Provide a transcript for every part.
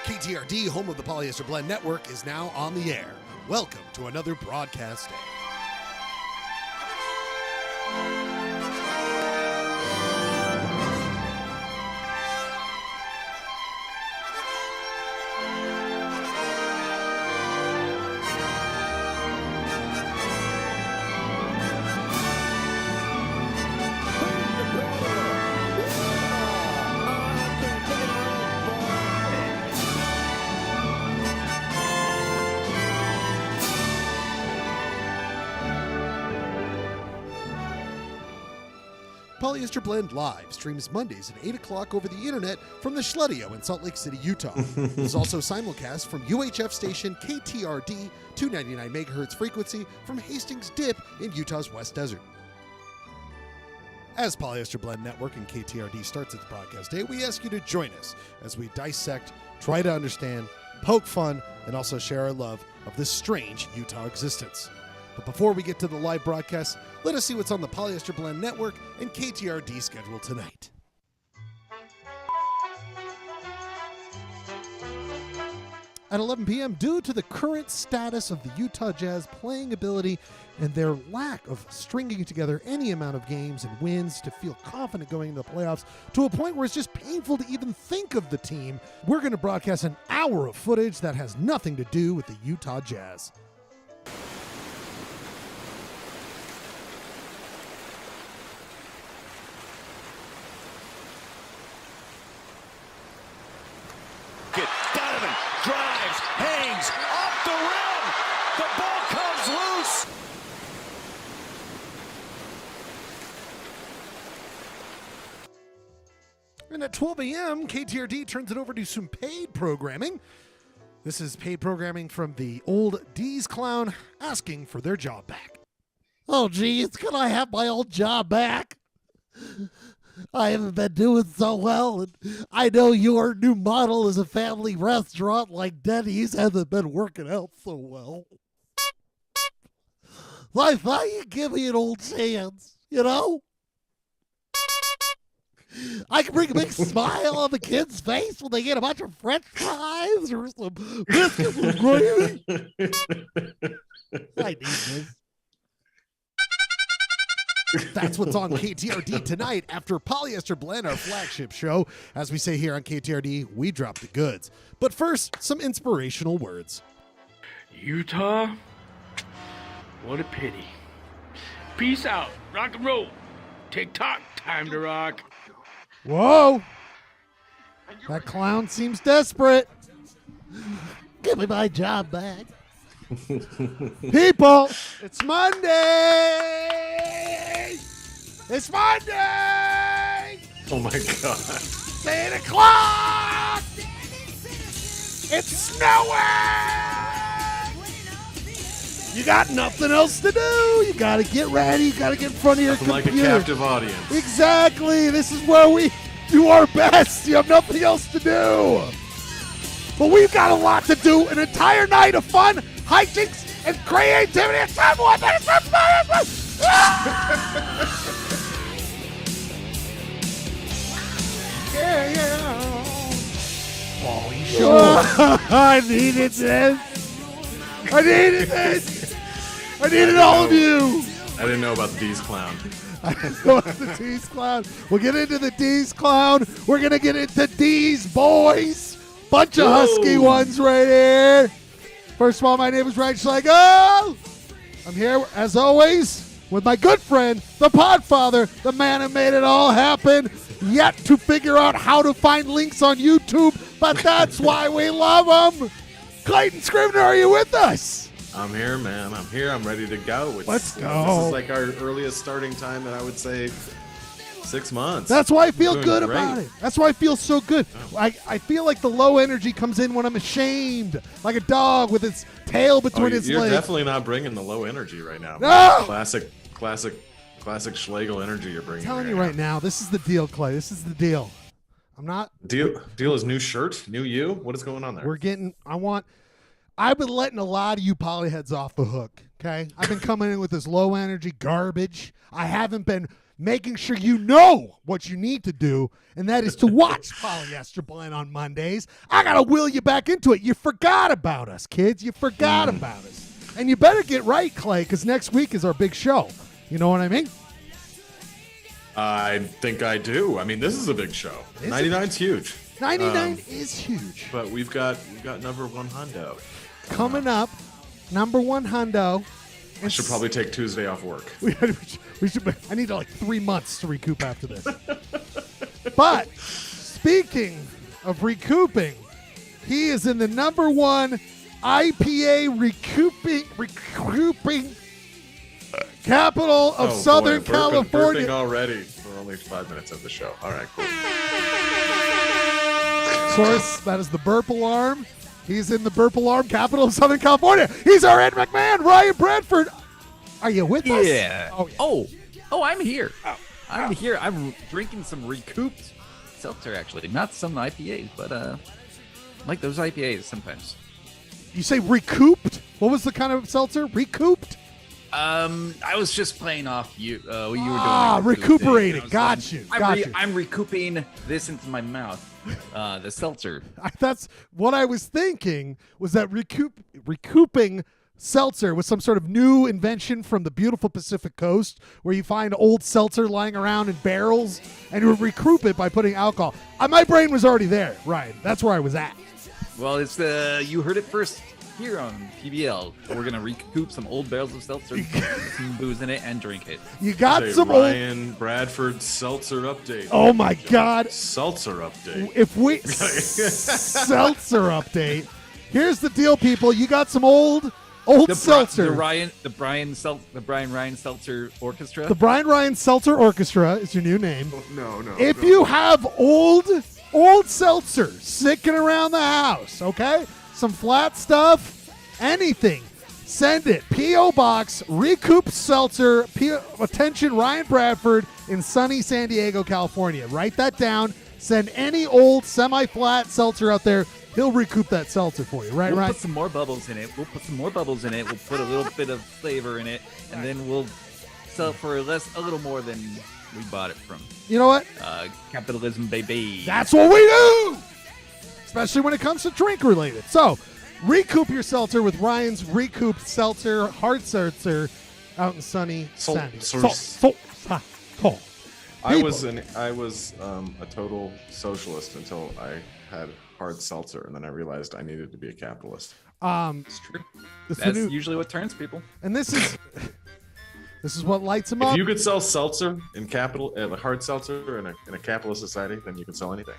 KTRD, home of the Polyester Blend Network, is now on the air. Welcome to another broadcast day. Polyester Blend Live streams Mondays at 8 o'clock over the internet from the Schledio in Salt Lake City, Utah. It is also simulcast from UHF station KTRD, 299 megahertz frequency from Hastings Dip in Utah's West Desert. As Polyester Blend Network and KTRD starts its broadcast day, we ask you to join us as we dissect, try to understand, poke fun, and also share our love of this strange Utah existence. But before we get to the live broadcast, let us see what's on the Polyester Blend Network and KTRD schedule tonight. At 11 p.m., due to the current status of the Utah Jazz playing ability and their lack of stringing together any amount of games and wins to feel confident going into the playoffs to a point where it's just painful to even think of the team, we're going to broadcast an hour of footage that has nothing to do with the Utah Jazz. Drives, hangs, off the rim. The ball comes loose. And at 12 a.m., KTRD turns it over to some paid programming. This is paid programming from the old D's Clown asking for their job back. Oh, geez, can I have my old job back? I haven't been doing so well, and I know your new model is a family restaurant like Denny's hasn't been working out so well. So I thought you'd give me an old chance, you know? I can bring a big smile on the kid's face when they get a bunch of French fries or some biscuits with gravy. I need this. That's what's on KTRD tonight after Polyester Blend, our flagship show. As we say here on KTRD, we drop the goods. But first, some inspirational words. Utah, what a pity. Peace out. Rock and roll. TikTok, time to rock. Whoa! That clown seems desperate. Give me my job back. People, it's Monday! It's Monday! Oh my God. It's 8 o'clock! It's snowing! You got nothing else to do. You got to get ready. You got to get in front of your Nothing computer. like a captive audience. Exactly. This is where we do our best. You have nothing else to do. But we've got a lot to do. An entire night of fun, hijinks, and creativity. It's time for yeah. Paulie Show. I needed this. I needed this. I needed all of you. I didn't know about the D's Clown. I didn't know about the D's Clown. We'll get into the D's Clown. We're going to get into D's Boys. Bunch of husky ones right here. First of all, my name is Ryan Schlegel. I'm here, as always, with my good friend, the Podfather, the man who made it all happen, yet to figure out how to find links on YouTube, but that's why we love him. Clayton Scrivener, are you with us? I'm here, man. I'm here. I'm ready to go. Let's go. This is like our earliest starting time that I would say 6 months. That's why I feel Doing good great. about it. That's why I feel so good. I feel like the low energy comes in when I'm ashamed, like a dog with its tail between its You're legs. definitely not bringing the low energy right now. No! Classic Schlegel energy you're bringing. I'm telling you right now, this is the deal, Clay. This is the deal. I'm not. Deal is new shirt, new you. What is going on there? I've been letting a lot of you polyheads off the hook. Okay, I've been coming in with this low energy garbage. I haven't been making sure you know what you need to do, and that is to watch Polyester Blend on Mondays. I got to will you back into it. You forgot about us, kids. You forgot about us. And you better get right, Clay, because next week is our big show. You know what I mean? I think I do. I mean, this is a big show. 99's huge. 99 is huge. But we've got number one hundo Coming up, number one hundo. I should probably take Tuesday off work. We should. I need like 3 months to recoup after this. But speaking of recouping, he is in the number one IPA recouping capital of Southern California. Burping already. We're only 5 minutes of the show. All right, cool. Source, that is the burp alarm. He's in the burp alarm capital of Southern California. He's our Ed McMahon, Ryan Bradford. Are you with us? Yeah. Oh, I'm here. I'm here. I'm drinking some recouped seltzer, actually. Not some IPAs, but like those IPAs sometimes. You say recouped? What was the kind of seltzer? Recouped? I was just playing off you. What you were doing. Recuperating. Got you. I'm recouping this into my mouth. The seltzer. That's what I was thinking. Was that recouping seltzer was some sort of new invention from the beautiful Pacific Coast, where you find old seltzer lying around in barrels and you recoup it by putting alcohol. My brain was already there, Ryan. That's where I was at. Well, it's you heard it first here on PBL. We're gonna recoup some old barrels of seltzer, put some booze in it, and drink it. You got some Ryan Bradford seltzer update. Oh my God! Seltzer update. If we seltzer update, here's the deal, people. You got some old seltzer. The Brian Ryan Seltzer Orchestra. The Brian Ryan Seltzer Orchestra is your new name. No. If you have old seltzer sticking around the house, okay? Some flat stuff, anything, send it. P.O. Box, Recoup Seltzer, attention, Ryan Bradford in sunny San Diego, California. Write that down. Send any old semi-flat seltzer out there. He'll recoup that seltzer for you, right? We'll Right. put some more bubbles in it. We'll put a little bit of flavor in it, and then we'll sell it for a little more than we bought it from. You know what? Capitalism, baby. That's what we do! Especially when it comes to drink related. So, recoup your seltzer with Ryan's Recouped Seltzer, hard seltzer, out in sunny San Diego. I was a total socialist until I had hard seltzer, and then I realized I needed to be a capitalist. It's true. That's usually what turns people. And this is what lights them up. If you could sell seltzer in hard seltzer in a capitalist society, then you can sell anything.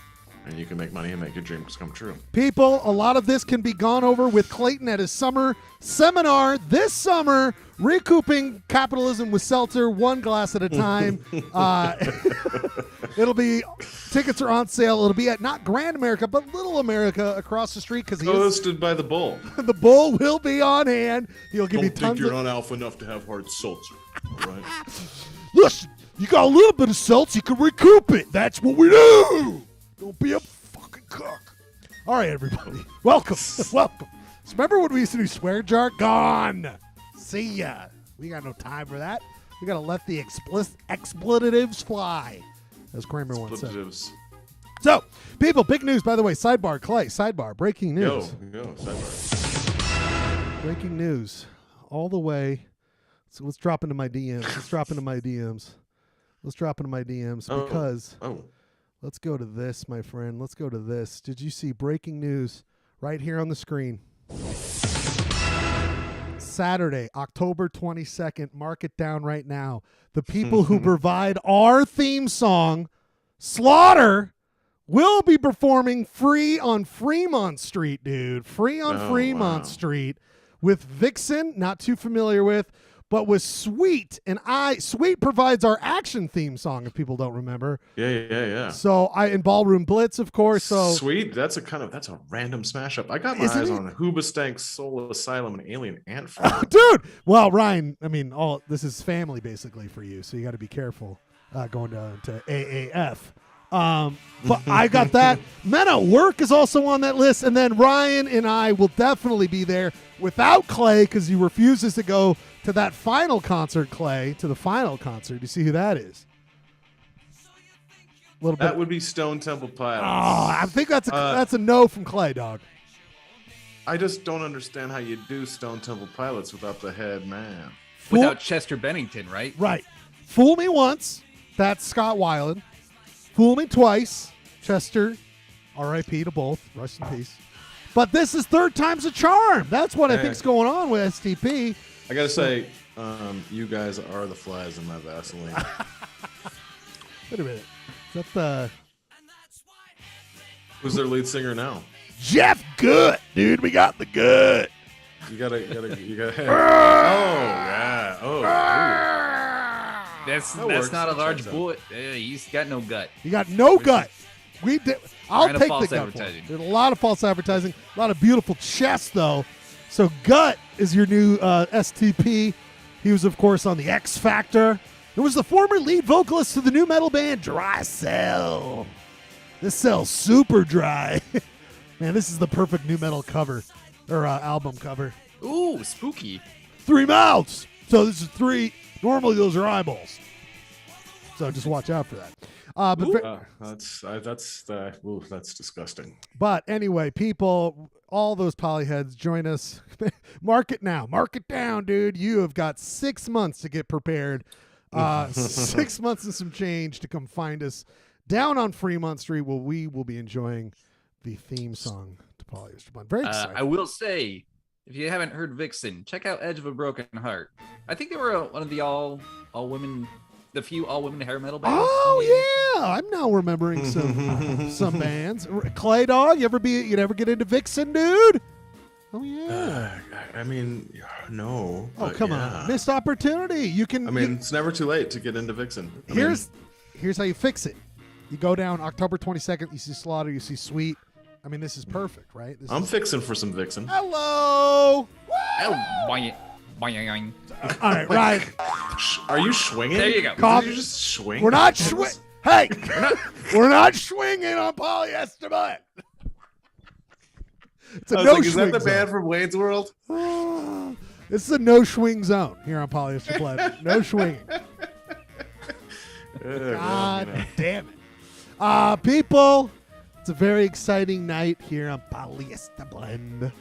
And you can make money and make your dreams come true. People, a lot of this can be gone over with Clayton at his summer seminar this summer, recouping capitalism with seltzer, one glass at a time. Tickets are on sale. It'll be at not Grand America, but Little America across the street. Hosted by the Bull. The Bull will be on hand. He'll give you tons Don't think you're not alpha enough to have hard seltzer. All right? Listen, you got a little bit of seltzer, you can recoup it. That's what we do. Don't be a fucking cook. All right, everybody. Welcome. So remember when we used to do swear jar? Gone. See ya. We got no time for that. We got to let the expletives fly, as Kramer once said. So, people, big news, by the way. Sidebar, Clay. Sidebar. Breaking news. Yo, sidebar. Breaking news. All the way. So let's drop into my DMs. Because... Let's go to this, my friend. Let's go to this. Did you see breaking news right here on the screen? Saturday, October 22nd. Mark it down right now. The people who provide our theme song, Slaughter, will be performing free on Fremont Street, dude. Free on Fremont Street with Vixen, not too familiar with, but with Sweet. And Sweet provides our action theme song, if people don't remember. Yeah. So in Ballroom Blitz, of course. So Sweet, that's a random smash up. I got my eyes on Hoobastank's Soul Asylum and Alien Ant Farm. Dude. Well, Ryan, I mean, this is family basically for you, so you got to be careful going to AAF. But I got that. Men at Work is also on that list, and then Ryan and I will definitely be there without Clay because he refuses to go to that final concert. Clay, to the final concert. You see who that is? A little That bit. would be Stone Temple Pilots. I think that's a no from Clay, dog. I just don't understand how you do Stone Temple Pilots without the head man. Without Chester Bennington, right? Right. Fool me once. That's Scott Weiland. Fool me twice. Chester. R.I.P. to both. Rest in peace. But this is third time's a charm. That's what I think's going on with STP. I gotta say, you guys are the flies in my Vaseline. Wait a minute. Is that the Who's their lead singer now? Jeff Good, dude? We got the good. You gotta. Oh yeah. Oh. That's works. not a That large checks out. bullet. He's got no gut. You got no gut. We did. I'll Kind of take the false gut. For it. advertising. There's a lot of false advertising. A lot of beautiful chest, though. So gut is your new STP. He was, of course, on the X Factor. It was the former lead vocalist of the new metal band Dry Cell. This cell's super dry. Man, this is the perfect new metal cover or album cover. Ooh, spooky. 3 mouths. So this is 3. Normally those are eyeballs. So just watch out for that. That's disgusting. But anyway, people, all those polyheads, join us. Mark it now. Mark it down, dude. You have got 6 months to get prepared. 6 months and some change to come find us down on Fremont Street, where we will be enjoying the theme song to Polyester Blend. Very excited. I will say, if you haven't heard Vixen, check out Edge of a Broken Heart. I think they were one of the all women, the few all women hair metal bands. Oh yeah, I'm now remembering some bands. Clay Dog, you ever get into Vixen, dude? Oh yeah. I mean, no. Oh but come yeah. on, missed opportunity. You can. I mean, it's never too late to get into Vixen. Here's how you fix it. You go down October 22nd. You see Slaughter. You see Sweet. I mean, this is perfect, right? I'm fixing for some Vixen. Hello. Oh, boing, boing. All right, Ryan. Are you swinging? There you go. Cough. Did you just swing? We're not swinging. Hey, we're not swinging on Polyester Blend. It's a I was no like, is that swing the zone. band from Wayne's World? This is a no swing zone here on Polyester Blend. No swinging. God damn it. People, it's a very exciting night here on Polyester Blend.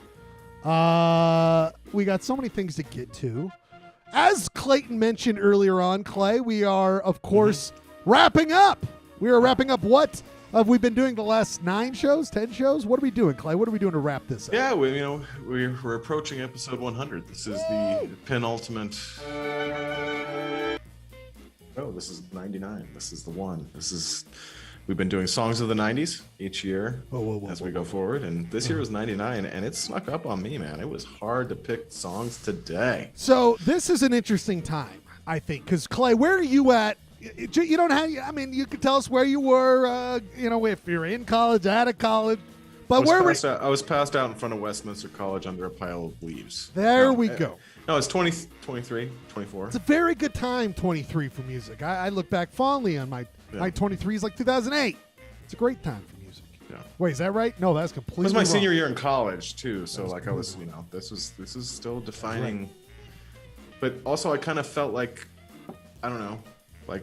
We got so many things to get to. As Clayton mentioned earlier on, Clay, we are, of course, wrapping up. We are wrapping up what have we been doing the last 9 shows, 10 shows? What are we doing, Clay? What are we doing to wrap this up? Yeah, we're approaching episode 100. This is the penultimate. Oh, this is 99. This is the one. We've been doing songs of the 90s each year as we go forward, and this year was 99, and it snuck up on me, man. It was hard to pick songs today. So this is an interesting time, I think, because Clay, where are you at? You don't have. I mean, you could tell us where you were. If you're in college, out of college, but where were? I was passed out in front of Westminster College under a pile of leaves. There we go. No, it's 23, 24. It's a very good time, 23 for music. I look back fondly on my 23 is like 2008. It's a great time for music. Yeah. Wait, is that right? No, that's completely. It was my wrong. senior year in college too, so like I was, this is still defining. Right. But also, I kind of felt like, I don't know, like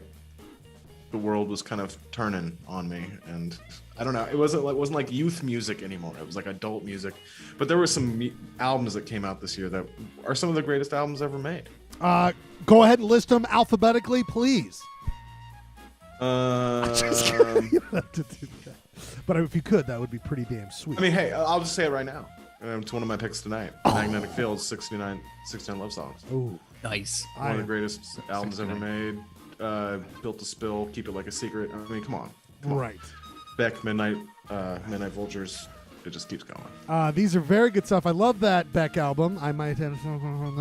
the world was kind of turning on me, and I don't know. It wasn't like youth music anymore. It was like adult music. But there were some albums that came out this year that are some of the greatest albums ever made. Go ahead and list them alphabetically, please. Just kidding. You don't have to do that. But if you could, that would be pretty damn sweet. I mean, hey, I'll just say it right now. It's one of my picks tonight. Magnetic Field's 69 Love Songs. Ooh, Nice. One of the greatest albums ever made. Built to Spill, Keep It Like a Secret. I mean, come on. right. Beck, Midnight Vultures. It just keeps going. These are very good stuff. I love that Beck album. I might have on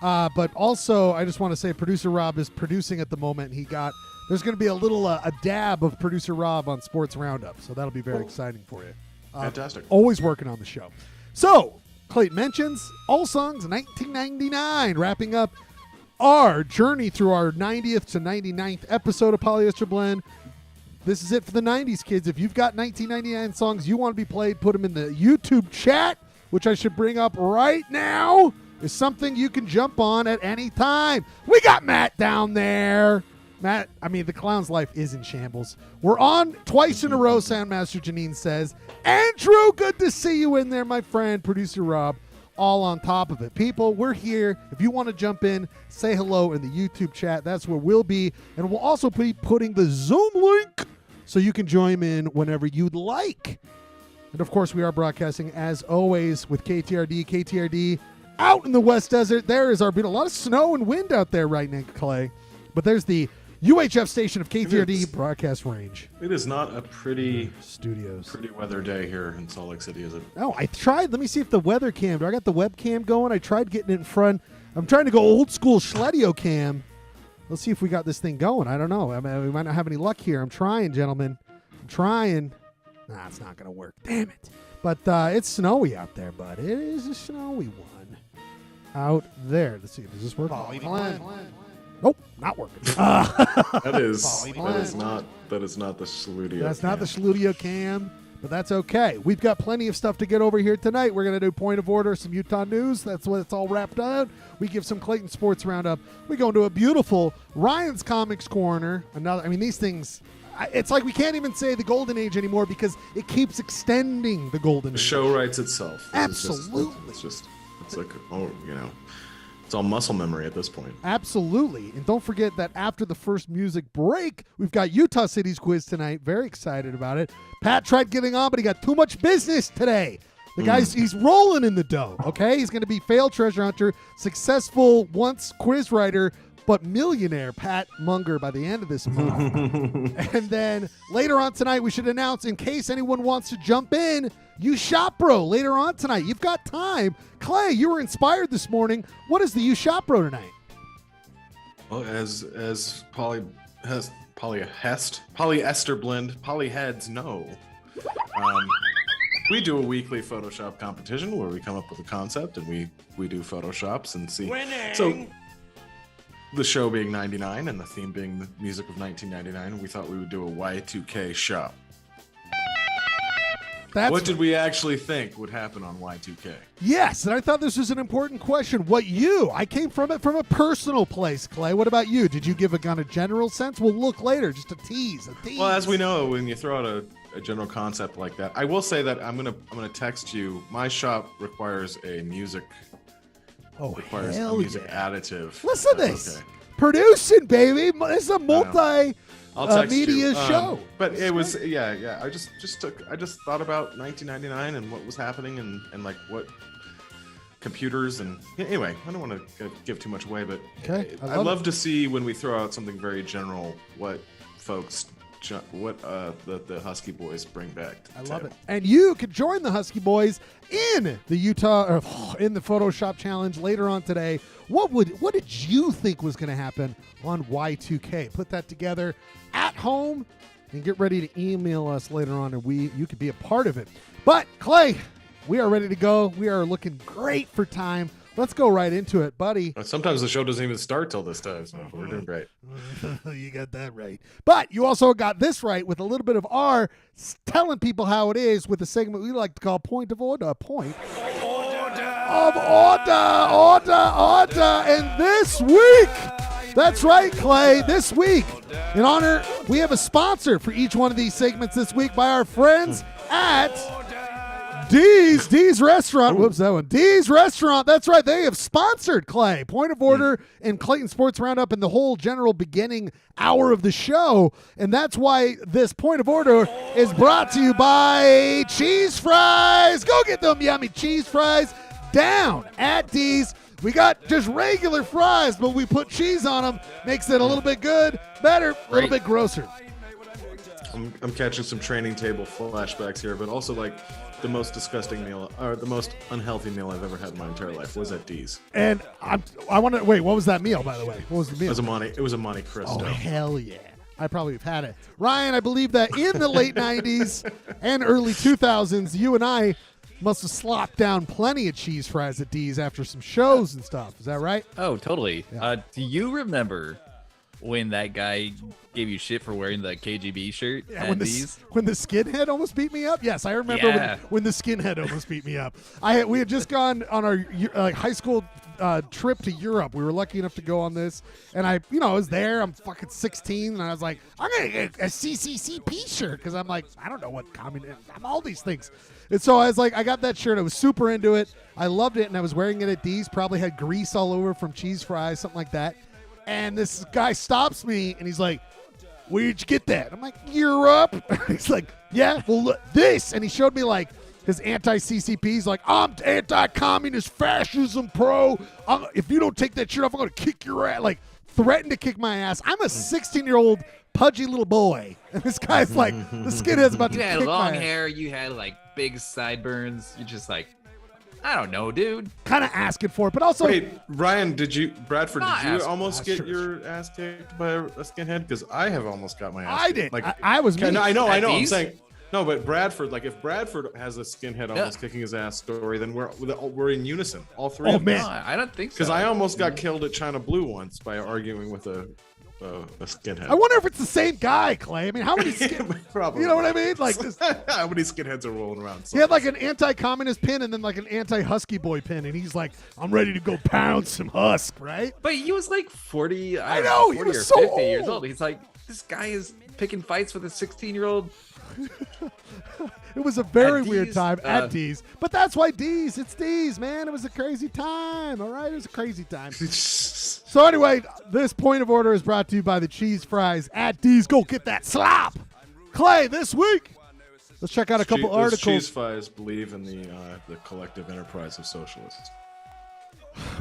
that. But also, I just want to say, producer Rob is producing at the moment. There's going to be a little a dab of producer Rob on Sports Roundup, so that'll be very exciting for you. Fantastic. Always working on the show. So, Clayton mentions all songs 1999, wrapping up our journey through our 90th to 99th episode of Polyester Blend. This is it for the 90s, kids. If you've got 1999 songs you want to be played, put them in the YouTube chat, which I should bring up right now. Is something you can jump on at any time. We got Matt down there. Matt, I mean, the clown's life is in shambles. We're on twice in a row, Soundmaster Janine says. Andrew, good to see you in there, my friend. Producer Rob, all on top of it. People, we're here. If you want to jump in, say hello in the YouTube chat. That's where we'll be. And we'll also be putting the Zoom link so you can join in whenever you'd like. And, of course, we are broadcasting, as always, with KTRD. KTRD out in the West Desert. There is our beat. A lot of snow and wind out there right now, Clay. But there's the UHF station of KTRD broadcast range. It is not a pretty weather day here in Salt Lake City, is it? Oh, I tried. Let me see if the weather cam. Do I got the webcam going? I tried getting it in front. I'm trying to go old school Schledio cam. Let's see if we got this thing going. I don't know. I mean, we might not have any luck here. I'm trying, gentlemen. I'm trying. Nah, it's not going to work. Damn it. But it's snowy out there, bud. It is a snowy one out there. Let's see. Does this work? Nope, not working. That is not the Schludio. That's not the Schludio cam, but that's okay. We've got plenty of stuff to get over here tonight. We're going to do point of order, some Utah news. That's what it's all wrapped up. We give some Clayton Sports Roundup. We go into a beautiful Ryan's Comics Corner. These things, it's like we can't even say the Golden Age anymore because it keeps extending the Golden Age. The show writes itself. Absolutely. It's like, it's all muscle memory at this point. Absolutely. And don't forget that after the first music break, we've got Utah City's quiz tonight. Very excited about it. Pat tried getting on, but he got too much business today. The guy's he's rolling in the dough, okay? He's going to be failed treasure hunter, successful once quiz writer, but millionaire Pat Munger by the end of this month. And then later on tonight, we should announce, in case anyone wants to jump in, you Shop Bro later on tonight. You've got time. Clay, you were inspired this morning. What is the You Shop Bro tonight? Well, as Polyester Blend, Polyheads know, we do a weekly Photoshop competition where we come up with a concept and we do Photoshops and see. Winning! So, the show being 99 and the theme being the music of 1999, we thought we would do a Y2K shop. What did we actually think would happen on Y2K? Yes, and I thought this was an important question. I came from it from a personal place, Clay. What about you? Did you give a kind of general sense? We'll look later, just a tease. Well, as we know, when you throw out a general concept like that, I will say that I'm gonna text you. My shop requires a music. Additive. Listen to this. Okay. Producing, baby. This is a media show. But it was I just thought about 1999 and what was happening and like what computers and anyway, I don't want to give too much away, but okay. I love to see when we throw out something very general what the Husky Boys bring back to the I love table. it. And you can join the Husky Boys in the in the Photoshop challenge later on today. What did you think was going to happen on Y2K? Put that together at home and get ready to email us later on, and you could be a part of it. But Clay, we are ready to go. We are looking great for time. Let's go right into it, buddy. Sometimes the show doesn't even start till this time, so we're doing great. You got that right. But you also got this right with a little bit of R telling people how it is with a segment we like to call Point of Order. Point of Order. And this week, that's right, Clay, this week, in honor, we have a sponsor for each one of these segments this week by our friends at D's Restaurant. Whoops, that one. D's Restaurant. That's right. They have sponsored Clay, Point of Order, and Clayton Sports Roundup and the whole general beginning hour of the show. And that's why this Point of Order is brought to you by Cheese Fries. Go get them yummy cheese fries down at D's. We got just regular fries, but we put cheese on them. Makes it a little bit good, better, a little bit grosser. I'm catching some training table flashbacks here, but also like the most disgusting meal or the most unhealthy meal I've ever had in my entire life was at D's. And I want to wait. What was that meal, by the way? What was the meal? It was a Monte Cristo. Oh hell yeah! I probably have had it. Ryan, I believe that in the late '90s and early 2000s, you and I must have slopped down plenty of cheese fries at D's after some shows and stuff. Is that right? Oh, totally. Yeah. Do you remember when that guy gave you shit for wearing the KGB shirt Yeah, at D's? when the skinhead almost beat me up. Yes, I remember Yeah. when the skinhead almost beat me up. We had just gone on our high school trip to Europe. We were lucky enough to go on this, and I was there. I'm fucking 16, and I was like, I'm gonna get a CCCP shirt because I'm like, I don't know what communism. I'm all these things, and so I was like, I got that shirt. I was super into it. I loved it, and I was wearing it at D's. Probably had grease all over from cheese fries, something like that. And this guy stops me, and he's like, where'd you get that? I'm like, Europe. He's like, yeah, well, look, this. And he showed me, like, his anti-CCP. He's like, I'm anti-communist fascism pro. If you don't take that shirt off, I'm going to kick your ass. Like, threatened to kick my ass. I'm a 16-year-old pudgy little boy. And this guy's like, the skinhead's about to You had kick long my ass. hair. You had, like, big sideburns. You're just like, I don't know, dude. Kind of asking for it, but also... Wait, Ryan, Bradford, Not did you ask- almost get sure. your ass kicked by a skinhead? Because I have almost got my ass I kicked. did. Like, I was me. no, I know. At I'm these? saying no, but Bradford, like, if Bradford has a skinhead almost kicking his ass story, then we're in unison, all three. Oh, of man. No, I don't think so. Because I almost got killed at China Blue once by arguing with a skinhead. I wonder if it's the same guy, Clay. I mean, how many Probably. You know what I mean? Like this, how many skinheads are rolling around? he had like an anti-communist pin and then like an anti-husky boy pin, and he's like, I'm ready to go pound some husk, right? But he was like 40. I know, he 40 was or so 50 years old. old. He's like, this guy is picking fights with a 16-year-old. It was a very At weird D's, time at D's. But that's why D's, it's D's, man. It was a crazy time, all right? It was a crazy time. So anyway, this point of order is brought to you by the cheese fries at D's. Go get that slop. Clay, this week, let's check out a couple Those articles. cheese fries believe in the collective enterprise of socialists.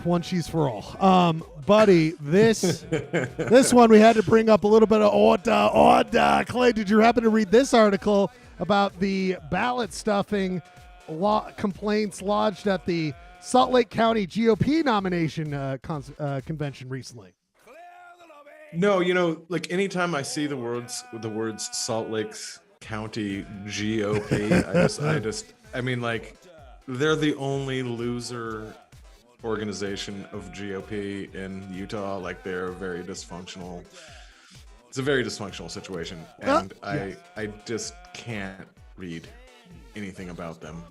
One cheese for all. Buddy, this one we had to bring up a little bit of Ordah. Clay, did you happen to read this article about the ballot stuffing complaints lodged at the Salt Lake County GOP nomination convention recently? No, like anytime I see the words Salt Lake County GOP, I mean, like, they're the only loser organization of GOP in Utah. Like, they're very dysfunctional. It's a very dysfunctional situation, and yes. I just can't read anything about them.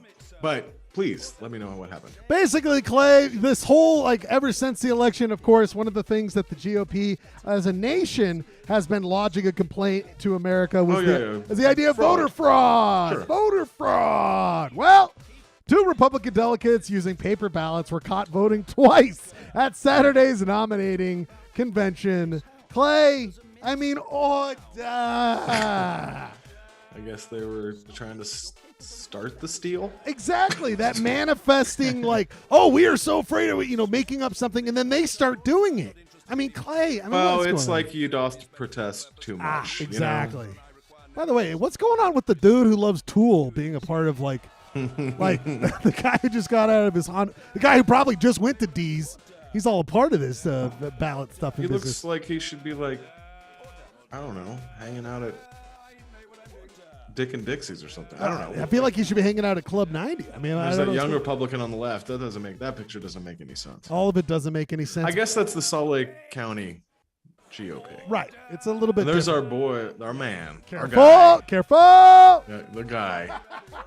But please let me know what happened. Basically, Clay, this whole, ever since the election, of course, one of the things that the GOP as a nation has been lodging a complaint to America was is the idea of voter fraud. Sure. Voter fraud. Well, 2 Republican delegates using paper ballots were caught voting twice at Saturday's nominating convention. Clay, I mean, Ordah. I guess they were trying to start the steal. Exactly. That manifesting, we are so afraid of, making up something, and then they start doing it. I mean, Clay. Well, what's it's going like you doth protest too much. exactly. By the way, what's going on with the dude who loves Tool being a part of, the guy who just got out of his the guy who probably just went to D's? He's all a part of this ballot stuff. He looks like he should be I don't know, hanging out at Dick and Dixie's or something. I don't know. I feel like he should be hanging out at Club 90. I mean, There's I don't that know young Republican on the left. That picture doesn't make any sense. all of it doesn't make any sense. I guess that's the Salt Lake County GOP. Right. It's a little bit And there's different. our man, our Careful. guy, Careful. the guy.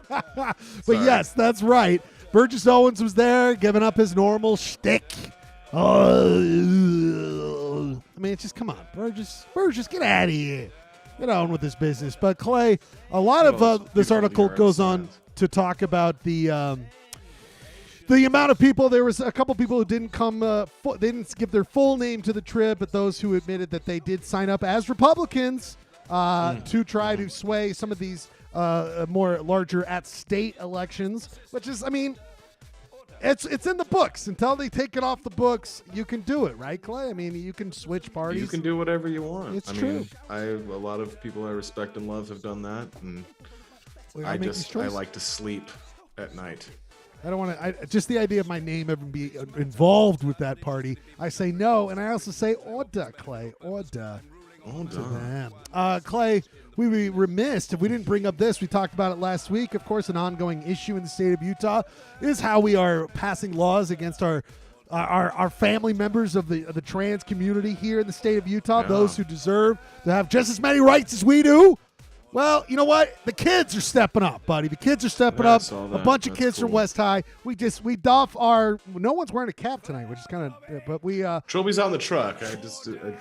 But Sorry. yes, that's right. Burgess Owens was there giving up his normal shtick. I mean, it's just, come on, Burgess, get out of here. Get on with this business. But, Clay, a lot of this article goes on to talk about the amount of people. There was a couple people who didn't come, they didn't give their full name to the trip, but those who admitted that they did sign up as Republicans to try to sway some of these more larger at-state elections, which is, I mean, it's in the books. Until they take it off the books, you can do it, right, Clay? I mean, you can switch parties. You can do whatever you want. It's I true. mean, a lot of people I respect and love have done that, and We gotta make these I choices. like to sleep at night. I don't want to. Just the idea of my name ever be involved with that party, I say no, and I also say Ordah, Clay, Ordah. To them. Clay, we'd be remiss if we didn't bring up this. We talked about it last week. Of course, an ongoing issue in the state of Utah is how we are passing laws against our our family members of the trans community here in the state of Utah, those who deserve to have just as many rights as we do. Well, you know what? The kids are stepping up, buddy. The kids are stepping up. A bunch of kids from West High. We doff our. No one's wearing a cap tonight, which is kind of. But we. Trilby's on the truck.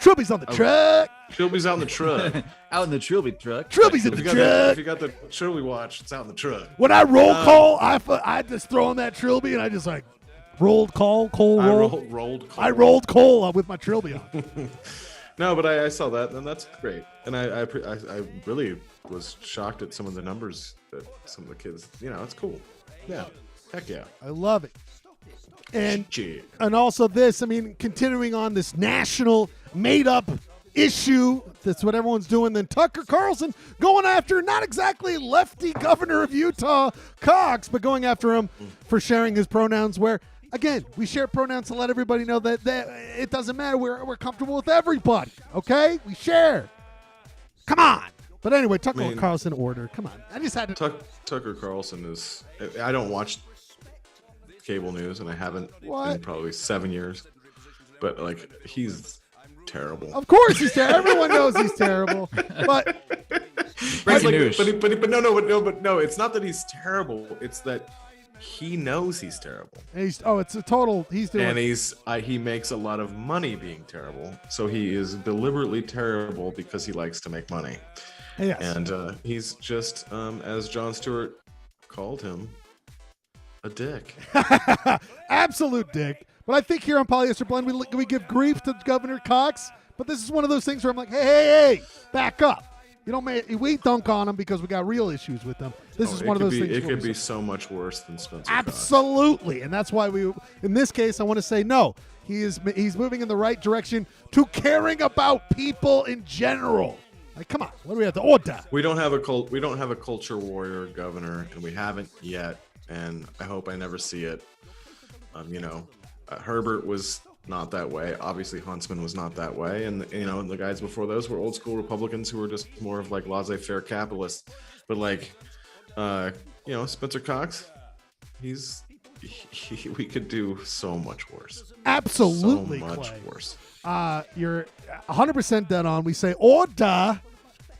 Trilby's on the truck. Trilby's on the truck. Out in the Trilby truck. Trilby's in the truck. If you got the Trilby watch, it's out in the truck. When I roll call, I just throw on that Trilby and I just like rolled call, roll. I rolled coal with my Trilby on. No, but I saw that, and that's great. And I really was shocked at some of the numbers that some of the kids, it's cool. Yeah. Heck yeah. I love it. And also this, continuing on this national made-up issue, that's what everyone's doing, then Tucker Carlson going after not exactly lefty governor of Utah, Cox, but going after him for sharing his pronouns where, again, we share pronouns to let everybody know that it doesn't matter. We're comfortable with everybody, okay? We share. Come on. But anyway, Tucker Carlson order. Come on. I just had to. Tucker Carlson is. I don't watch cable news, and I haven't in probably 7 years. But he's terrible. Of course he's terrible. Everyone knows he's terrible. But breaking news. But no. It's not that he's terrible. It's that he knows he's terrible. It's a total. He's doing. And he makes a lot of money being terrible. So he is deliberately terrible because he likes to make money. Yes. And he's just, as Jon Stewart called him, a dick. Absolute dick. But I think here on Polyester Blend, we give grief to Governor Cox. But this is one of those things where I'm like, hey, back up. We dunk on him because we got real issues with them. This is one of those things. It could be so much worse than Spencer Absolutely. Cox. And that's why in this case, I want to say no. He's moving in the right direction to caring about people in general. Come on, what do we have to order? We don't have a culture warrior governor, and we haven't yet. And I hope I never see it. Herbert was not that way. Obviously, Huntsman was not that way, and the guys before those were old school Republicans who were just more of laissez-faire capitalists. But Spencer Cox, we could do so much worse. Absolutely, so much Clay. Worse. You're 100% dead on. We say order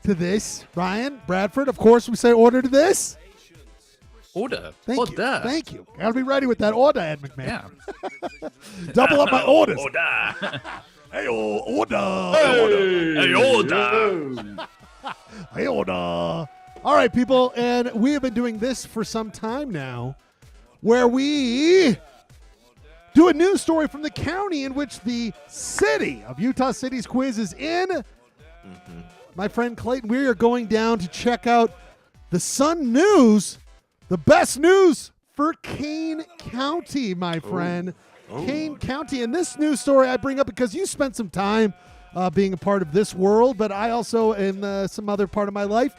to this. Ryan Bradford, of course, we say order to this. Order. Thank you. Gotta be ready with that order, Ed McMahon. Yeah. Double up my orders. Order. Hey, order. Hey, order. Hey, order. All right, people, and we have been doing this for some time now, where we do a news story from the county in which the city of Utah City's quiz is in. Mm-hmm. My friend Clayton, we are going down to check out the Sun News, the best news for Kane County, my friend. Kane County. And this news story I bring up because you spent some time being a part of this world, but I also, in some other part of my life,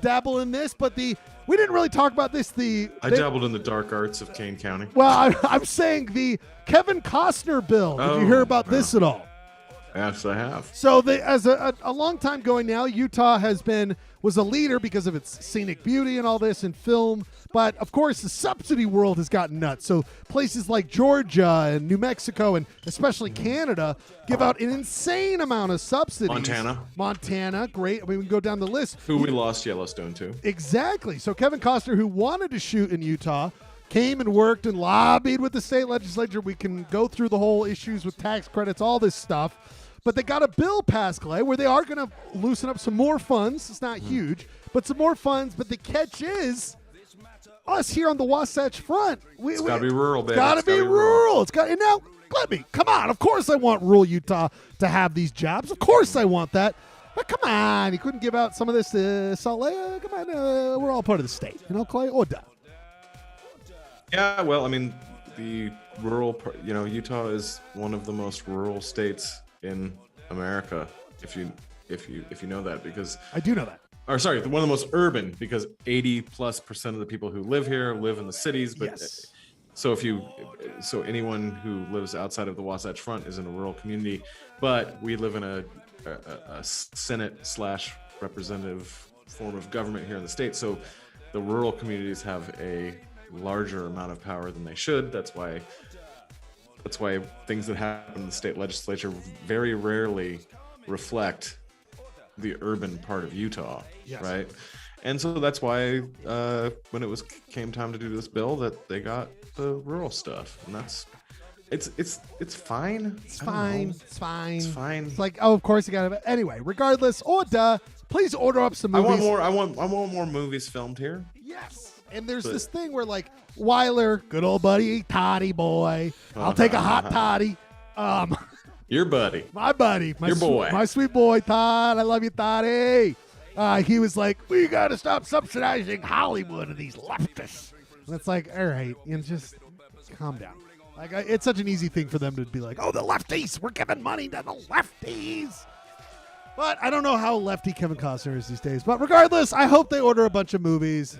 dabble in this. But we didn't really talk about this. I dabbled in the dark arts of Kane County. Well, I'm saying the Kevin Costner bill. Did you hear about this at all? Yes, I have. So as a long time going now, Utah was a leader because of its scenic beauty and all this in film. But, of course, the subsidy world has gotten nuts. So places like Georgia and New Mexico and especially Canada give out an insane amount of subsidies. Montana, great. We can go down the list. Who we lost Yellowstone to. Exactly. So Kevin Costner, who wanted to shoot in Utah, came and worked and lobbied with the state legislature. We can go through the whole issues with tax credits, all this stuff. But they got a bill passed, Clay, where they are going to loosen up some more funds. It's not huge, but some more funds. But the catch is, us here on the Wasatch Front. It's got to be rural, baby. It's got to be rural. And now, let me, come on. Of course I want rural Utah to have these jobs. Of course I want that. But come on. You couldn't give out some of this to Salt Lake? Come on. We're all part of the state. Clay? Ordah. Yeah, well, the rural, Utah is one of the most rural states in America, if you know that, because I do know that. Or sorry, one of the most urban, because 80+% of the people who live here live in the cities. But yes. So anyone who lives outside of the Wasatch Front is in a rural community, but we live in a Senate/representative form of government here in the state. So the rural communities have a larger amount of power than they should. That's why That's why things that happen in the state legislature very rarely reflect the urban part of Utah, Yes. right? And so that's why when it came time to do this bill, that they got the rural stuff, and that's it's fine. It's I don't fine. know. It's fine. It's fine. It's like, oh, of course you got it. Anyway, regardless, Ordah, please order up some I movies. want more movies filmed here. Yes. And there's this thing where, like, Weiler, good old buddy, toddy boy. I'll take a hot toddy. Your buddy. My buddy. My Your boy. My sweet boy, Todd. I love you, Toddy. He was like, we got to stop subsidizing Hollywood and these leftists. And it's like, all right, just calm down. Like, it's such an easy thing for them to be like, oh, the lefties, we're giving money to the lefties. But I don't know how lefty Kevin Costner is these days. But regardless, I hope they order a bunch of movies.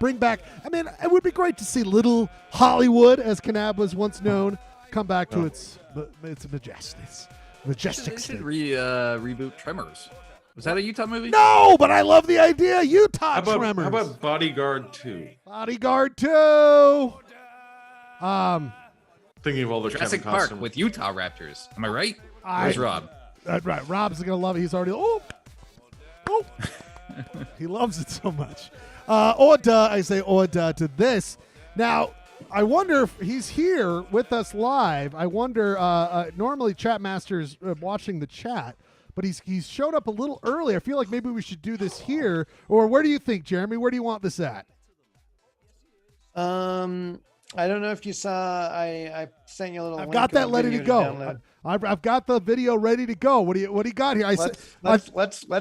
Bring back, I mean, it would be great to see Little Hollywood, as Kanab was once known, come back to its majestic They state. should reboot Tremors. Was that a Utah movie? No, but I love the idea. Utah Tremors. How about Bodyguard 2? Bodyguard 2? Thinking of all the Jurassic Kevin Park Costner. with Utah Raptors. Am I right? Where's Rob? Right. Rob's going to love it. He's already, he loves it so much. Ordah, I say Ordah to this. Now, I wonder if he's here with us live. I wonder, normally Chatmaster's watching the chat, but he's showed up a little early. I feel like maybe we should do this here. Or where do you think, Jeremy? Where do you want this at? I don't know if you saw. I sent you a little. I've link got that of a ready to video go. download. I've got the video ready to go. What do you got here? Let's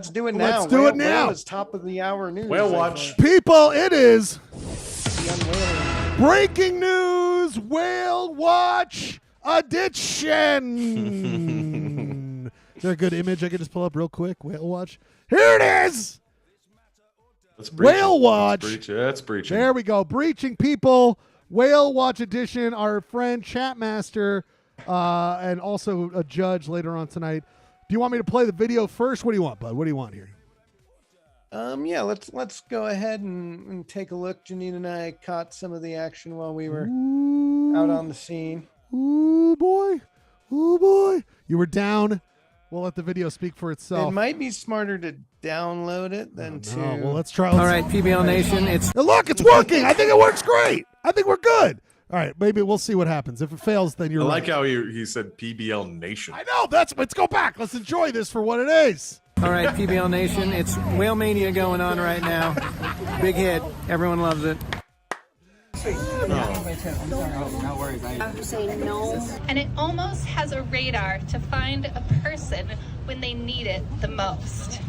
do it now. Let's do it now. Whale is top of the hour news. Whale I watch. think. People, it is The unwhaling. breaking news. Whale Watch edition. Is there a good image I could just pull up real quick? Whale Watch. Here it is. That's breaching. Whale Watch. That's breaching. There we go. Breaching people. Whale Watch edition. Our friend Chatmaster, and also a judge later on tonight. Do you want me to play the video first? What do you want, bud? What do you want here? Yeah, let's go ahead and take a look. Janine and I caught some of the action while we were out on the scene. Ooh, boy. Ooh, boy. You were down. We'll let the video speak for itself. It might be smarter to download it than to. Well, let's try. All right, PBL Nation, it's Look, it's working. I think it works great. I think we're good. All right, maybe we'll see what happens. If it fails, then you're I right. like how he said PBL Nation. I know. Let's go back. Let's enjoy this for what it is. all right, PBL Nation, it's Whale Mania going on right now. Big hit. Everyone loves it. And it almost has a radar to find a person when they need it the most.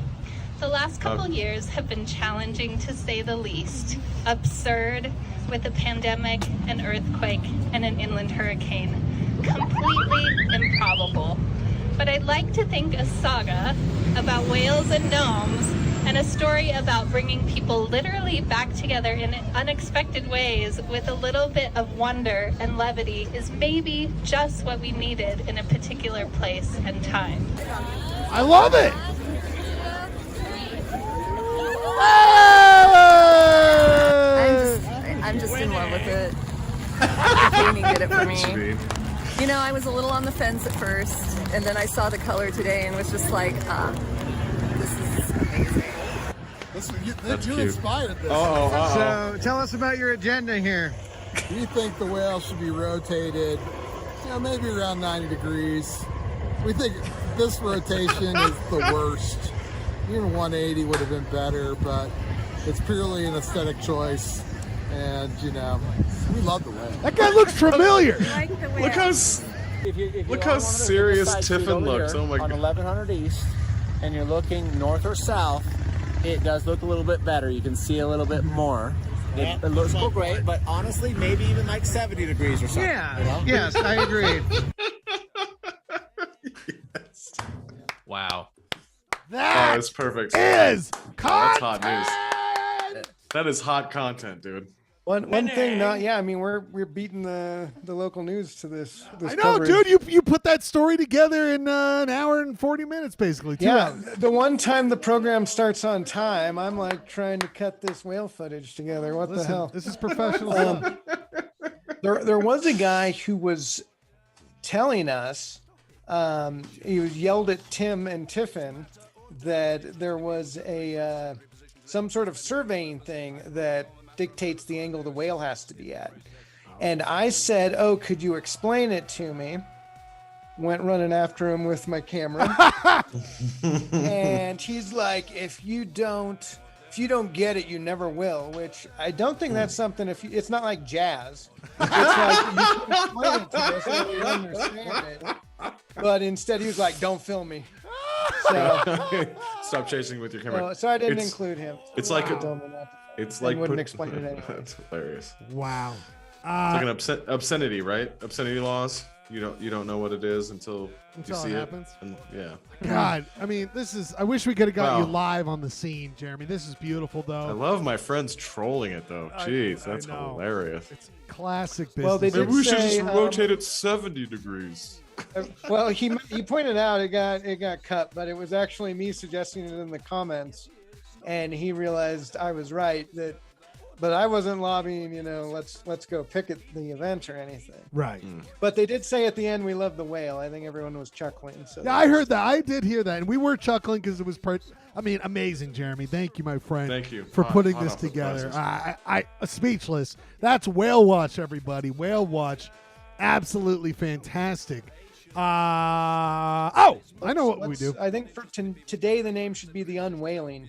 The last couple years have been challenging to say the least. Absurd with a pandemic, an earthquake, and an inland hurricane. Completely improbable. But I'd like to think a saga about whales and gnomes and a story about bringing people literally back together in unexpected ways with a little bit of wonder and levity is maybe just what we needed in a particular place and time. I love it. I'm just in love with it. Jamie did it for me. You know, I was a little on the fence at first, and then I saw the color today and was just like, this is amazing. That's you cute. inspired this. So tell us about your agenda here. We think the whale should be rotated, maybe around 90 degrees. We think this rotation is the worst. Even 180 would have been better, but it's purely an aesthetic choice. And, we love the whale. That guy looks familiar. Look how serious Tiffin looks. Oh my on god. 1100 East, and you're looking north or south, it does look a little bit better. You can see a little bit more. It looks great, but honestly, maybe even like 70 degrees or something. Yeah. Yes, I agree. Yes. Wow. That That's perfect. is That's hot news. That is hot content, dude. One thing, we're beating the local news to this. I know, coverage. dude. You put that story together in an hour and 40 minutes, basically. 2 Yeah, hours. the one time the program starts on time, I'm like trying to cut this whale footage together. What the Listen, hell? this is professional stuff. There was a guy who was telling us, he yelled at Tim and Tiffin that there was a some sort of surveying thing that dictates the angle the whale has to be at. And I said, "Oh, could you explain it to me?" Went running after him with my camera. And he's like, if you don't get it, you never will, which I don't think that's something, it's not like jazz. It's like, you can explain it to us so we understand it. But instead he was like, don't film me. So, Stop chasing with your camera. so I didn't include him. It's like wouldn't explain it anyway. That's hilarious. Wow. It's like an obscenity, right? Obscenity laws. You don't know what it is until you see it happens. And, yeah. God, I mean, I wish we could have got Wow. you live on the scene, Jeremy. This is beautiful, though. I love my friends trolling it though. Jeez, that's know. hilarious. It's classic business. Well, they did Maybe we should say, just rotate it 70 degrees. Well, he pointed out it got cut, but it was actually me suggesting it in the comments, and he realized I was right, but I wasn't lobbying, let's go pick at the event or anything. Right. But they did say at the end, we love the whale. I think everyone was chuckling. So Yeah, I heard that. I did hear that, and we were chuckling because it was amazing, Jeremy. Thank you, my friend. Thank you. for Hot- putting hot this off the together. presses. I speechless. That's Whale Watch, everybody. Whale Watch, absolutely fantastic. I know what we do. I think for today, the name should be the Unwhaling.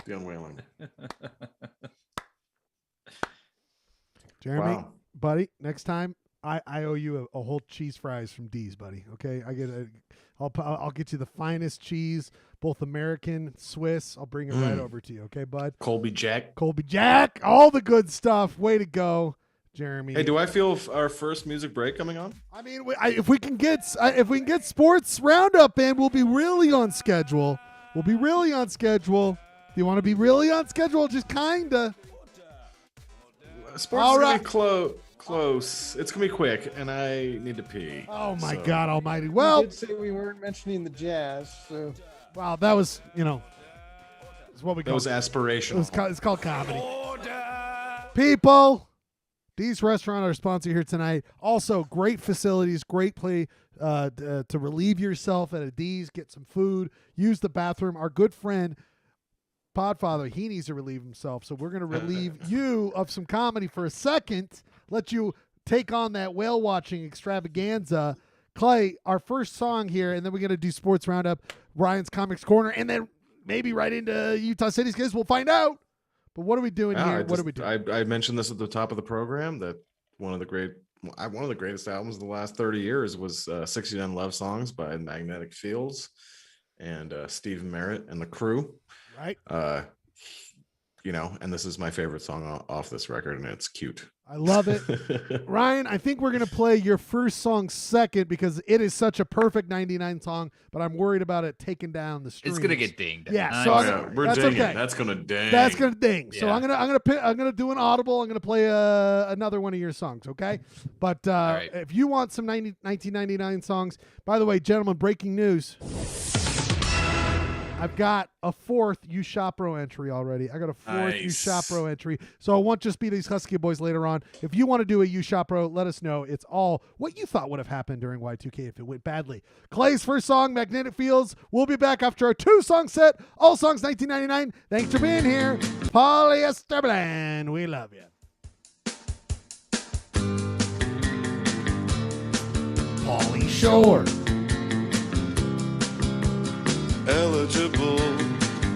The unwhaling. Jeremy, Wow. buddy, next time I owe you a whole cheese fries from D's, buddy. Okay, I'll get you the finest cheese, both American, Swiss. I'll bring it right over to you. Okay, bud. Colby Jack, all the good stuff. Way to go, Jeremy. Hey, do I feel our first music break coming on? I mean, if we can get sports roundup in, we'll be really on schedule. Do you want to be really on schedule? Just kinda. Sports is gonna be close. It's gonna be quick, and I need to pee. Oh my So- God Almighty! We Well, did say we weren't mentioning the jazz, so wow, that was it's what we That call was aspirational. it's called comedy. People, D's Restaurant, our sponsor here tonight. Also, great facilities, great play to relieve yourself at a D's. Get some food, use the bathroom. Our good friend Podfather, he needs to relieve himself, so we're going to relieve you of some comedy for a second. Let you take on that whale watching extravaganza. Clay, our first song here, and then we're going to do Sports Roundup, Ryan's Comics Corner, and then maybe right into Utah City's Kids. We'll find out. But what are we doing here? What are we doing? I mentioned this at the top of the program that one of the greatest albums of the last 30 years was 69 Love Songs by Magnetic Fields and Steve Merritt and the Krew. Right. And this is my favorite song off this record, and it's cute. I love it. Ryan, I think we're going to play your first song second because it is such a perfect 99 song, but I'm worried about it taking down the streams. It's gonna get dinged. Yeah, so We're that's dinging. okay. That's gonna ding. That's gonna ding. So Yeah. I'm gonna do an audible. I'm gonna play another one of your songs. Okay, but right. if you want some 1999 songs, by the way, gentlemen, breaking news. I've got a fourth You Shop Row entry already. I got a fourth You Shop Row entry. So it won't just be these Husky Boys later on. If you want to do a You Shop Row, let us know. It's all what you thought would have happened during Y2K if it went badly. Clay's first song, Magnetic Fields. We'll be back after our 2-song set. All songs 1999. Thanks for being here. Polyester Blend. We love you. Pauly Shore. Eligible,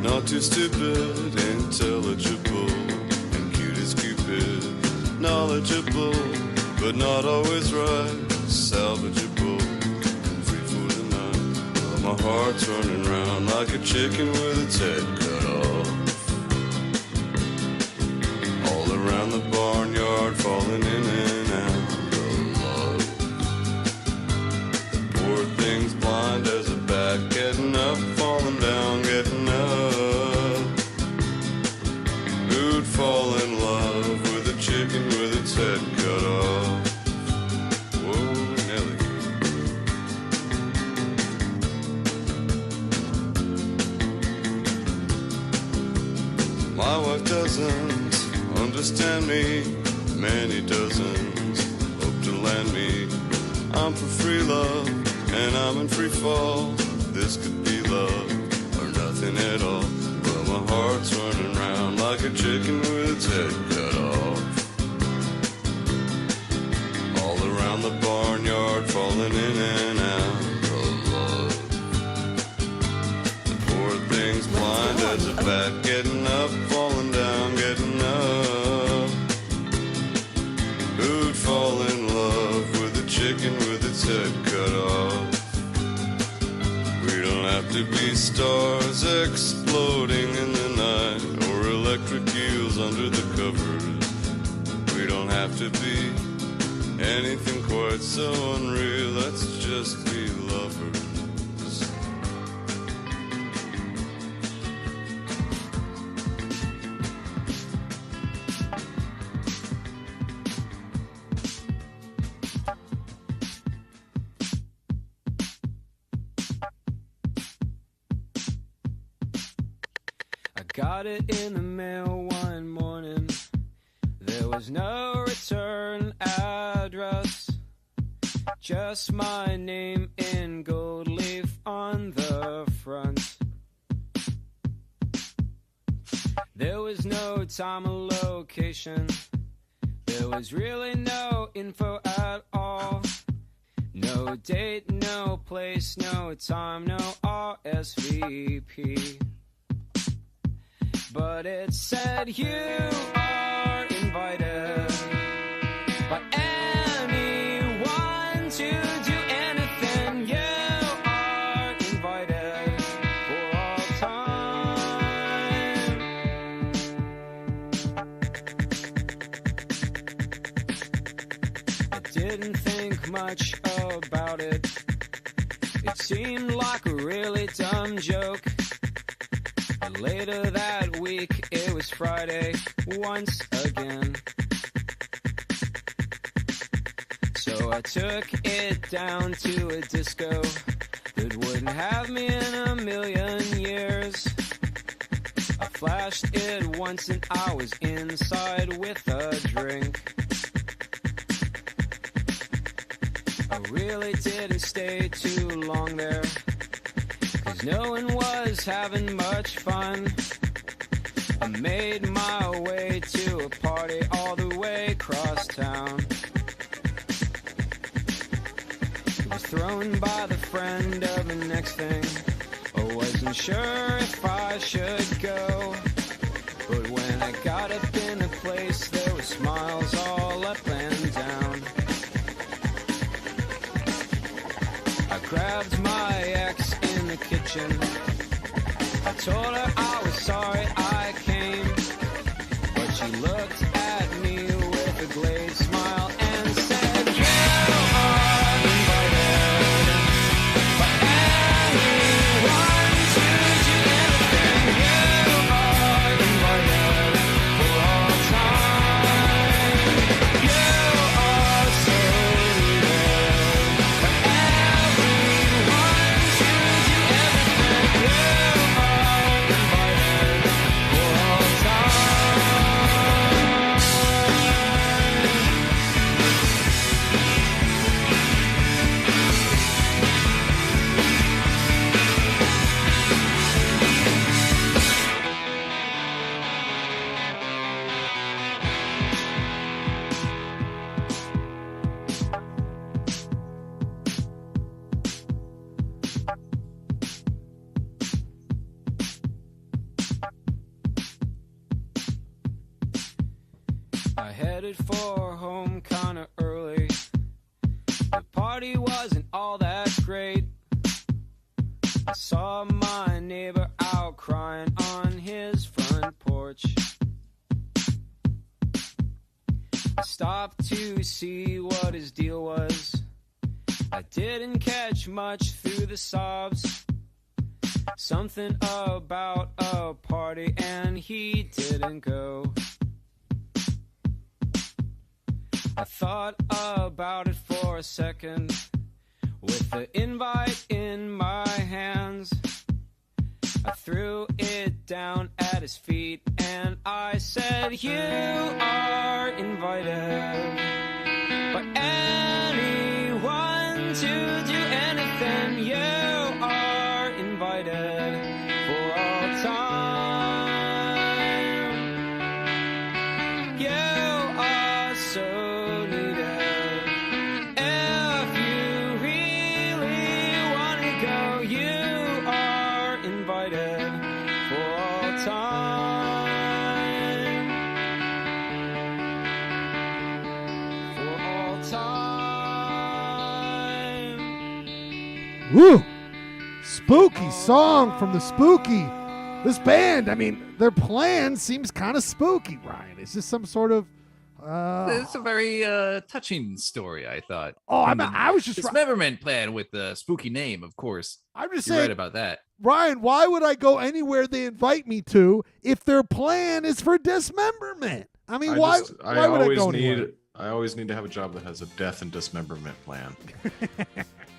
not too stupid, intelligible, and cute as Cupid. Knowledgeable, but not always right. Salvageable, and free for the night. Well, my heart's running round like a chicken with its head cut off. All around the barnyard, falling in and out of love. The poor thing's blind as a bat, getting up, falling down, getting up. Who'd fall in love with a chicken with its head cut off? Whoa, Nelly. My wife doesn't understand me, many dozens down for free love, and I'm in free fall. This could be love or nothing at all. But my heart's running round like a chicken with its head cut off. All around the barnyard, falling in and out of love. The poor thing's blind as a bat, getting up, falling down, getting up. Who'd fall in love with a chicken with its head cut off? We don't have to be stars exploding in the night or electric eels under the covers. We don't have to be anything quite so unreal. Let's just be lovers. Got it in the mail one morning. There was no return address, just my name in gold leaf on the front. There was no time or location. There was really no info at all. No date, no place, no time, no RSVP. But it said you are invited by anyone to do anything. You are invited for all time. I didn't think much about it. It seemed like a really dumb joke. But later that week, it was Friday once again. So I took it down to a disco that wouldn't have me in a million years. I flashed it once and I was inside with a drink. I really didn't stay too long there, 'cause no one was having much fun. I made my way to a party all the way across town. It was thrown by the friend of the next thing. I wasn't sure if I should go, but when I got up in the place, there were smiles all up and down. I grabbed my ex in the kitchen. I told her I was sorry I came, but she looked at me with a glazed smile and said, you are invited by anyone to do anything. You are invited for all time. You are so needed by everyone to do everything. You are invited for all time. I headed for home kinda early. The party wasn't all that great. I saw my neighbor out crying on his front porch. I stopped to see what his deal was. I didn't catch much through the sobs. Something about a party and he didn't go. I thought about it for a second, with the invite in my hands. I threw it down at his feet and I said, you are invited by anyone willing to do anything. You are invited for all time. You are so needed. If you really want to go, you are invited for all time. For all time. Woo! Spooky song from the Spooky. This band, I mean, their plan seems kind of spooky, Ryan. Is this some sort of... It's a very touching story, I thought. Oh, I was just... Dismemberment plan with the spooky name, of course. I'm just You're saying... right about that. Ryan, why would I go anywhere they invite me to if their plan is for dismemberment? I mean, why would I go anywhere? I always need to have a job that has a death and dismemberment plan.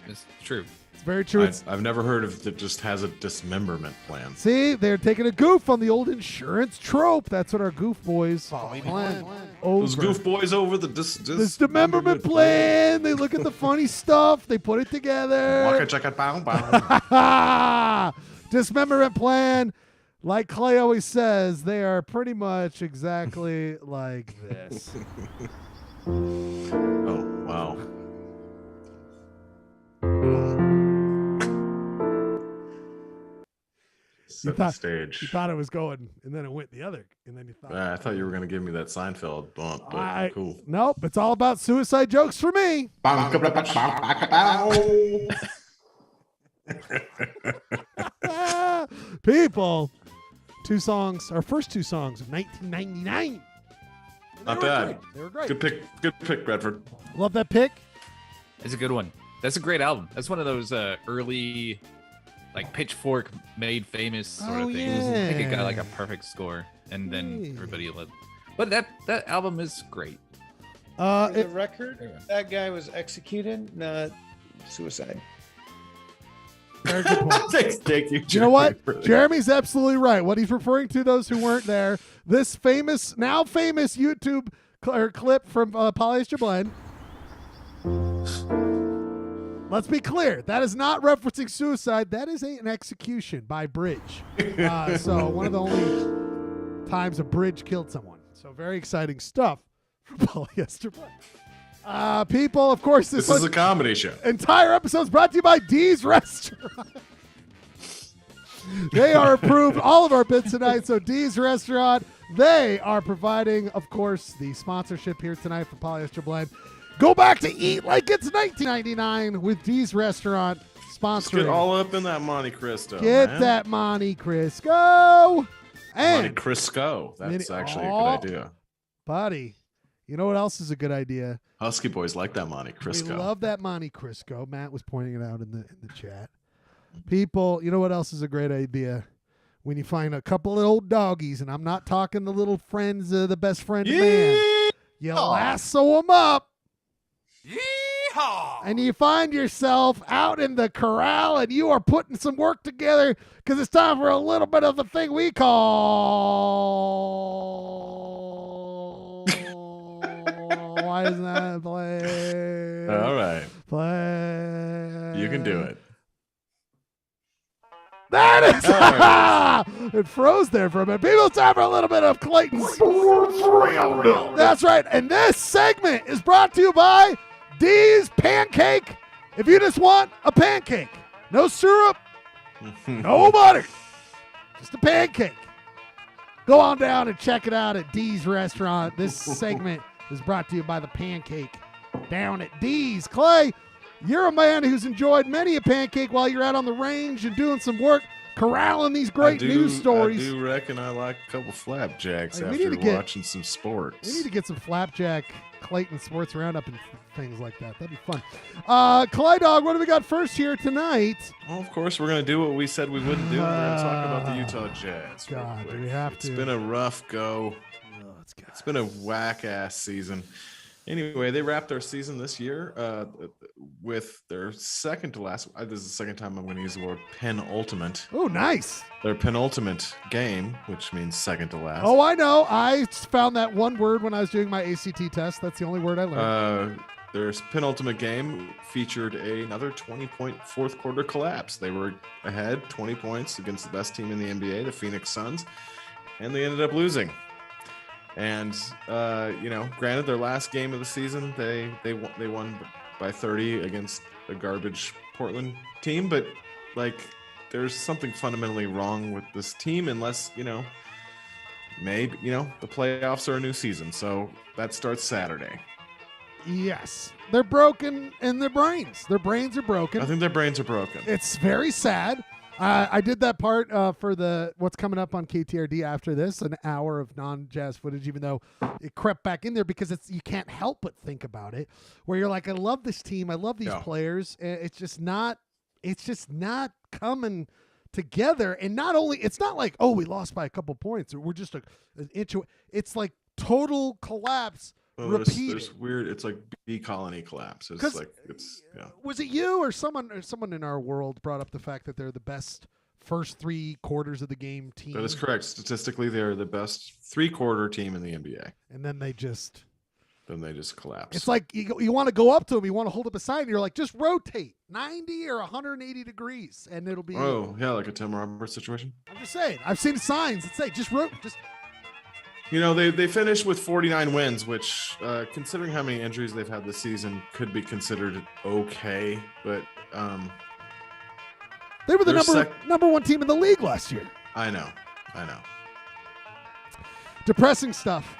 It's true. It's very true. I've never heard of that just has a dismemberment plan. See, they're taking a goof on the old insurance trope. That's what our goof boys plan. Those goof boys over the dismemberment plan. They look at the funny stuff. They put it together. Waka chaka bow bow. Dismemberment plan. Like Clay always says, they are pretty much exactly like this. Oh, wow. You Set the stage. You thought it was going, and then it went the other, and then you thought. I thought you were going to give me that Seinfeld bump, but cool. Nope, it's all about suicide jokes for me. People, our first two songs of 1999. Not bad. Great. They were great. Good pick, Bradford. Love that pick. It's a good one. That's a great album. That's one of those early, like Pitchfork made famous sort of things. Yeah. I think it got like a perfect score, and then everybody loved. But that album is great. For the record, that guy was executed, not suicide. Very good point. Thank you. You know what? Jeremy's absolutely right. What he's referring to, those who weren't there, this now famous YouTube clip from Polyester Blend. Let's be clear. That is not referencing suicide. That is an execution by bridge. So one of the only times a bridge killed someone. So very exciting stuff from Polyester Blend. People, of course, this is a comedy show. Entire episode is brought to you by D's Restaurant. They are approved all of our bits tonight. So D's Restaurant, they are providing, of course, the sponsorship here tonight for Polyester Blend. Go back to eat like it's 1999 with D's Restaurant sponsoring. Let's get all up in that Monte Cristo. Get man. that Monte Cristo. And Monte Crisco. That's actually a good idea. Buddy, you know what else is a good idea? Husky boys like that Monte We Crisco. love that Monte Cristo. Matt was pointing it out in the chat. People, you know what else is a great idea? When you find a couple of old doggies, and I'm not talking the little friends, the best friend of man. You lasso them up. Yeehaw! And you find yourself out in the corral, and you are putting some work together because it's time for a little bit of the thing we call. Why isn't that play? All right. Play. You can do it. That is it froze there for a minute. People, it's time for a little bit of Clayton's Sports Roundup. That's right. And this segment is brought to you by D's Pancake. If you just want a pancake, no syrup, no butter, just a pancake, go on down and check it out at D's Restaurant. This segment is brought to you by the Pancake down at D's. Clay, you're a man who's enjoyed many a pancake while you're out on the range and doing some work, corralling these great news stories. I do reckon I like a couple flapjacks Hey, after watching some sports. We need to get some flapjack Clayton Sports Roundup and things like that. That'd be fun. Clay Dog, what do we got first here tonight? Well, of course, we're going to do what we said we wouldn't do. We're going to talk about the Utah Jazz. God, do we have to? It's been a rough go. It's been a whack-ass season. Anyway, they wrapped their season this year with their second to last. This is the second time I'm going to use the word penultimate. Oh, nice. Their penultimate game, which means second to last. Oh, I know. I found that one word when I was doing my ACT test. That's the only word I learned. their penultimate game featured another 20-point fourth quarter collapse. They were ahead 20 points against the best team in the NBA, the Phoenix Suns, and they ended up losing. And granted, their last game of the season, they won by 30 against a garbage Portland team, but there's something fundamentally wrong with this team unless maybe the playoffs are a new season, so that starts Saturday. Yes, they're broken in their brains. Their brains are broken. I think their brains are broken. It's very sad. I did that part for what's coming up on KTRD after this, an hour of non-Jazz footage, even though it crept back in there because you can't help but think about it, where you're like, I love this team, I love these players. It's just not coming together. And not only, it's not like, oh, we lost by a couple points or we're just an inch away. It's like total collapse. There's weird. It's like bee colony collapse. Was it you or someone in our world brought up the fact that they're the best first 3 quarters of the game team? That is correct. Statistically, they're the best 3-quarter team in the NBA. And then they just collapse. It's like you want to go up to them, you want to hold up a sign, and you're like, just rotate 90 or 180 degrees, and it'll be. Oh yeah, like a Tim Roberts situation. I'm just saying. I've seen signs that say just rotate. They finished with 49 wins, which, considering how many injuries they've had this season, could be considered okay. But they were the number 1 team in the league last year. I know. Depressing stuff.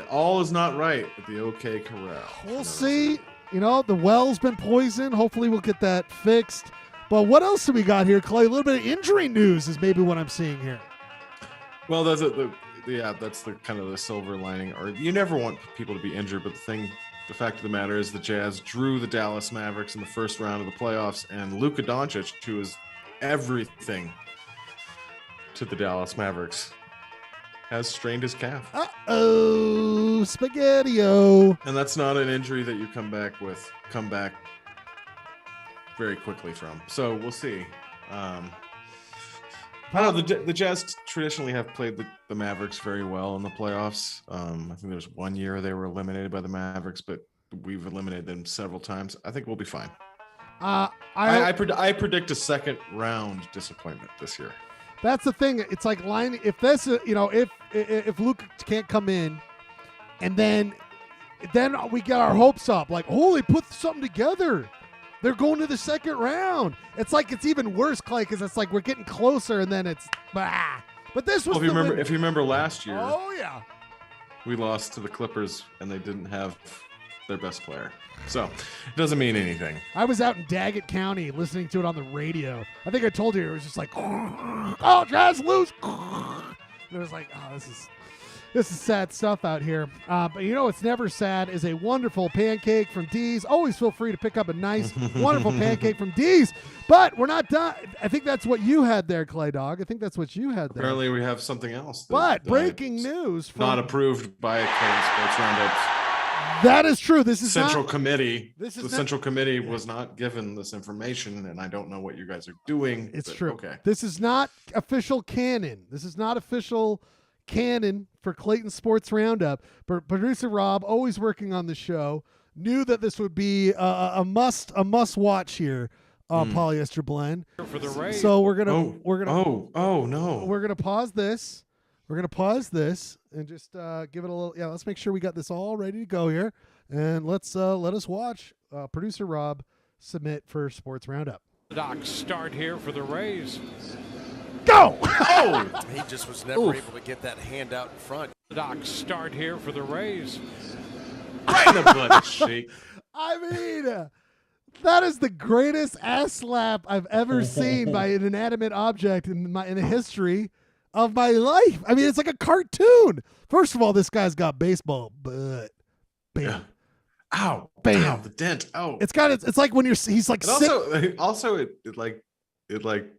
All is not right at the OK Corral. We'll see. The well's been poisoned. Hopefully, we'll get that fixed. But what else do we got here, Clay? A little bit of injury news is maybe what I'm seeing here. Well, that's the kind of the silver lining. Or you never want people to be injured, but the fact of the matter is the Jazz drew the Dallas Mavericks in the first round of the playoffs, and Luka Doncic, who is everything to the Dallas Mavericks, has strained his calf. Uh-oh, spaghetti-o. And that's not an injury that you come back very quickly from. So we'll see. I don't know, the Jazz traditionally have played the Mavericks very well in the playoffs. I think there was one year they were eliminated by the Mavericks, but we've eliminated them several times. I think we'll be fine. I predict a second round disappointment this year. That's the thing. It's like if this, if Luke can't come in, and then we get our hopes up, like, oh, they put something together. They're going to the second round. It's like it's even worse, Clay, because it's like we're getting closer, and then it's bah. But this was. Well, if you remember last year, oh yeah, we lost to the Clippers, and they didn't have their best player, so it doesn't mean anything. I was out in Daggett County listening to it on the radio. I think I told you it was just like, oh, Jazz lose. And it was like, oh, this is sad stuff out here. But what's never sad is a wonderful pancake from D's. Always feel free to pick up a nice, wonderful pancake from D's. But we're not done. I think that's what you had there, Clay Dog. I think that's what you had there. Apparently we have something else. But breaking news. Not approved by Sports Roundup. That is true. This is Central Committee. The Central Committee was not given this information, and I don't know what you guys are doing. It's true. Okay. This is not official canon. This is not official canon for Clayton Sports Roundup. But producer Rob, always working on the show, knew that this would be a must watch here on Polyester Blend. For the Rays. So we're gonna no. We're gonna pause this. We're gonna pause this and just give it a little. Yeah, let's make sure we got this all ready to go here, and let us watch producer Rob submit for Sports Roundup. Doc start here for the Rays. Go! Oh! He just was never able to get that hand out in front. Doc start here for the Rays. Right in the butt, shake. I mean, that is the greatest ass slap I've ever seen by an inanimate object in the history of my life. I mean, it's like a cartoon. First of all, this guy's got baseball, but bam. Yeah. Ow. Bam. Ow, the dent. Oh. It's like when he's like also it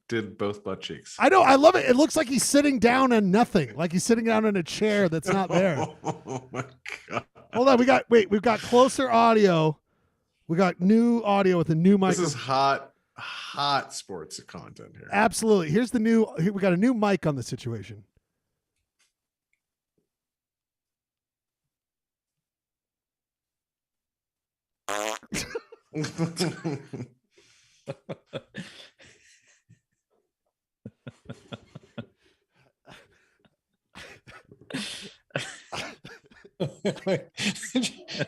did both butt cheeks. I know, I love it. It looks like he's sitting down on nothing. Like he's sitting down in a chair that's not there. Oh my god. Hold on, we've got closer audio. We got new audio with a new mic. This is hot sports content here. Absolutely. We got a new mic on the situation.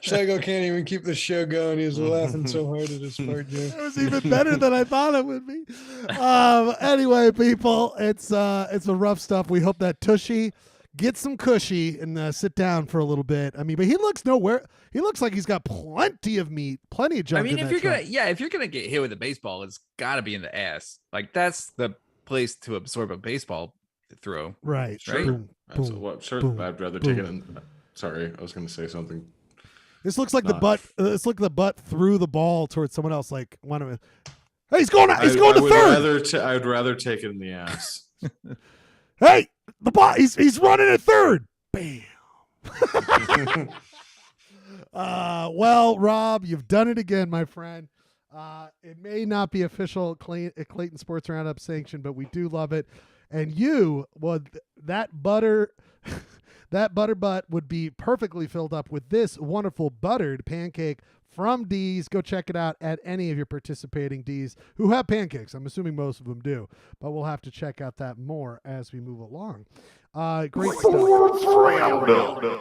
Shago can't even keep the show going. He's laughing so hard at his fart joke. It was even better than I thought it would be. Anyway, people, it's a rough stuff. We hope that Tushy gets some cushy and sit down for a little bit. I mean, but he looks nowhere. He looks like he's got plenty of meat, plenty of junk. I mean, in if that you're truck. gonna, if you're gonna get hit with a baseball, it's got to be in the ass. Like that's the place to absorb a baseball throw. Right. Right. Boom, Absolutely. Well, sure. boom, I'd rather boom. take it in. Sorry, I was going to say something. This looks like the Not- butt. It's like the butt threw the ball towards someone else. Like one of it. Hey, he's going. He's going I to would third. I would rather take it in the ass. Hey, the ball. He's running at third. Bam. Well, Rob, you've done it again, my friend. It may not be official Clayton Sports Roundup sanction, but we do love it. And you, well, that butter butt would be perfectly filled up with this wonderful buttered pancake from D's. Go check it out at any of your participating D's who have pancakes. I'm assuming most of them do, but we'll have to check out that more as we move along. Great stuff.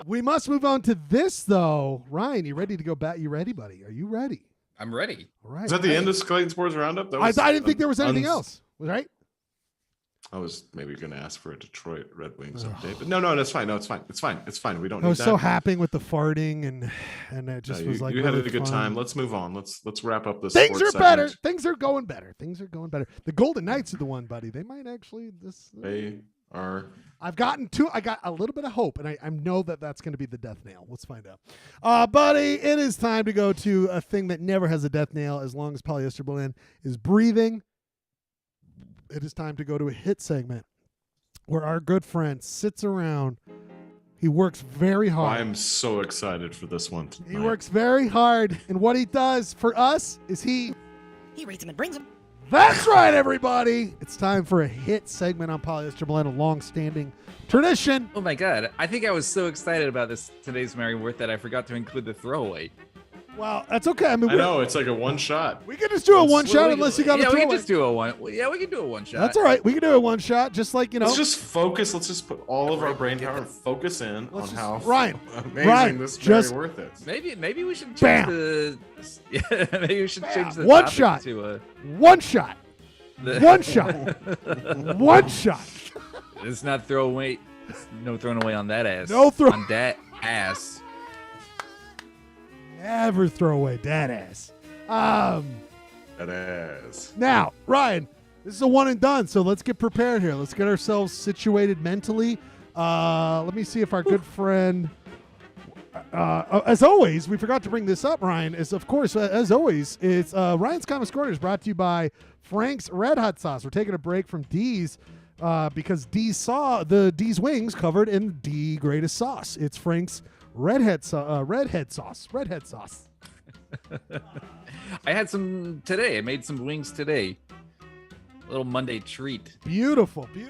We must move on to this, though. Ryan, you ready to go back? You ready, buddy? Are you ready? I'm ready. All right. Is that the end of Clayton Sports Roundup? That I was didn't think there was anything else. Right? I was maybe going to ask for a Detroit Red Wings update, but no, that's fine. No, it's fine. It's fine. It's fine. We don't I need was that. so happy with the farting and it just was like you had really a good fun. time. Let's move on. Let's wrap up this. Things are sports better. segment. Things are going better. Things are going better. The Golden Knights are the one, buddy. They might actually They are. I got a little bit of hope, and I know that that's going to be the death nail. Let's find out. Buddy, it is time to go to a thing that never has a death nail as long as Polyester Blend is breathing. It is time to go to a hit segment where our good friend sits around. He works very hard. I'm so excited for this one. He works very hard, and what he does for us is he rates him and brings him. That's right, everybody. It's time for a hit segment on Polyester Blend, a long-standing tradition. Oh my god! I think I was so excited about this today's Mary Worth that I forgot to include the throwaway. Well, that's okay. I mean, I know it's like a one shot. We can just do a one shot unless you got to Yeah, throw we can it. just do a one. Yeah, we can do a one shot. That's all right. We can do a one shot, just like Let's just focus. Let's just put all of our brain power and focus in on how amazing this Mary Worth is. Maybe we should change Bam. the. Yeah, maybe we should change the One topic shot. to One shot. One shot. One shot. It's not throwaway. No throwing away on that ass. No throw- on that ass. Never throw away that ass. That ass. Now, Ryan, this is a one and done, so let's get prepared here. Let's get ourselves situated mentally. Let me see if our good friend, as always, we forgot to bring this up, Ryan, is of course, as always, it's Ryan's Comics Corner is brought to you by Frank's Red Hot Sauce. We're taking a break from D's because D's saw the D's wings covered in D greatest sauce. It's Frank's redhead sauce. I had some today. I made some wings today. A little Monday treat. Beautiful. I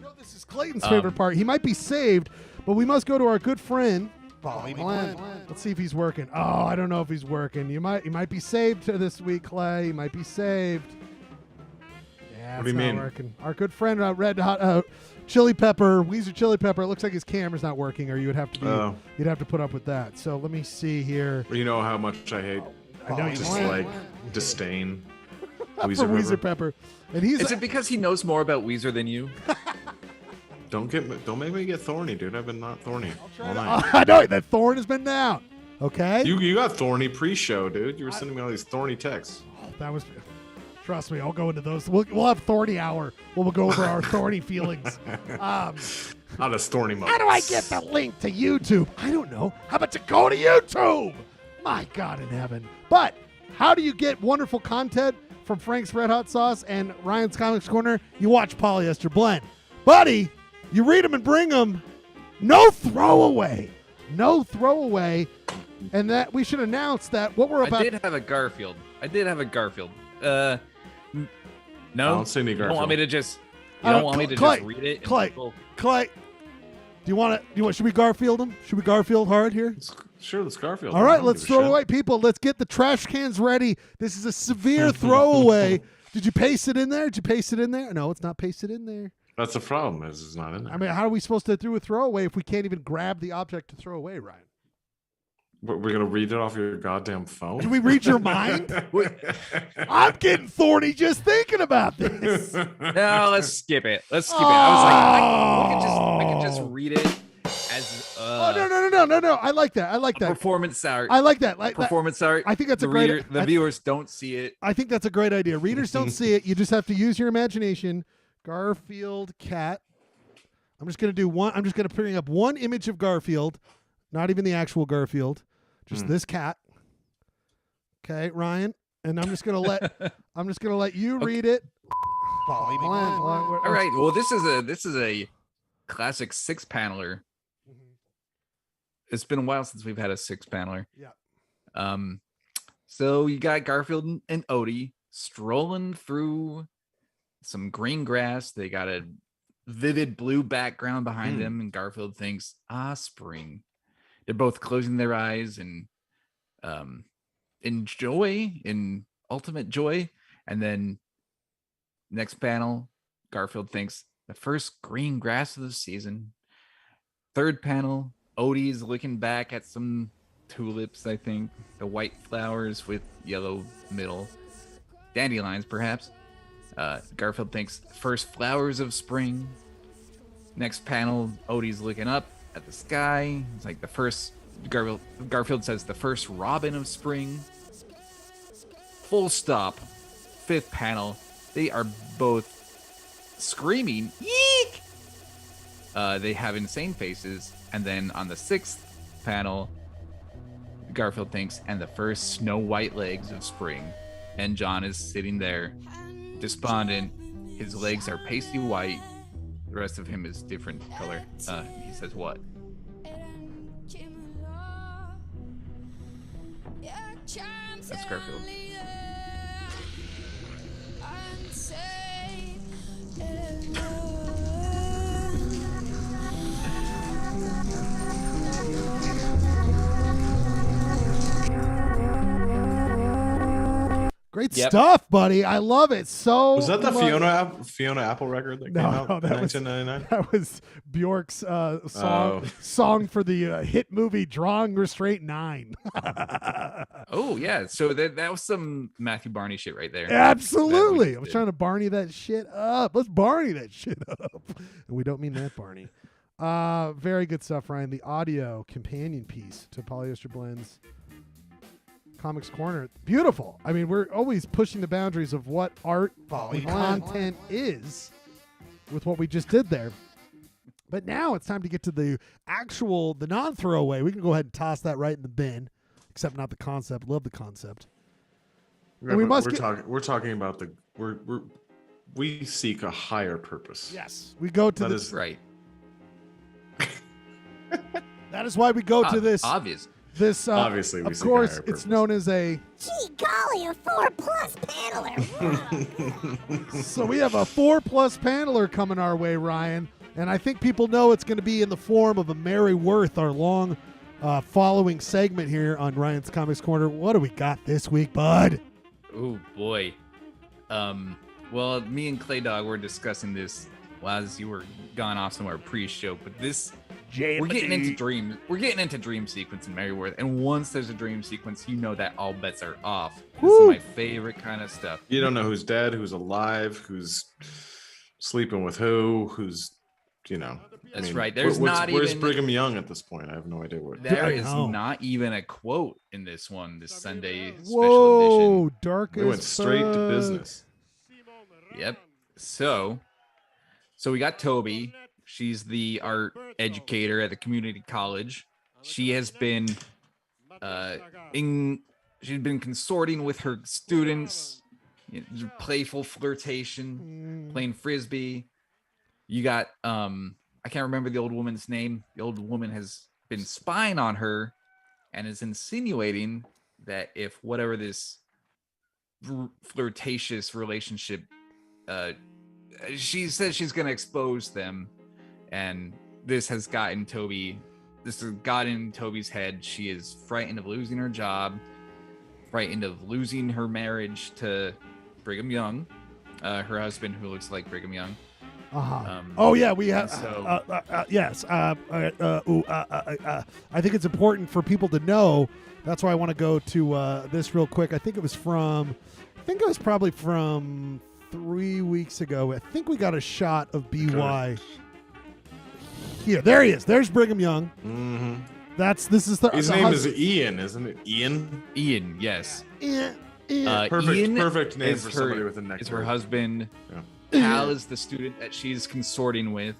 know this is Clayton's favorite part. He might be saved, but we must go to our good friend, Polly Blend. Let's see if he's working. Oh, I don't know if he's working. You might be saved to this week, Clay. You might be saved. Yeah, What do you it's not mean? working. Our good friend, Red Hot Chili Pepper, Weezer Chili Pepper. It looks like his camera's not working, or you'd have to put up with that. So let me see here. You know how much I hate. Just like disdain. For Weezer Pepper. And he's Is it because he knows more about Weezer than you? Don't make me get thorny, dude. I've been not thorny all night. I know that thorn has been down. Okay. You got thorny pre-show, dude. You were sending me all these thorny texts. That was. Trust me, I'll go into those. We'll have thorny hour. We'll go over our thorny feelings. Not as thorny moments. How do I get the link to YouTube? I don't know. How about you go to YouTube? My God in heaven. But how do you get wonderful content from Frank's Red Hot Sauce and Ryan's Comics Corner? You watch Polyester Blend. Buddy, you read them and bring them. No throwaway. No throwaway. And that we should announce that what we're about. I did have a Garfield. No, I don't see any You don't Garfield. want me to just. You don't want me to Clay, just read it. Clay. Do you want to? Should we Garfield him? Should we Garfield hard here? Sure, let's Garfield. All right, let's throw away. People, let's get the trash cans ready. This is a severe throwaway. Did you paste it in there? No, it's not pasted in there. That's the problem. Is it's not in there. I mean, how are we supposed to do a throwaway if we can't even grab the object to throw away, Ryan? We're gonna read it off your goddamn phone. Can we read your mind? I'm getting thorny just thinking about this. No, let's skip it. I was like, I could just read it as. No. I like that. Performance art. I like that. Performance art. I think that's the a great. reader, the viewers don't see it. I think that's a great idea. Readers don't see it. You just have to use your imagination. Garfield cat. I'm just gonna do one. I'm just gonna bring up one image of Garfield, not even the actual Garfield, just this cat. Okay, Ryan, and I'm just gonna let you read it. All right. Well, this is a classic 6-paneler. It's been a while since we've had a 6-paneler. Yeah. So you got Garfield and Odie strolling through some green grass. They got a vivid blue background behind them, and Garfield thinks, spring. They're both closing their eyes and in ultimate joy. And then next panel, Garfield thinks the first green grass of the season. Third panel, Odie's looking back at some tulips, I think. The white flowers with yellow middle. Dandelions, perhaps. Garfield thinks first flowers of spring. Next panel, Odie's looking up at the sky. It's like the first, Garfield says the first robin of spring. Full stop. Fifth panel, they are both screaming, eek! They have insane faces. And then on the sixth panel, Garfield thinks, and the first snow white legs of spring. And John is sitting there, despondent. His legs are pasty white. The rest of him is different color. He says what? That's Garfield. Great stuff, buddy. I love it so Was that the much. Fiona Apple record that came out in 1999? That was Bjork's song for the hit movie Drawing Restraint 9. Oh, yeah. So that was some Matthew Barney shit right there. Absolutely. I was trying to Barney that shit up. Let's Barney that shit up. And we don't mean that Barney. Very good stuff, Ryan. The audio companion piece to Polyester Blend's Comics Corner. Beautiful. I mean, we're always pushing the boundaries of what art and content is with what we just did there. But now it's time to get to the non-throwaway. We can go ahead and toss that right in the bin, except not the concept. Love the concept. Yeah, we're talking about we seek a higher purpose. Yes. We go to That is right. That is why we go to this. Obvious. This obviously, of course, it's known as a. Gee golly, a 4+ paneler. So we have a 4+ paneler coming our way, Ryan, and I think people know it's going to be in the form of a Mary Worth, our long following segment here on Ryan's Comics Corner. What do we got this week, bud? Oh boy. Well, me and Clay Dog were discussing this as you were gone off somewhere pre-show, but this. We're getting into dreams. We're getting into dream sequence in Mary Worth, and once there's a dream sequence, you know that all bets are off. This is my favorite kind of stuff. You don't know who's dead, who's alive, who's sleeping with who's, That's right. There's where's Brigham Young at this point? I have no idea where. There is not even a quote in this one. This Sunday special Whoa, edition. dark We went straight to business. Yep. So we got Toby. She's the art educator at the community college. She has been she's been consorting with her students, playful flirtation, playing frisbee. You got I can't remember the old woman's name. The old woman has been spying on her and is insinuating that if whatever this flirtatious relationship, she says she's going to expose them. And this has gotten Toby this has got in Toby's head. She is frightened of losing her job, frightened of losing her marriage to Brigham Young, her husband, who looks like Brigham Young. Oh yeah, we have. So, Yes. I think it's important for people to know. That's why I want to go to this real quick. I think it was probably from 3 weeks ago. I think we got a shot of BY. Here, there he is. There's Brigham Young. Mm-hmm. His name is Ian, isn't it? Ian. Ian, yes. Ian. Perfect name for somebody with a neck. Is her husband. Yeah. Cal is the student that she's consorting with.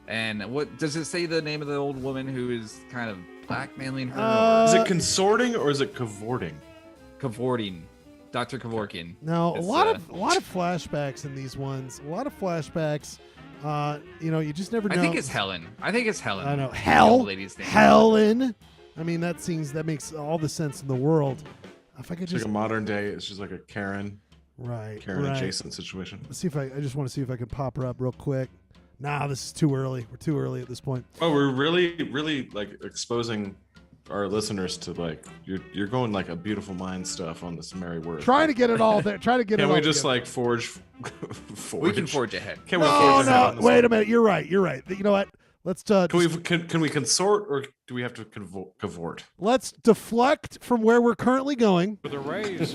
And what does it say the name of the old woman who is kind of blackmailing her? Is it consorting or is it cavorting? Cavorting. Dr. Kevorkian. No, a lot of flashbacks in these ones. A lot of flashbacks. You just never know. I think it's Helen. I know. Helen. I mean, that makes all the sense in the world. If I could It's just like a modern day, it's just like a Karen. Right. Karen adjacent situation. Let's see if I just want to see if I can pop her up real quick. Nah, this is too early. We're too early at this point. Oh, we're really like exposing our listeners to like you're going like a beautiful mind stuff on this Mary Worth. Trying to get it all there. Try to get it all. Can we just together. like forge? We can forge ahead. Can we forge ahead on this wait one? a minute. You're right. You know what? Let's Can we consort or do we have to cavort? Let's deflect from where we're currently going. For the Rays.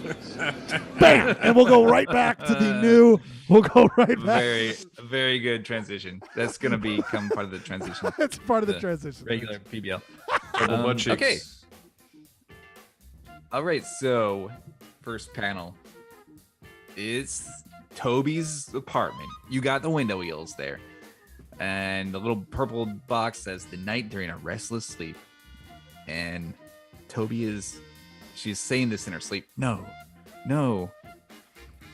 Bam! And we'll go right back to the new. We'll go right back. Very good transition. That's gonna become part of the transition. That's part of the transition. Regular PBL. Okay. All right. So, first panel is Toby's apartment. You got the window wheels there. And the little purple box says the night during a restless sleep. And she's saying this in her sleep. No.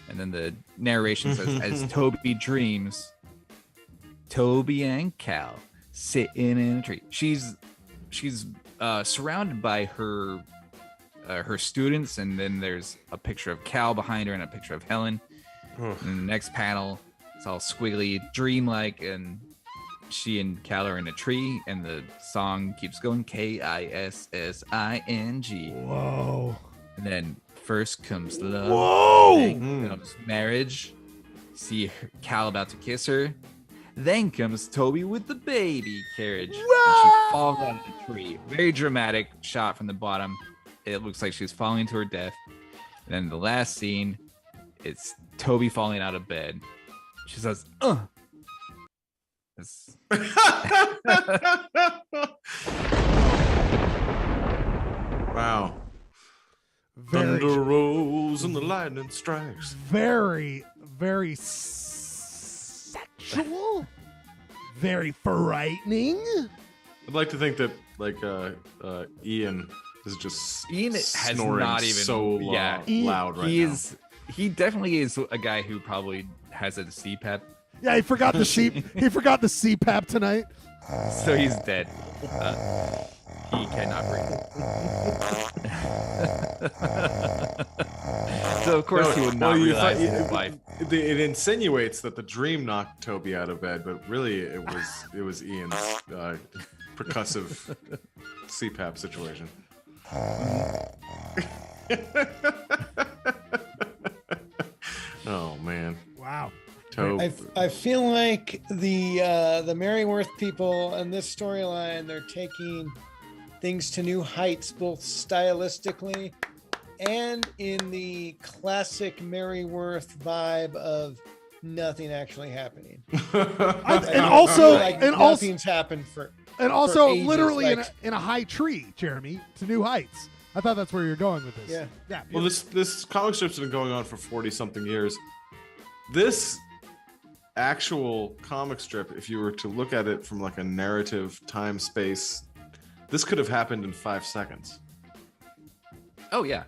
And then the narration says, as Toby dreams, Toby and Cal sitting in a tree. She's surrounded by her students. And then there's a picture of Cal behind her and a picture of Helen. And the next panel, it's all squiggly, dreamlike, and she and Cal are in a tree, and the song keeps going, Kissing. Whoa. And then first comes love. Whoa. Then comes marriage. See Cal about to kiss her. Then comes Toby with the baby carriage. And she falls out of the tree. Very dramatic shot from the bottom. It looks like she's falling to her death. And then the last scene, it's Toby falling out of bed. She says, Wow. Thunder rolls and the lightning strikes. Very, very sexual. Very frightening. I'd like to think that like Ian is just has snoring not even so loud right now. He definitely is a guy who probably has a CPAP. Yeah, he forgot the CPAP tonight. So he's dead. He cannot breathe. So of course he would not realize his life. It insinuates that the dream knocked Toby out of bed, but really it was Ian's percussive CPAP situation. Oh man! Wow. I feel like the Mary Worth people in this storyline, they're taking things to new heights, both stylistically and in the classic Mary Worth vibe of nothing actually happening. Nothing's happened for. And also, ages, literally like, in a high tree, Jeremy, to new heights. I thought that's where you're going with this. Yeah. Well, this comic strip's been going on for 40-something years. This actual comic strip, if you were to look at it from like a narrative time space, this could have happened in 5 seconds. Oh yeah.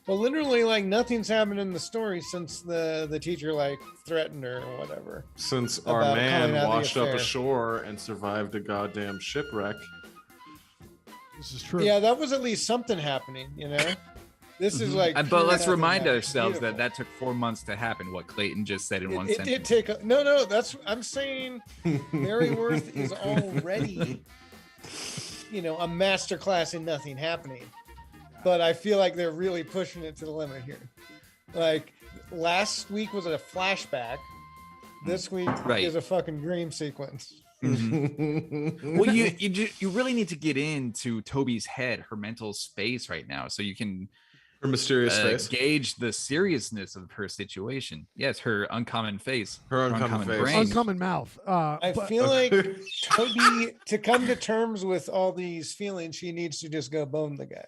Well, literally, like nothing's happened in the story since the teacher like threatened her or whatever. Since our about man coming out of the washed up affair. ashore and survived a goddamn shipwreck. This is true. Yeah, that was at least something happening, you know? This is like. But pure let's nothing remind happened. ourselves Beautiful. that took 4 months to happen. What Clayton just said in one It sentence. did take no. That's I'm saying. Mary Worth is already a masterclass in nothing happening. But I feel like they're really pushing it to the limit here. Like last week was a flashback. This week is a fucking dream sequence. Mm-hmm. Well, you really need to get into Toby's head, her mental space right now, so you can her mysterious face gauge the seriousness of her situation. Yes, her uncommon face, her uncommon face, brain. uncommon mouth. I feel like Toby, to come to terms with all these feelings, she needs to just go bone the guy.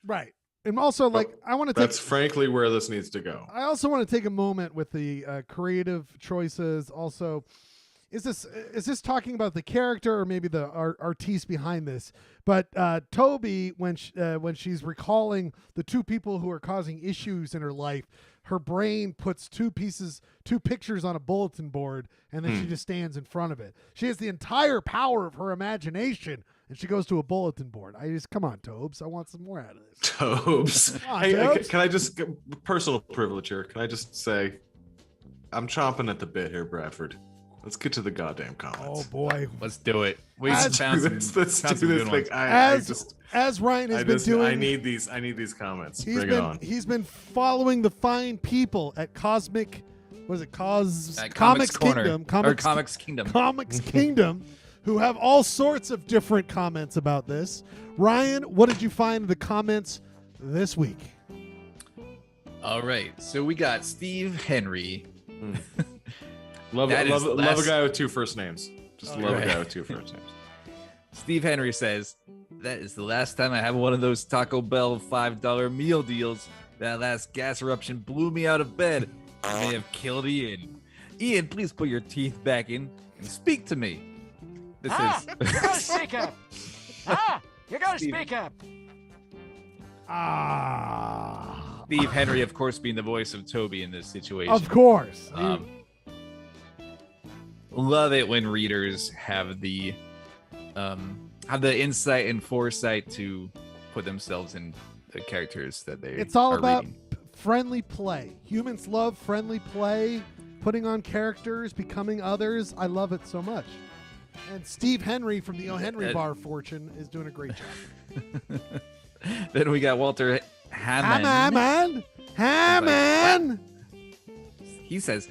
Right. And also, I want to take. That's frankly where this needs to go. I also want to take a moment with the creative choices. Also, is this talking about the character or maybe the artiste behind this? But Toby, when she's recalling the two people who are causing issues in her life, her brain puts two pictures on a bulletin board, and then she just stands in front of it. She has the entire power of her imagination. And she goes to a bulletin board. Come on, Tobes. I want some more out of this. Tobes. Hey, can I just, personal privilege here. Can I just say, I'm chomping at the bit here, Bradford. Let's get to the goddamn comments. Oh boy. Let's do it. Let's do this thing. As Ryan has been doing. I need these comments. Bring it on. He's been following the fine people at Cosmic, was it Comics Kingdom? Comics Kingdom. Who have all sorts of different comments about this. Ryan, what did you find in the comments this week? All right, so we got Steve Henry. Love a guy with two first names. Just love a guy with two first names. Steve Henry says, that is the last time I have one of those Taco Bell $5 meal deals. That last gas eruption blew me out of bed. I may have killed Ian. Ian, please put your teeth back in and speak to me. You gotta speak up. You gotta speak up. Steve Henry, of course, being the voice of Toby in this situation. Of course. Love it when readers have the insight and foresight to put themselves in the characters that they. It's all about reading. Friendly play. Humans love friendly play, putting on characters, becoming others. I love it so much. And Steve Henry from the O. Henry Bar fortune is doing a great job. Then we got Walter Hammond. Hammond. He says,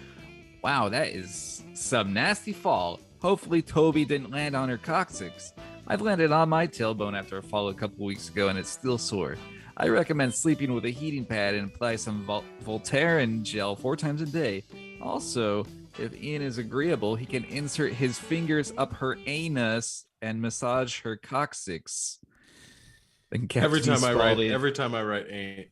wow, that is some nasty fall. Hopefully Toby didn't land on her coccyx. I've landed on my tailbone after a fall a couple weeks ago and it's still sore. I recommend sleeping with a heating pad and apply some Voltaren gel 4 times a day. Also, if Ian is agreeable, he can insert his fingers up her anus and massage her coccyx. Every time I write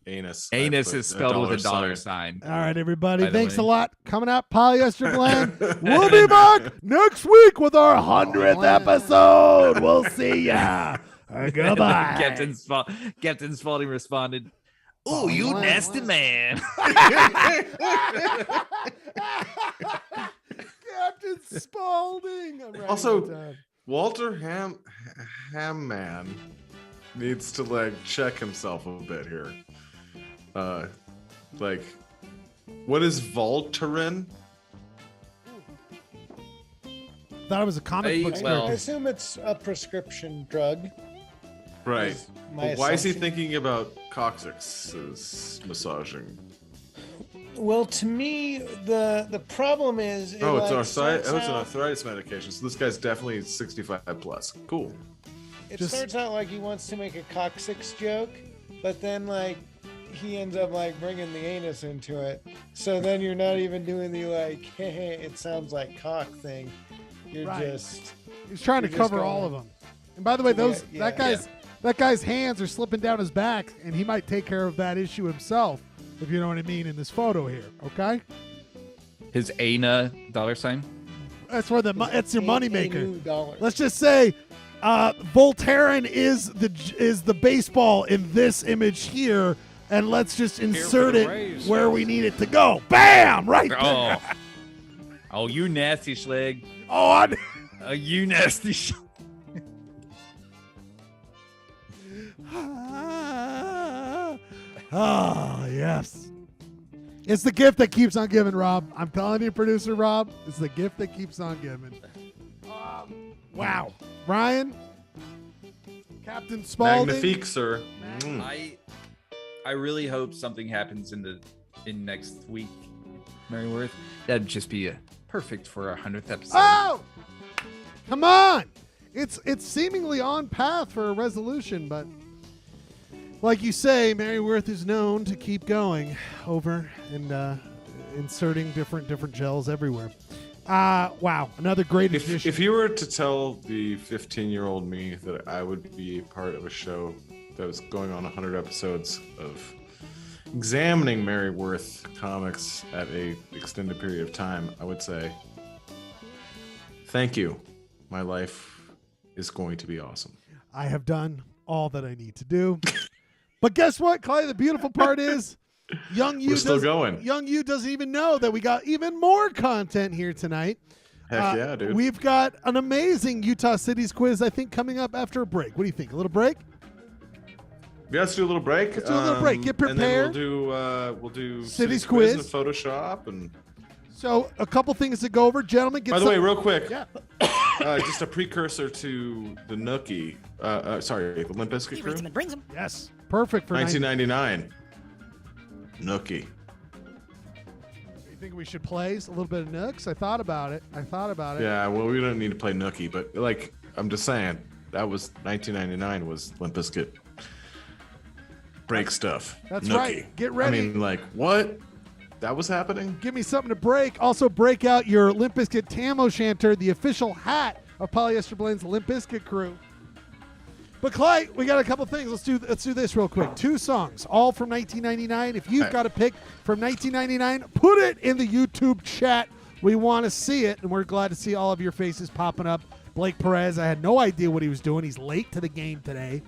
anus. Anus is spelled with a dollar sign. All right, everybody. Thanks a lot. Coming up, Polyester Blend. We'll be back next week with our 100th episode. We'll see ya. Goodbye. Captain Spaulding responded, "Oh, you nasty man." Captain Spaulding. Also, Walter Hamman needs to check himself a bit here. What is Voltaren? Thought it was a comic book. I assume it's a prescription drug. Right. But why is he thinking about coccyx massaging? Well, to me, the problem is. It's an arthritis medication. So this guy's definitely 65 plus. Cool. It starts out like he wants to make a coccyx joke, but then he ends up bringing the anus into it. So then you're not even doing the hey, it sounds like cock thing. You're just. He's trying to cover all of them. And by the way, that guy's hands are slipping down his back, and he might take care of that issue himself, if you know what I mean, in this photo here. Okay. His ANA dollar sign. That's where it's your moneymaker. Let's just say. Voltaren is the baseball in this image here, and let's just insert it where we need it to go. Bam! Right there. Oh, you nasty schleg. Oh, you nasty schleg. Ah, yes. It's the gift that keeps on giving, Rob. I'm telling you, producer Rob, it's the gift that keeps on giving. Wow. Ryan, Captain Spaulding. Magnifique, sir. I really hope something happens in next week, Maryworth. That'd just be perfect for our 100th episode. Oh, come on! It's seemingly on path for a resolution, but like you say, Maryworth is known to keep going over and inserting different gels everywhere. Wow, another great addition. If you were to tell the 15-year-old me that I would be a part of a show that was going on 100 episodes of examining Maryworth comics at a extended period of time, I would say, thank you. My life is going to be awesome. I have done all that I need to do. But guess what, Clay? The beautiful part is Young You doesn't even know that we got even more content here tonight. Heck yeah, dude. We've got an amazing Utah Cities quiz, I think, coming up after a break. What do you think? A little break? Yeah, let's do a little break. Let's do a little break. Get prepared. And then we'll do Cities quiz quiz. and Photoshop and. So a couple things to go over, gentlemen. By the way, real quick, yeah. Just a precursor to the Nookie. The Limp Bizkit Krew. Brings them. Yes, perfect for 1999. Nookie. You think we should play a little bit of Nooks? I thought about it. Yeah, well, we don't need to play Nookie, but like I'm just saying, that was 1999 was Limp Bizkit. Break stuff. That's Nookie. right. Get ready. I mean, like what? That was happening? Give me something to break. Also, break out your Limp Bizkit Tam O'Shanter, the official hat of Polyester Blend's Limp Bizkit Krew. But Clay, we got a couple things. Let's do this real quick. 2 songs, all from 1999. If you've got a pick from 1999, put it in the YouTube chat. We want to see it, and we're glad to see all of your faces popping up. Blake Perez, I had no idea what he was doing. He's late to the game today.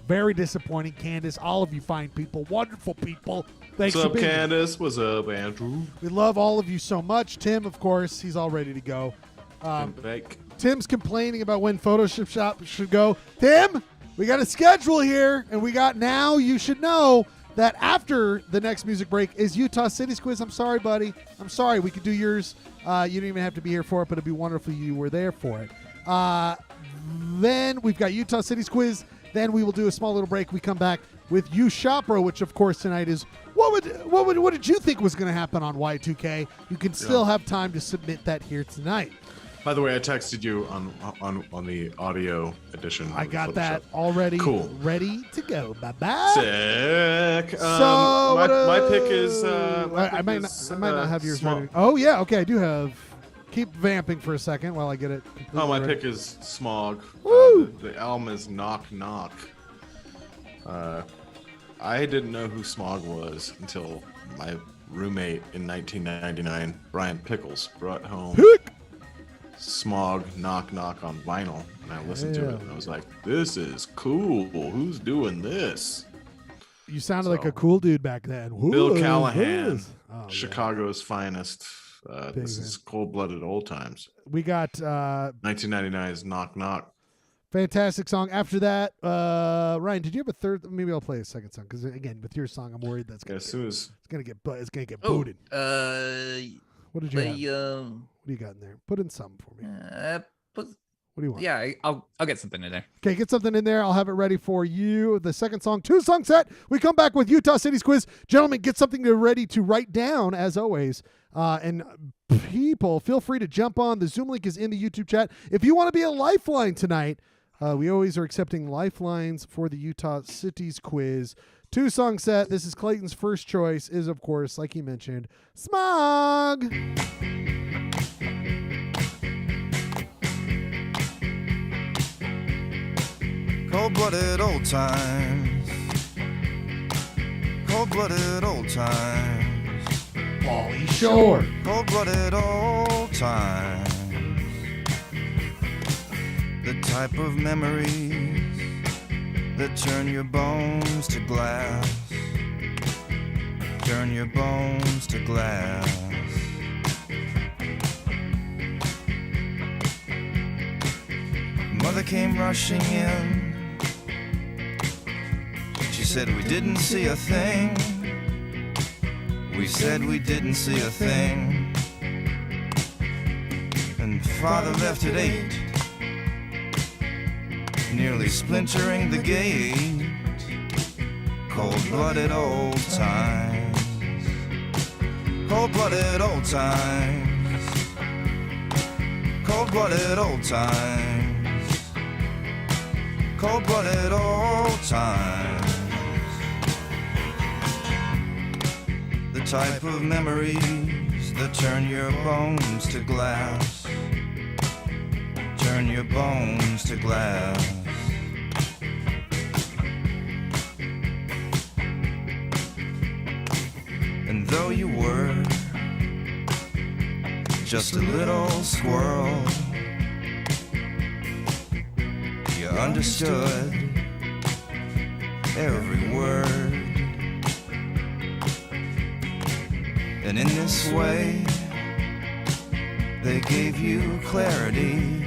Very disappointing. Candace, all of you fine people, wonderful people. Thanks What's for up, being here. Candace? What's up, Andrew? We love all of you so much. Tim, of course, he's all ready to go. Tim's complaining about when Photoshop should go. Tim, we got a schedule here, and we got now. You should know that after the next music break is Utah Cities quiz. I'm sorry, buddy. I'm sorry. We could do yours. You don't even have to be here for it, but it'd be wonderful if you were there for it. Then we've got Utah Cities quiz. Then we will do a small little break. We come back with You Shopro, which of course tonight is what did you think was going to happen on Y2K? You can still have time to submit that here tonight. By the way, I texted you on the audio edition. I got that already. Cool. Ready to go. Bye-bye. Sick. So my pick is. I might not have yours ready. Oh yeah, okay. I do have. Keep vamping for a second while I get it. My ready. pick is Smog. The album is Knock Knock. I didn't know who Smog was until my roommate in 1999, Brian Pickles, brought home Smog Knock Knock on vinyl, and I listened to it, and I was like, "This is cool. Who's doing this?" You sounded like a cool dude back then. Bill Who Callahan, is this? Oh, Chicago's finest. This is cold-blooded old times. We got 1999's Knock Knock. Fantastic song. After that, Ryan, did you have a third? Maybe I'll play a second song because again, with your song, I'm worried that's gonna it's gonna get booted. What did you have? What do you got in there? Put in something for me. What do you want? Yeah, I'll get something in there. Okay, get something in there. I'll have it ready for you. The second song, 2-song set. We come back with Utah Cities quiz. Gentlemen, get something ready to write down, as always. And people, feel free to jump on. The Zoom link is in the YouTube chat. If you want to be a lifeline tonight, we always are accepting lifelines for the Utah Cities quiz. 2-song set. This is Clayton's first choice is, of course, like he mentioned, Smog. Cold-blooded old times. Cold-blooded old times. Pauly Shore. Cold-blooded old times. The type of memories that turn your bones to glass. Turn your bones to glass. Mother came rushing in. She said we didn't see a thing. We said we didn't see a thing. And Father left at 8. nearly splintering the gate. Cold-blooded old times. Cold-blooded old times. Cold-blooded old times. Cold-blooded old times. The type of memories that turn your bones to glass. Turn your bones to glass. And though you were just a little squirrel, you understood every word. And in this way, they gave you clarity,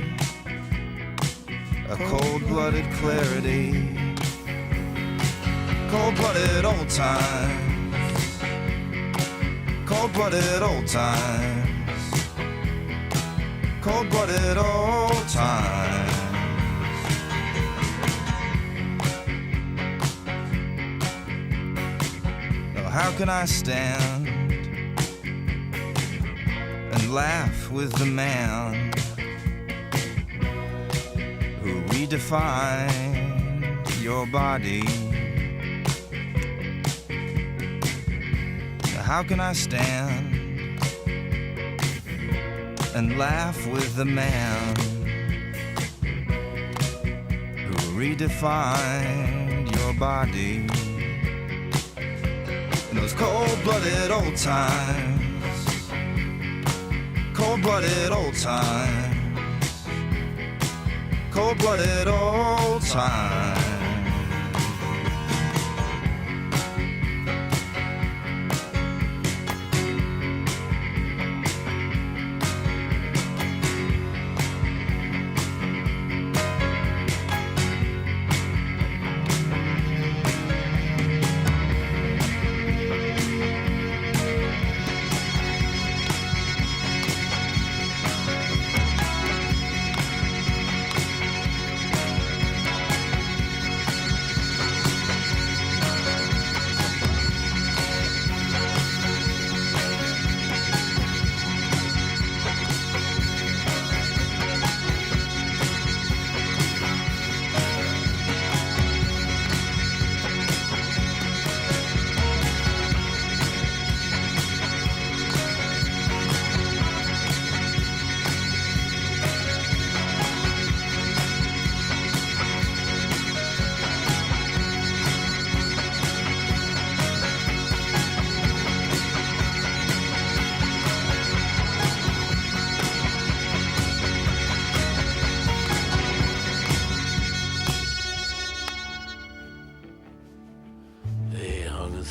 a cold-blooded clarity. Cold-blooded old times. Cold-blooded old times. Cold-blooded old times. Now how can I stand and laugh with the man who redefined your body? How can I stand and laugh with the man who redefined your body? In those cold-blooded old times, cold-blooded old times, cold-blooded old times.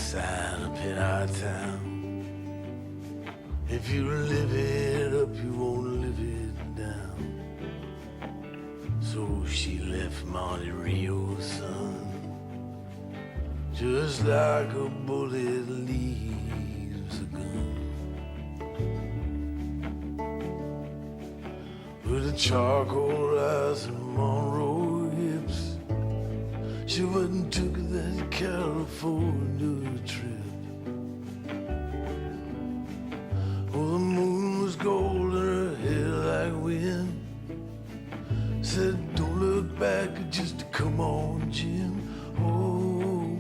sign up in our town. If you live it up, you won't live it down. So she left Monte Rio's son, just like a bullet leaves a gun. With a charcoal eyes and Monroe hips, she went and took that California trip. Oh, the moon was gold and her hair like wind. Said, don't look back, just come on, Jim. Oh,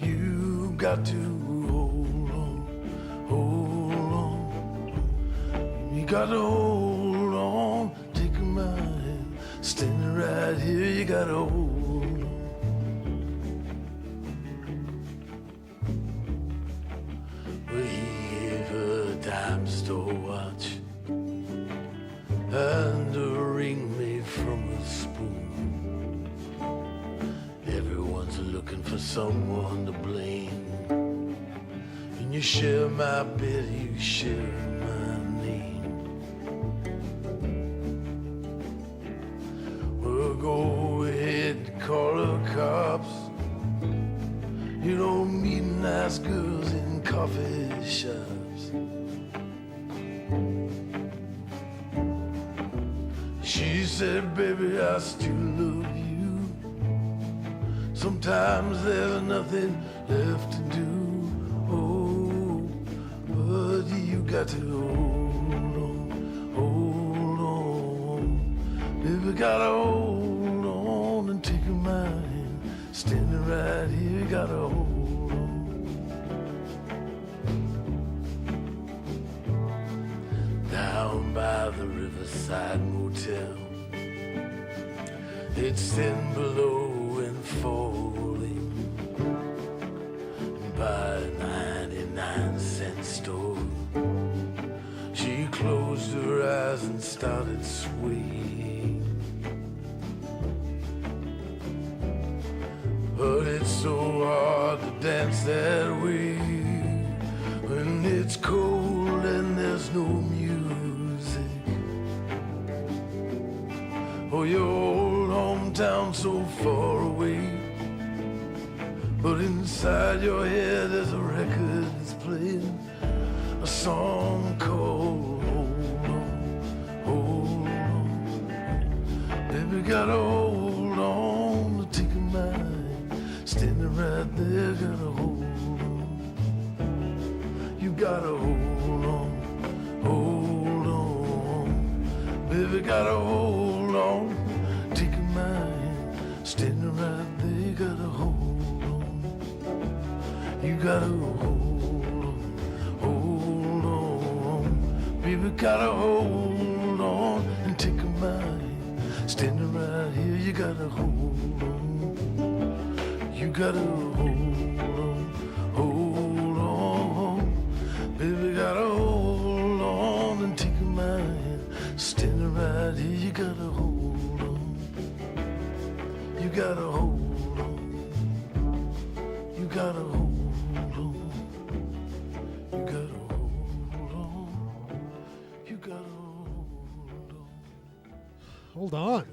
you got to hold on, hold on. You got to hold on, take my hand, standing right here, you got to hold on. Well, he gave her a dime store watch and a ring made from a spoon. Everyone's looking for someone to blame. And you share my bed, you share my name. Well, go ahead, call the cops. You don't meet nice girls in coffee shops. She said, baby, I still love you. Sometimes there's nothing left to do. Oh, but you got to hold on. Baby, gotta hold on and take my hand. Standing right here, you gotta hold on. Down by the riverside motel, it's thin below and falling by a 99-cent store. She closed her eyes and started swaying, but it's so hard to dance that way when it's cold and there's no music. Oh, your old hometown so far away, but inside your head there's a record that's playing a song called Hold On, Hold On. Baby, gotta hold on to take a mind. Standing right there, gotta hold on. You gotta hold on. Baby, gotta hold on. Take a mind. Standing right there, you gotta hold on. You gotta hold on. Baby, gotta hold on and take a mind. Standing right here, you gotta hold on. You gotta hold on. Baby, gotta hold on and take a mind. Standing right here, you gotta hold on. You gotta hold on. You gotta hold on. You gotta hold on. You gotta Hold on.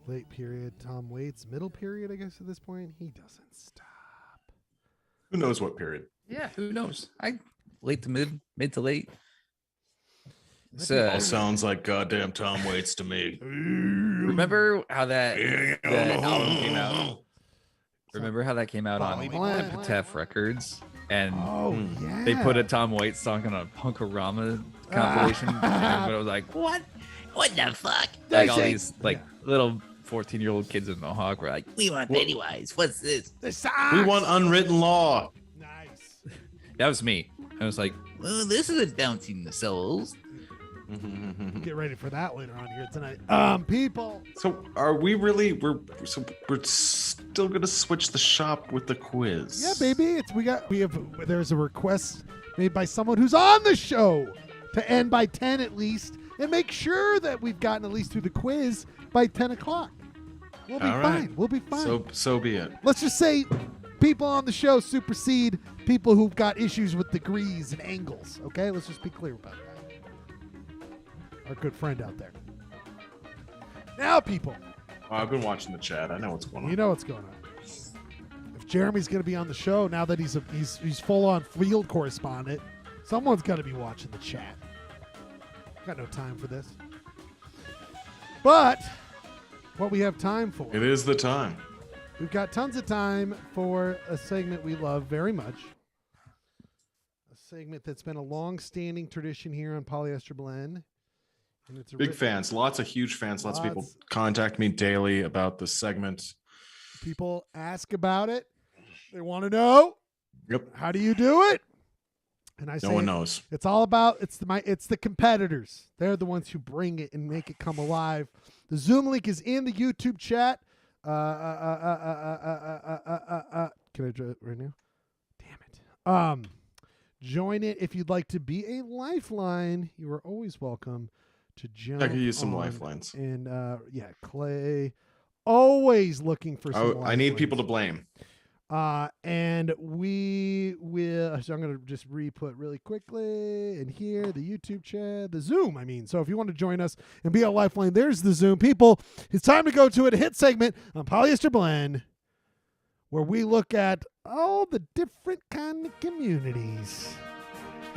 Late period, Tom Waits. Middle period, I guess, at this point. He doesn't stop. Who knows what period? Yeah, who knows? Late to mid to late. All sounds like goddamn Tom Waits to me. Remember how that album came out? Remember how that came out on Epitaph Records? And they put a Tom Waits song on a Punkorama compilation. And I was like, what? What the fuck? Like all these little 14-year-old kids in Mohawk were like, we want Pennywise. What's this? We want Unwritten Law. That was me. I was like, well, this is Announcing the Souls. Get ready for that later on here tonight. People. So are we really? We're still gonna switch the shop with the quiz. Yeah, baby. There's a request made by someone who's on the show to end by 10 at least, and make sure that we've gotten at least through the quiz by 10 o'clock. We'll be fine. Right. We'll be fine. So be it. Let's just say people on the show supersede people who've got issues with degrees and angles. Okay, let's just be clear about that. Our good friend out there. Now, people. I've been watching the chat. I know what's going on. You know what's going on. If Jeremy's going to be on the show now that he's full on field correspondent, someone's got to be watching the chat. Got no time for this. But what we have time for. It is the time. We've got tons of time for a segment we love very much. A segment that's been a long-standing tradition here on Polyester Blend. And it's Big fans. Lots of huge fans. Lots of people contact me daily about this segment. People ask about it. They want to know. Yep. How do you do it? And I say no one knows. It's all about it's the competitors. They're the ones who bring it and make it come alive. The Zoom link is in the YouTube chat. Can I do it right now? Damn it. Join it if you'd like to be a lifeline. You are always welcome to jump. I could use some lifelines. And Clay, always looking for some lifelines. I need people to blame. And we will. So I'm going to just re-put really quickly in here the YouTube chat, the Zoom. So if you want to join us and be a lifeline, there's the Zoom. People, it's time to go to a hit segment on Polyester Blend, where we look at all the different kind of communities,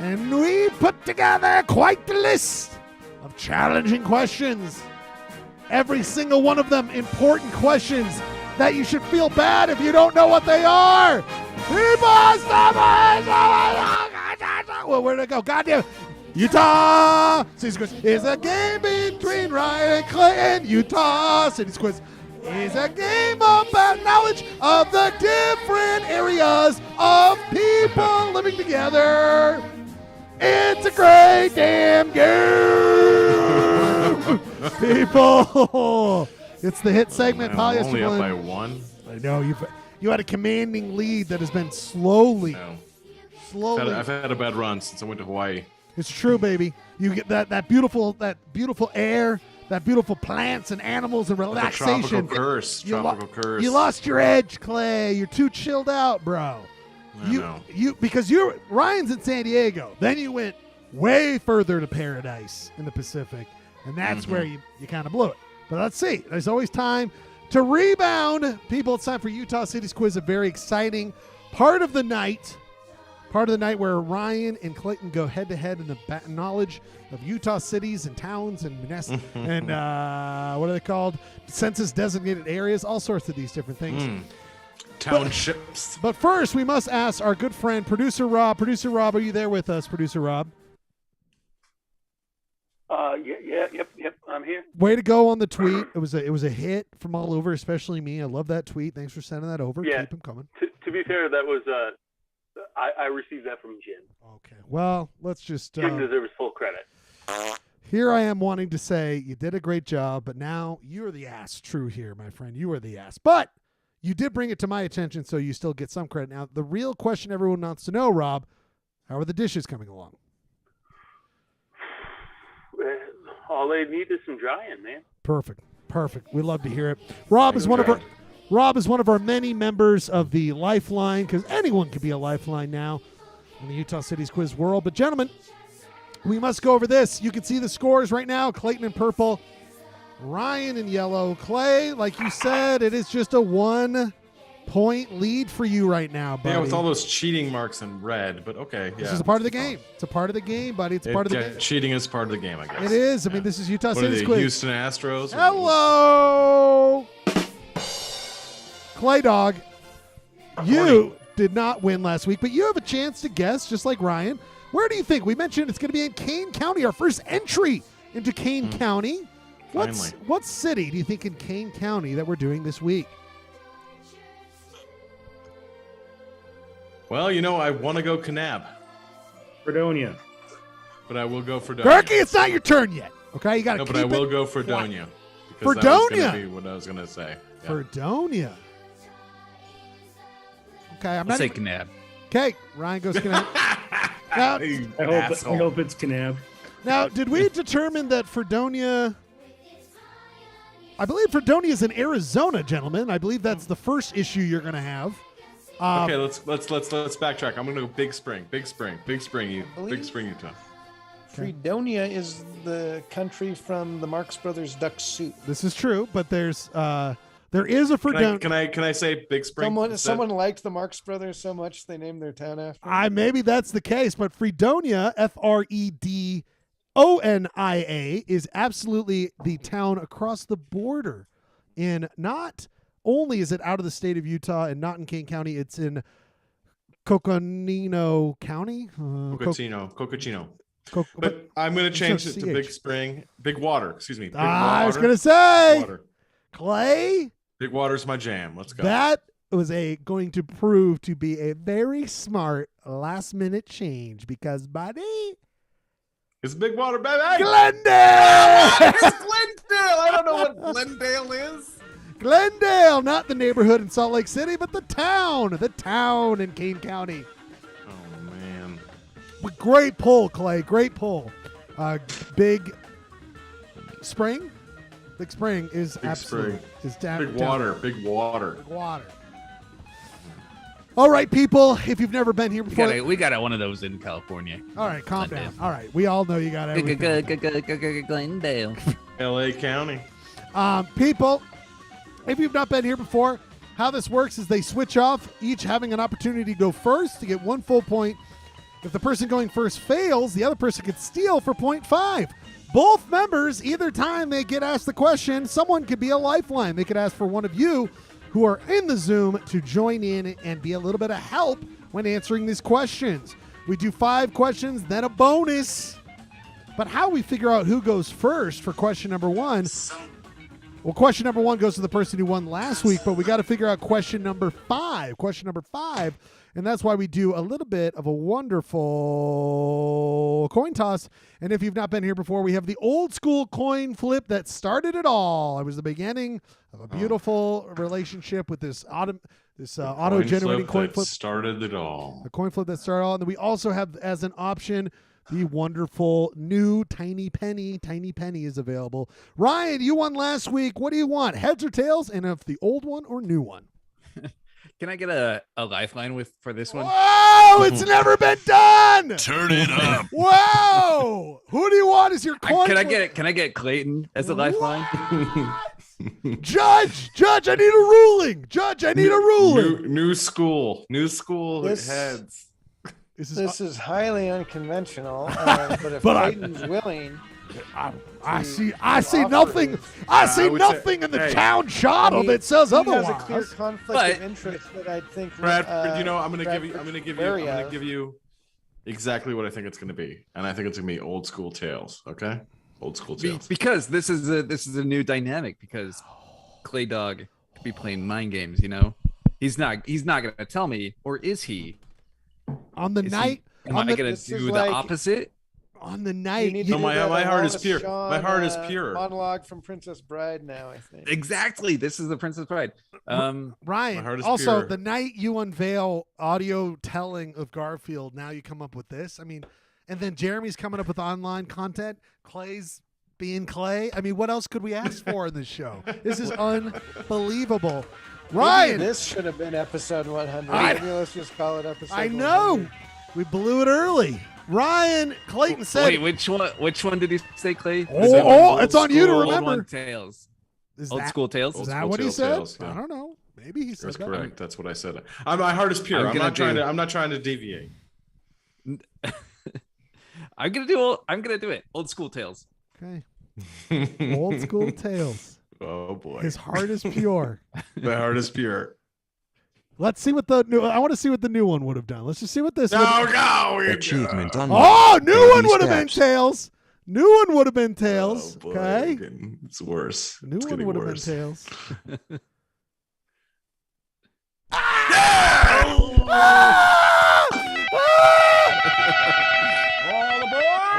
and we put together quite the list of challenging questions. Every single one of them important questions that you should feel bad if you don't know what they are. Well, where'd it go? Goddamn. Utah City Squiz is a game between Ryan and Clayton. Utah City Squiz is a game about knowledge of the different areas of people living together. It's a great damn game. People. It's the hit segment. Polyester only up Blend. by one. I know you had a commanding lead that has been slowly. I've had a bad run since I went to Hawaii. It's true, baby. You get that beautiful air, that beautiful plants and animals and relaxation. Tropical curse. Tropical curse. You lost your edge, Clay. You're too chilled out, bro. I know. Because Ryan's in San Diego. Then you went way further to paradise in the Pacific, and that's where you kind of blew it. But let's see. There's always time to rebound. People, it's time for Utah City's Quiz, a very exciting part of the night. Part of the night where Ryan and Clayton go head-to-head in the knowledge of Utah cities and towns and and what are they called? Census-designated areas, all sorts of these different things. Townships. But first, we must ask our good friend, Producer Rob. Producer Rob, are you there with us, Producer Rob? Yep, I'm here. Way to go on the tweet. It was a hit from all over, especially me. I love that tweet. Thanks for sending that over. Yeah. Keep them coming. To be fair, that was I received that from Jim. Okay. Well, let's just Jim deserves full credit. Here I am wanting to say you did a great job, but now you're the ass. True here, my friend. You are the ass. But you did bring it to my attention, so you still get some credit. Now, the real question everyone wants to know, Rob, how are the dishes coming along? All they need is some drying, man. Perfect. We love to hear it. Rob is one of our many members of the Lifeline, because anyone can be a Lifeline now in the Utah City's Quiz world. But gentlemen, we must go over this. You can see the scores right now. Clayton in purple, Ryan in yellow. Clay, like you said, it is just a 1-point lead for you right now, buddy. Yeah, with all those cheating marks in red, but okay. This is a part of the game. It's a part of the game, buddy. It's a part of the game. Cheating is part of the game, I guess. It is. I mean, this is Utah What are City's they, Quiz. Houston Astros? Hello! Clay Dog, you did not win last week, but you have a chance to guess, just like Ryan. Where do you think? We mentioned it's going to be in Kane County, our first entry into Kane County. What city do you think in Kane County that we're doing this week? Well, I want to go Kanab. Fredonia. But I will go Fredonia. Gerke, it's not your turn yet. Okay, you got to keep it. But I will go Fredonia. Fredonia. That was going to be what I was going to say. Yeah. Fredonia. Okay, I'll say Kanab. Okay, Ryan goes Kanab. Now, I hope it's Kanab. Now, did we determine that Fredonia? I believe Fredonia is in Arizona, gentlemen. I believe that's the first issue you're going to have. Okay, let's backtrack. I'm going to go Big Spring, Utah. Fredonia is the country from the Marx Brothers Duck Soup. This is true, but there is a Fredonia. Can I say Big Spring? Someone liked the Marx Brothers so much they named their town after. Maybe that's the case, but Fredonia, Fredonia, is absolutely the town across the border. Not only is it out of the state of Utah and not in Kane County, it's in Coconino County. Cocochino. But I'm going to change it to Big Spring. Big Water, excuse me. I was going to say, Clay. Big Water's my jam. Let's go. That was going to prove to be a very smart last-minute change because, buddy, it's Big Water, baby. Glendale! It's Glendale. I don't know what Glendale is. Glendale, not the neighborhood in Salt Lake City, but the town in Kane County. Oh, man. Great pull, Clay. Great pull. Big Spring? Big Spring is absolutely. Big Water. Big Water. All right, people, if you've never been here before. We got one of those in California. All right, calm down. All right, we all know you got everything. Glendale. L.A. County. People, if you've not been here before, how this works is they switch off, each having an opportunity to go first to get 1 full point. If the person going first fails, the other person could steal for 0.5. Both members, either time they get asked the question, someone could be a lifeline. They could ask for one of you. who are in the Zoom to join in and be a little bit of help when answering these questions. We do 5 questions, then a bonus. But how we figure out who goes first for question number 1? Well, question number 1 goes to the person who won last week, but we got to figure out question number 5. Question number 5, and that's why we do a little bit of a wonderful coin toss. And if you've not been here before, we have the old school coin flip that started it all. It was the beginning of a beautiful relationship with this auto-generating coin flip. Started it all. A coin flip that started it all. And then we also have as an option the wonderful new Tiny Penny. Tiny Penny is available. Ryan, you won last week. What do you want? Heads or tails? And if the old one or new one? Can I get a lifeline for this one? Whoa! It's never been done. Turn it up. Whoa! Who do you want as your coin? Can I get Clayton as a lifeline? Judge, I need a ruling. Judge, I need a ruling. New school heads. This is highly unconventional, but if Clayton's willing, I see nothing. I see nothing in the town shuttle that says otherwise. He has a clear conflict of interest that I think. Brad, I'm gonna give you exactly what I think it's gonna be, and I think it's gonna be old school tales. Okay, old school tales. Because this is a new dynamic. Because Clay Dog could be playing mind games. He's not gonna tell me, or is he? On the night, am I gonna do the opposite? On the night, my heart is pure. My heart is pure. Monologue from Princess Bride. Now I think exactly. This is the Princess Bride. Ryan. Also, the night you unveil audio telling of Garfield, now you come up with this. I mean, and then Jeremy's coming up with online content. Clay's being Clay. I mean, what else could we ask for in this show? This is unbelievable. Ryan, maybe this should have been episode 100. Maybe let's just call it episode. I know 100. We blew it early. Ryan, Clayton said. Wait, which one did he say, Clay? It's on you to remember. Old Tales. Old school tales. Is that what he said? I don't know. Maybe he said that's that. correct. That's what I said. My heart is pure. I'm not trying to deviate. I'm gonna do it. Old school tales. Okay. Old school tales. Oh boy. His heart is pure. My heart is pure. Let's see what the new. I want to see what the new one would have done. Let's just see what this. Achievement. Oh, new one would have been tails. New one would have been tails. Oh, boy. Okay. It's worse. New one would have been tails.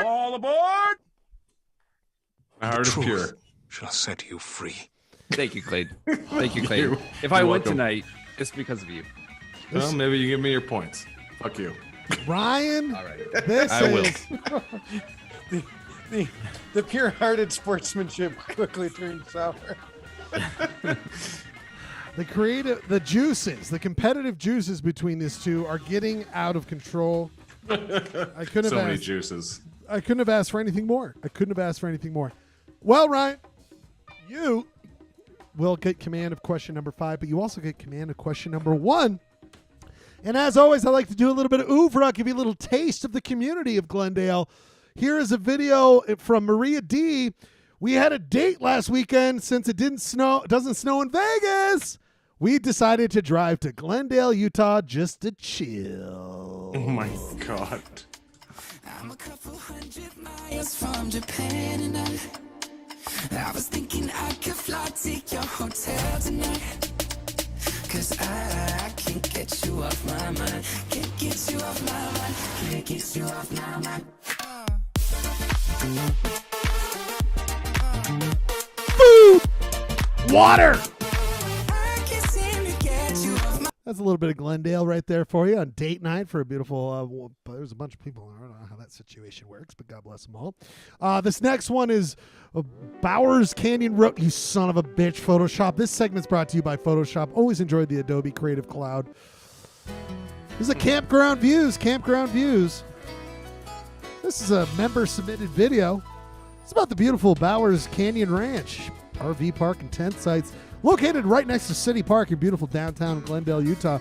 All aboard! My heart is pure. Shall set you free. Thank you, Clay. Thank you, Clay. If I win tonight, it's because of you. Well, maybe you give me your points. Fuck you. Ryan, all right. I will. The pure-hearted sportsmanship quickly turned sour. The juices, the competitive juices between these two are getting out of control. I couldn't so have many asked, juices. I couldn't have asked for anything more. Well, Ryan, you will get command of question number 5, but you also get command of question number 1. And as always, I like to do a little bit of oeuvre, give you a little taste of the community of Glendale. Here is a video from Maria D. We had a date last weekend. Since it doesn't snow in Vegas, we decided to drive to Glendale, Utah just to chill. Oh my God. I'm a couple hundred miles from Japan and I was thinking I could fly to your hotel tonight. Cause I can't get you off my mind. Can't get you off my mind. Can't get you off my mind. Food! Water! That's a little bit of Glendale right there for you on date night for a beautiful, there's a bunch of people. I don't know how that situation works, but God bless them all. This next one is Bowers Canyon Road. You son of a bitch, Photoshop. This segment's brought to you by Photoshop. Always enjoyed the Adobe Creative Cloud. This is a Campground Views. This is a member-submitted video. It's about the beautiful Bowers Canyon Ranch, RV park and tent sites, located right next to City Park in beautiful downtown Glendale, Utah.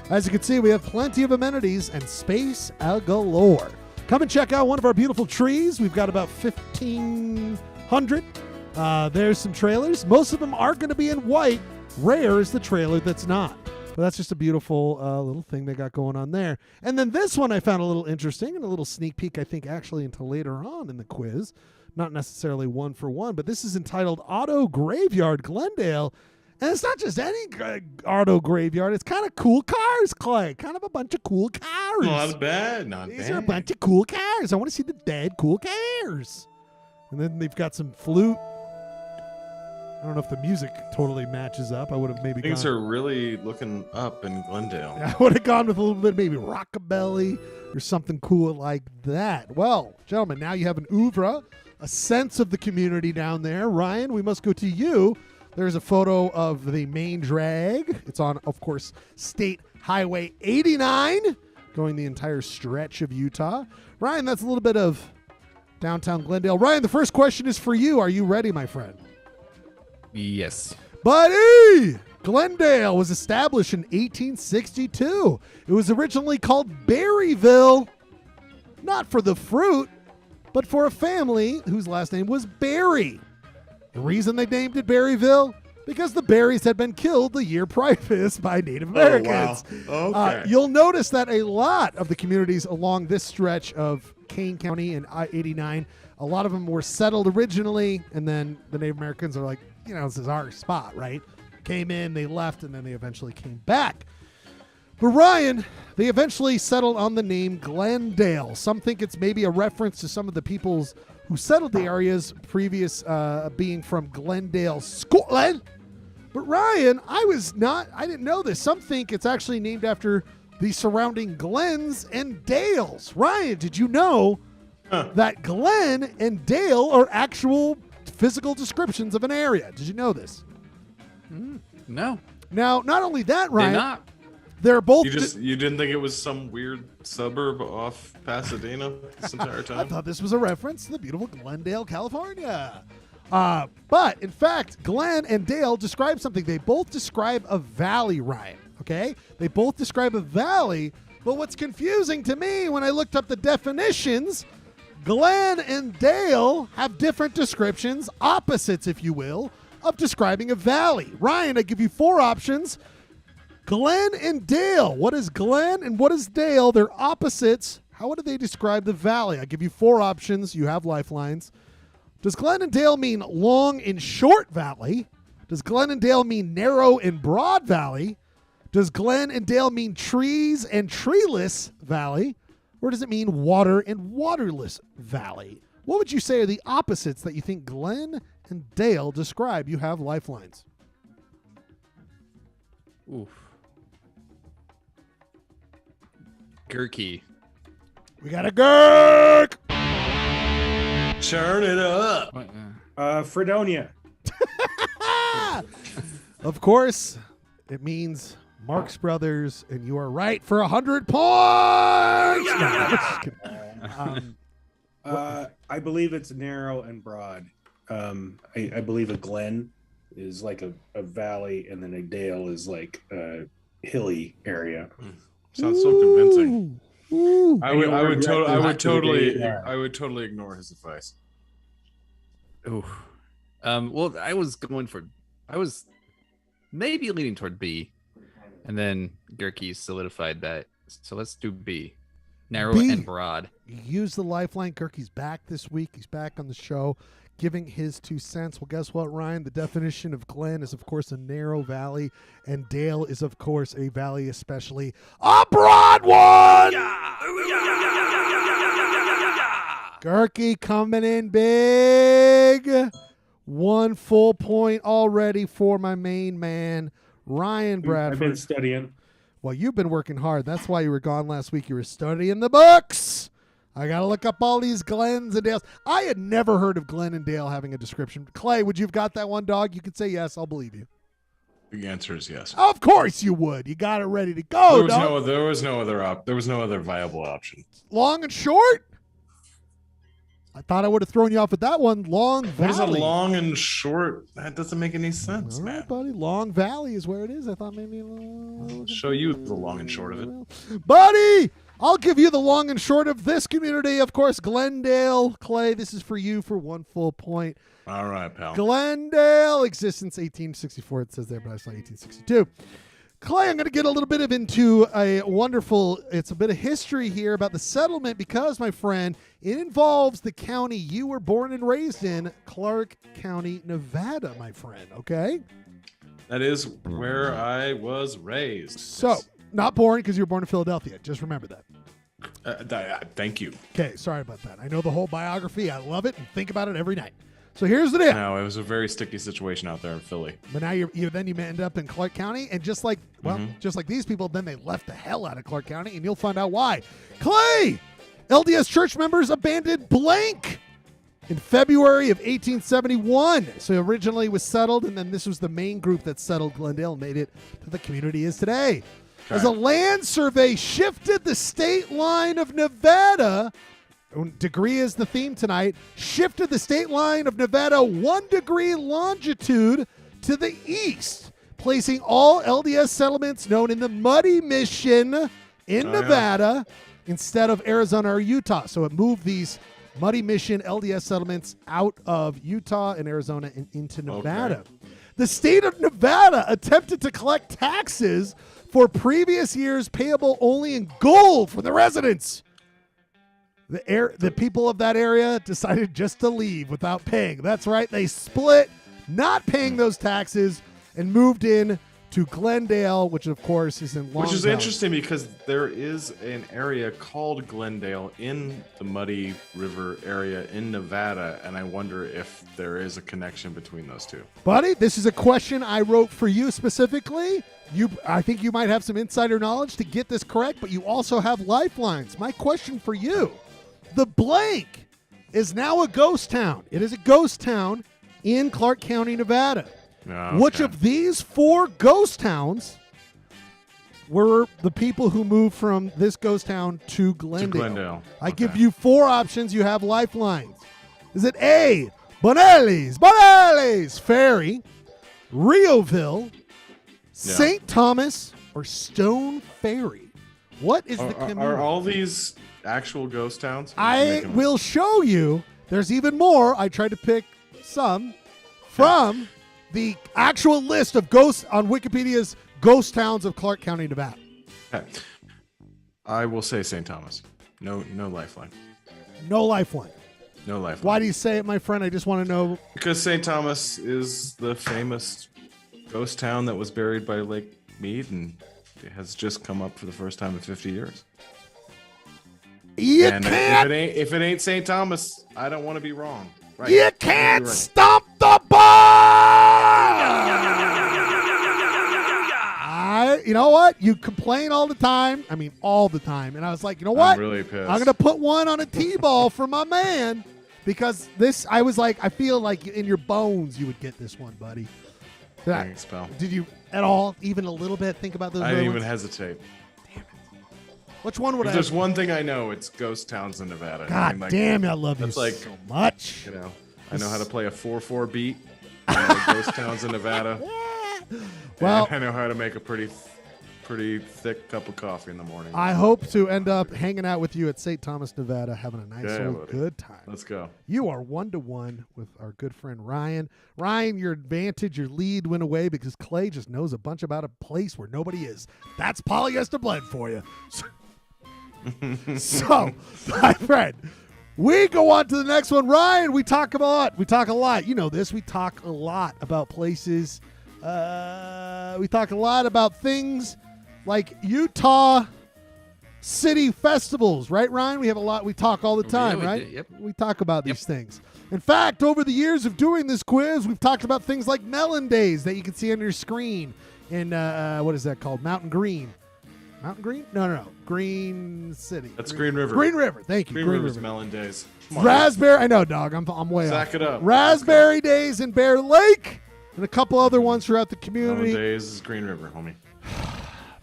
As you can see, we have plenty of amenities and space galore. Come and check out one of our beautiful trees. We've got about 1,500. There's some trailers. Most of them are going to be in white. Rare is the trailer that's not. But that's just a beautiful little thing they got going on there. And then this one I found a little interesting and a little sneak peek, I think, actually into later on in the quiz. Not necessarily one for one, but this is entitled Auto Graveyard Glendale. And it's not just any auto graveyard. It's kind of cool cars, Clay. Kind of a bunch of cool cars. Not bad. These are a bunch of cool cars. I want to see the dead cool cars. And then they've got some flute. I don't know if the music totally matches up. I would have maybe Things are really looking up in Glendale. I would have gone with a little bit maybe rockabilly or something cool like that. Well, gentlemen, now you have an oeuvre, a sense of the community down there. Ryan, we must go to you. There's a photo of the main drag. It's on, of course, State Highway 89, going the entire stretch of Utah. Ryan, that's a little bit of downtown Glendale. Ryan, the first question is for you. Are you ready, my friend? Yes. Buddy! Glendale was established in 1862. It was originally called Berryville, not for the fruit, but for a family whose last name was Berry. The reason they named it Berryville? Because the berries had been killed the year previous by Native Americans. Oh, wow. Okay. You'll notice that a lot of the communities along this stretch of Kane County and I-89, a lot of them were settled originally, and then the Native Americans are like, this is our spot, right? Came in, they left, and then they eventually came back. But Ryan, they eventually settled on the name Glendale. Some think it's maybe a reference to some of the peoples who settled the areas previous being from Glendale, Scotland. But Ryan, I didn't know this. Some think it's actually named after the surrounding glens and dales. Ryan, did you know that Glen and Dale are actual physical descriptions of an area? Did you know this? No. Now, not only that, Ryan, They're not. they're both. You didn't think it was some weird suburb off Pasadena this entire time? I thought this was a reference to the beautiful Glendale, California. But in fact, Glen and Dale describe something. They both describe a valley, Ryan. Okay? They both describe a valley. But what's confusing to me when I looked up the definitions, Glen and Dale have different descriptions, opposites, if you will, of describing a valley. Ryan, I give you 4 options. Glen and Dale. What is Glen and what is Dale? They're opposites. How do they describe the valley? I give you 4 options. You have lifelines. Does Glen and Dale mean long and short valley? Does Glen and Dale mean narrow and broad valley? Does Glen and Dale mean trees and treeless valley? Or does it mean water and waterless valley? What would you say are the opposites that you think Glen and Dale describe? You have lifelines. Oof. Gurky. We got a Gurk! Churn it up. Fredonia. Of course, it means Marx Brothers, and you are right for 100 points! I believe it's narrow and broad. I believe a glen is like a valley, and then a dale is like a hilly area. Sounds so convincing. Ooh. I would totally ignore his advice. Ooh. Well, I was maybe leaning toward B, and then Gurky solidified that. So let's do B. Narrow B. and broad. Use the lifeline. Gurky's back this week. He's back on the show, giving his 2 cents. Well, guess what, Ryan? The definition of Glen is, of course, a narrow valley, and Dale is, of course, a valley, especially a broad one. Gurky coming in big. 1 full point already for my main man, Ryan Bradford. I've been studying. Well, you've been working hard. That's why you were gone last week. You were studying the books. I got to look up all these Glens and Dales. I had never heard of Glen and Dale having a description. Clay, would you have got that one, dog? You could say yes. I'll believe you. The answer is yes. Of course you would. You got it ready to go, dog. There was no other viable option. Long and short? I thought I would have thrown you off with that one. Long Valley. What is a long and short? That doesn't make any sense, All man. right, buddy. Long Valley is where it is. I thought maybe I'll show you the long and short of it. Buddy, I'll give you the long and short of this community. Of course, Glendale. Clay, this is for you for 1 full point. All right, pal. Glendale exists since 1864. It says there, but I saw 1862. Clay, I'm going to get a little bit into it's a bit of history here about the settlement because, my friend, it involves the county you were born and raised in, Clark County, Nevada, my friend, okay? That is where I was raised. So, not born because you were born in Philadelphia. Just remember that. Thank you. Okay, sorry about that. I know the whole biography. I love it and think about it every night. So here's the deal. No, it was a very sticky situation out there in Philly. But now you end up in Clark County, and just like these people, then they left the hell out of Clark County, and you'll find out why. Clay, LDS church members abandoned blank in February of 1871. So originally it was settled, and then this was the main group that settled Glendale and made it to the community is today. Okay. As a land survey shifted the state line of Nevada. Degree is the theme tonight. Shifted the state line of Nevada 1 degree longitude to the east, placing all LDS settlements known in the Muddy Mission in Nevada instead of Arizona or Utah. So it moved these Muddy Mission LDS settlements out of Utah and Arizona and into Nevada. Okay. The state of Nevada attempted to collect taxes for previous years payable only in gold for the residents. The people of that area decided just to leave without paying. That's right. They split, not paying those taxes, and moved in to Glendale, which, of course, is in Long Which is Valley. interesting because there is an area called Glendale in the Muddy River area in Nevada, and I wonder if there is a connection between those two. Buddy, this is a question I wrote for you specifically. I think you might have some insider knowledge to get this correct, but you also have lifelines. My question for you. The blank is now a ghost town. It is a ghost town in Clark County, Nevada. Okay. Which of these 4 ghost towns were the people who moved from this ghost town to Glendale? I give you 4 options. You have lifelines. Is it A, Bonelli's Ferry, Rioville, St. Thomas, or Stone Ferry? What is the community? Are all these actual ghost towns? I will show you. There's even more. I tried to pick some from the actual list of ghosts on Wikipedia's ghost towns of Clark County, Nevada. Okay. I will say St. Thomas. No lifeline. No lifeline. No lifeline. Why do you say it, my friend? I just want to know. Because St. Thomas is the famous ghost town that was buried by Lake Mead, and it has just come up for the first time in 50 years. You can't. If it ain't St. Thomas, I don't want to be wrong. Right. You can't stomp the ball. You know what? You complain all the time. I mean, all the time. And I was like, you know what? I'm really pissed. I'm going to put one on a T-ball for my man because this. I was like, I feel like in your bones you would get this one, buddy. Thanks, pal. Did you at all, even a little bit, think about those? I didn't ones? even hesitate. Which one would if I? There's one thing I know. It's ghost towns in Nevada. God damn, I love you so much. You know, I know how to play a 4/4 beat. Ghost towns in Nevada. Well, and I know how to make a pretty thick cup of coffee in the morning. I hope to end up hanging out with you at St. Thomas, Nevada, having a nice buddy. good time. Let's go. You are 1-1 with our good friend Ryan. Ryan, your advantage, your lead went away because Clay just knows a bunch about a place where nobody is. That's Polyester Blend for you. So, my friend, we go on to the next one. Ryan, we talk a lot. You know this. We talk a lot about places. We talk a lot about things like Utah City festivals, right, Ryan? We have a lot. We talk all the time, right? Yep. We talk about these things. In fact, over the years of doing this quiz, we've talked about things like Melon Days that you can see on your screen in, what is that called? Mountain Green. Mountain Green? No. Green City. That's Green River. Green River. Thank you. Green River's Melon Days. Raspberry. I know, dog. I'm way off. Sack it up. Raspberry Days in Bear Lake and a couple other ones throughout the community. Melon Days is Green River, homie.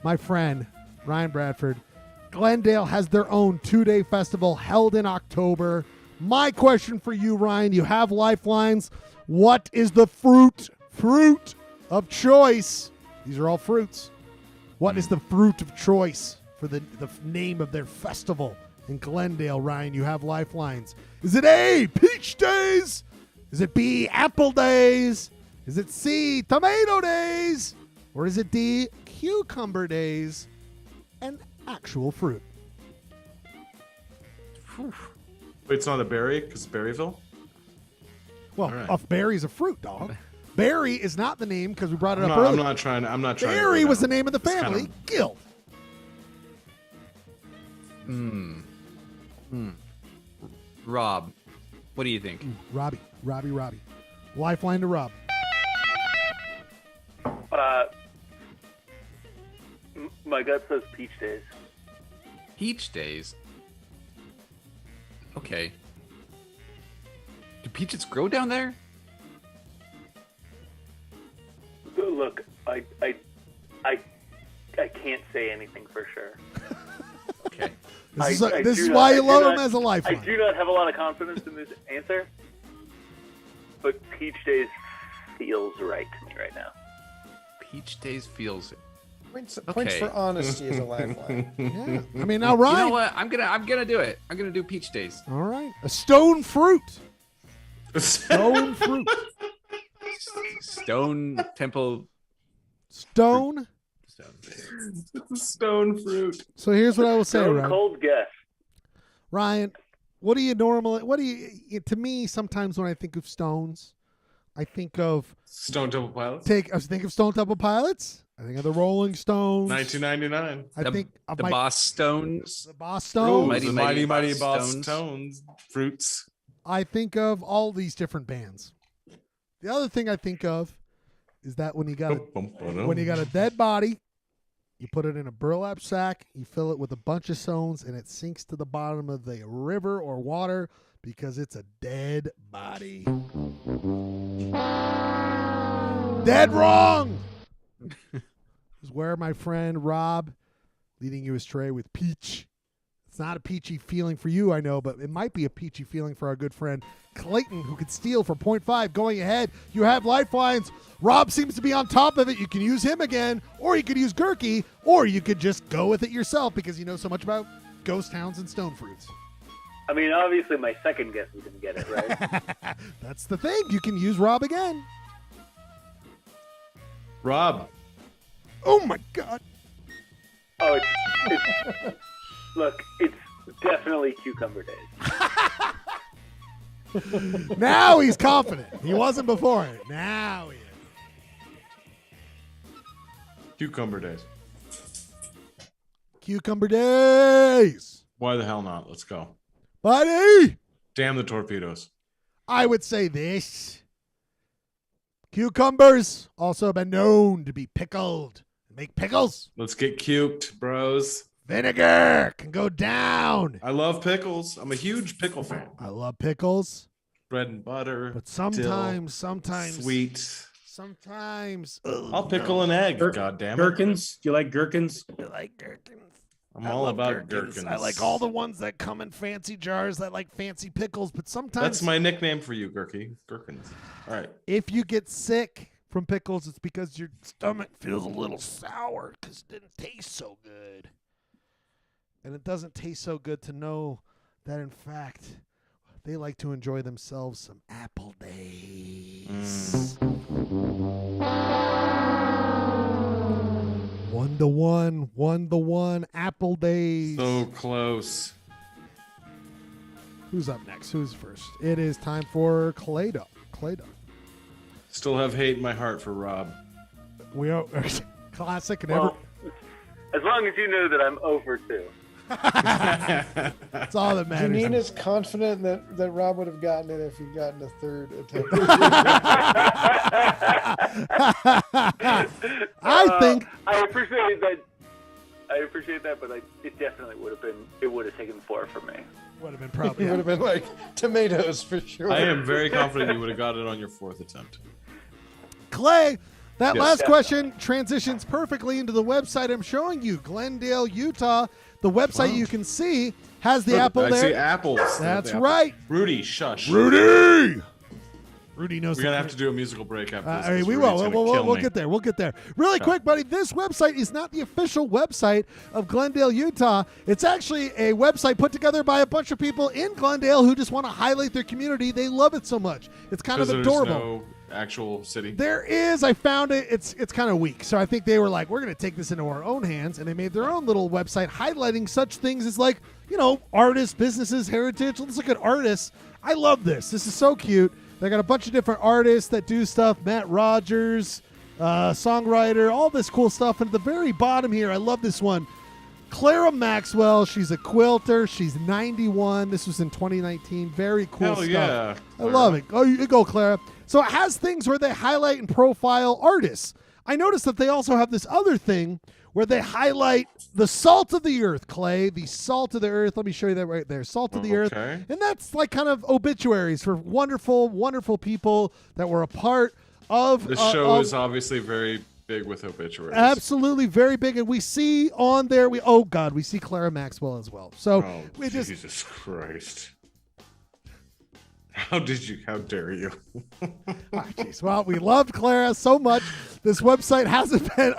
My friend, Ryan Bradford, Glendale has their own 2-day festival held in October. My question for you, Ryan, you have lifelines. What is the fruit of choice? These are all fruits. What is the fruit of choice for the name of their festival in Glendale, Ryan. You have lifelines. Is it A, Peach Days? Is it B, Apple Days? Is it C, Tomato Days? Or is it D, Cucumber Days and actual fruit? Wait, it's not a berry because Berryville? Well, right. berry's a fruit, dog. Berry is not the name because we brought it up earlier. I'm not trying. Berry was the name of the family. Gil. Rob, what do you think? Robbie. Lifeline to Rob. My gut says Peach Days. Peach Days? Okay. Do peaches grow down there? Look, I can't say anything for sure. Okay. This is why you love him as a lifeline. I do not have a lot of confidence in this answer, but Peach Days feels right to me right now. Peach Days feels it. Points for honesty as a lifeline. Yeah. I mean, now Ryan. You know what? I'm gonna do it. I'm gonna do Peach Days. All right. A stone fruit. Stone fruit. Stone Temple. Stone. It's a stone fruit. So here's what I will say, Ryan. Cold guess. Ryan, what do you to me, sometimes when I think of stones, I think of Stone Temple Pilots. I think of Stone Temple Pilots. I think of the Rolling Stones. 1999. I think of the Boss Stones. The Boss Stones. The mighty Boss Stones. Fruits. I think of all these different bands. The other thing I think of is that when you got a dead body, you put it in a burlap sack, you fill it with a bunch of stones, and it sinks to the bottom of the river or water because it's a dead body. Dead wrong! Is where my friend Rob leading you astray with Peach. It's not a peachy feeling for you, I know, but it might be a peachy feeling for our good friend Clayton, who could steal for 0.5 going ahead. You have lifelines. Rob seems to be on top of it. You can use him again, or you could use Gurky, or you could just go with it yourself because you know so much about ghost towns and stone fruits. I mean, obviously my second guess is going to get it right. That's the thing. You can use Rob again. Rob. Oh, my God. Oh, it's look, it's definitely Cucumber Days. Now he's confident. He wasn't before it. Now he is. Cucumber Days. Cucumber Days. Why the hell not? Let's go. Buddy. Damn the torpedoes. I would say this. Cucumbers also have been known to be pickled. Make pickles. Let's get cuked, bros. Vinegar can go down. I love pickles. I'm a huge pickle fan. I love pickles. Bread and butter. But sometimes sweet. Sometimes. I'll pickle an egg. God damn it. Gherkins? Do you like gherkins? I like gherkins. I'm all about gherkins. I like all the ones that come in fancy jars that like fancy pickles, but sometimes that's my nickname for you, Gherky. Gherkins. All right. If you get sick from pickles, it's because your stomach feels a little sour because it didn't taste so good. And it doesn't taste so good to know that, in fact, they like to enjoy themselves some Apple Days. 1-1, Apple Days. So close. Who's up next? Who's first? It is time for Clado. Still have hate in my heart for Rob. We are classic and well, as long as you know that I'm over 2. That's all that matters. Janina's confident that Rob would have gotten it if he'd gotten a third attempt. I think I appreciate that, but it definitely would have been. It would have taken 4 from me. Would have been probably. It would have been like tomatoes for sure. I am very confident you would have got it on your 4th attempt. Clay, that Yes. last question transitions perfectly into the website I'm showing you, Glendale, Utah. The website you can see has the apple I there. see apples. That's The apple. right. Rudy, shush. Rudy! Rudy knows. We're gonna have to do a musical break after this. All right, 'cause we Rudy's will. gonna kill We'll me. get there. We'll get there. Really Okay. quick, buddy. This website is not the official website of Glendale, Utah. It's actually a website put together by a bunch of people in Glendale who just want to highlight their community. They love it so much. It's kind of 'Cause adorable. There's no actual city. There is. I found it. It's kind of weak. So I think they were like, we're going to take this into our own hands, and they made their own little website highlighting such things as like, artists, businesses, heritage. Let's look at artists. I love this. This is so cute. They got a bunch of different artists that do stuff. Matt Rogers, songwriter, all this cool stuff. And at the very bottom here, I love this one. Clara Maxwell. She's a quilter. She's 91. This was in 2019. Very cool Hell stuff. yeah, I love it. Oh, you go, Clara. So it has things where they highlight and profile artists. I noticed that they also have this other thing where they highlight the salt of the earth, Clay. The salt of the earth. Let me show you that right there. Salt of the earth. Okay. And that's like kind of obituaries for wonderful, wonderful people that were a part of This show is obviously very big with obituaries. absolutely very big. And we see on there, we see Clara Maxwell as well. So we just Jesus Christ. How dare you? Jeez. Well, we loved Clara so much. This website hasn't been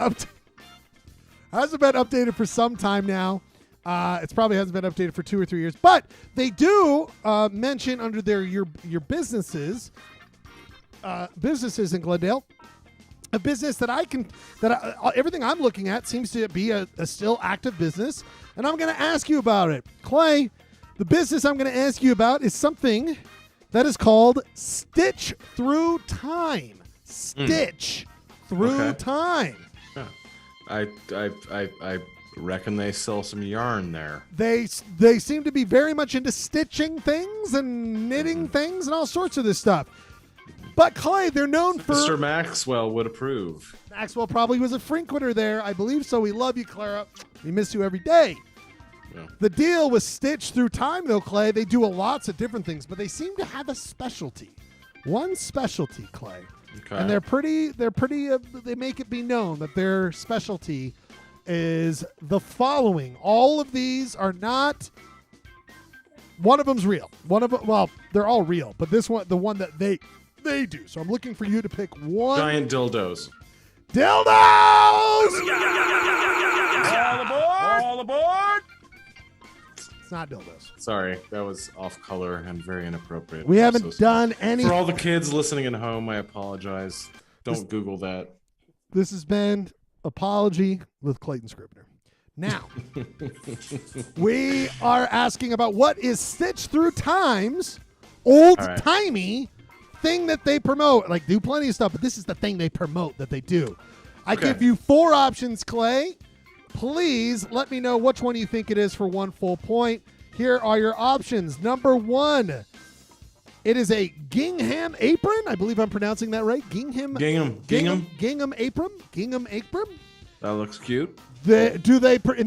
updated for some time now. It probably hasn't been updated for 2 or 3 years, but they do mention under their your businesses in Glendale, a business that everything I'm looking at seems to be a still active business, and I'm going to ask you about it, Clay. The business I'm going to ask you about is something that is called Stitch Through Time. Stitch Through Time. Yeah. I reckon they sell some yarn there. They seem to be very much into stitching things and knitting things and all sorts of this stuff. But Clay, they're known for... Mr. Maxwell would approve. Maxwell probably was a frequenter there. I believe so. We love you, Clara. We miss you every day. Yeah. The deal with Stitch Through Time, though, Clay, they do lots of different things, but they seem to have a specialty. One specialty, Clay. Okay. And they make it be known that their specialty is the following. All of these are not... One of them's real. They're all real, but this one, the one that they do. So I'm looking for you to pick one. Giant dildos. Dildos! All aboard! It's not dildos. Sorry, that was off color and very inappropriate. We haven't done any... For all the kids listening at home, I apologize. Don't Google that. This has been Apology with Clayton Scribner. Now, we are asking about what is Stitch Through Time's old-timey thing that they promote. Like, do plenty of stuff, but this is the thing they promote that they do. I give you 4 options, Clay. Please let me know which one you think it is for 1 full point. Here are your options. Number 1, it is a gingham apron. I believe I'm pronouncing that right. Gingham apron. Gingham apron. That looks cute. And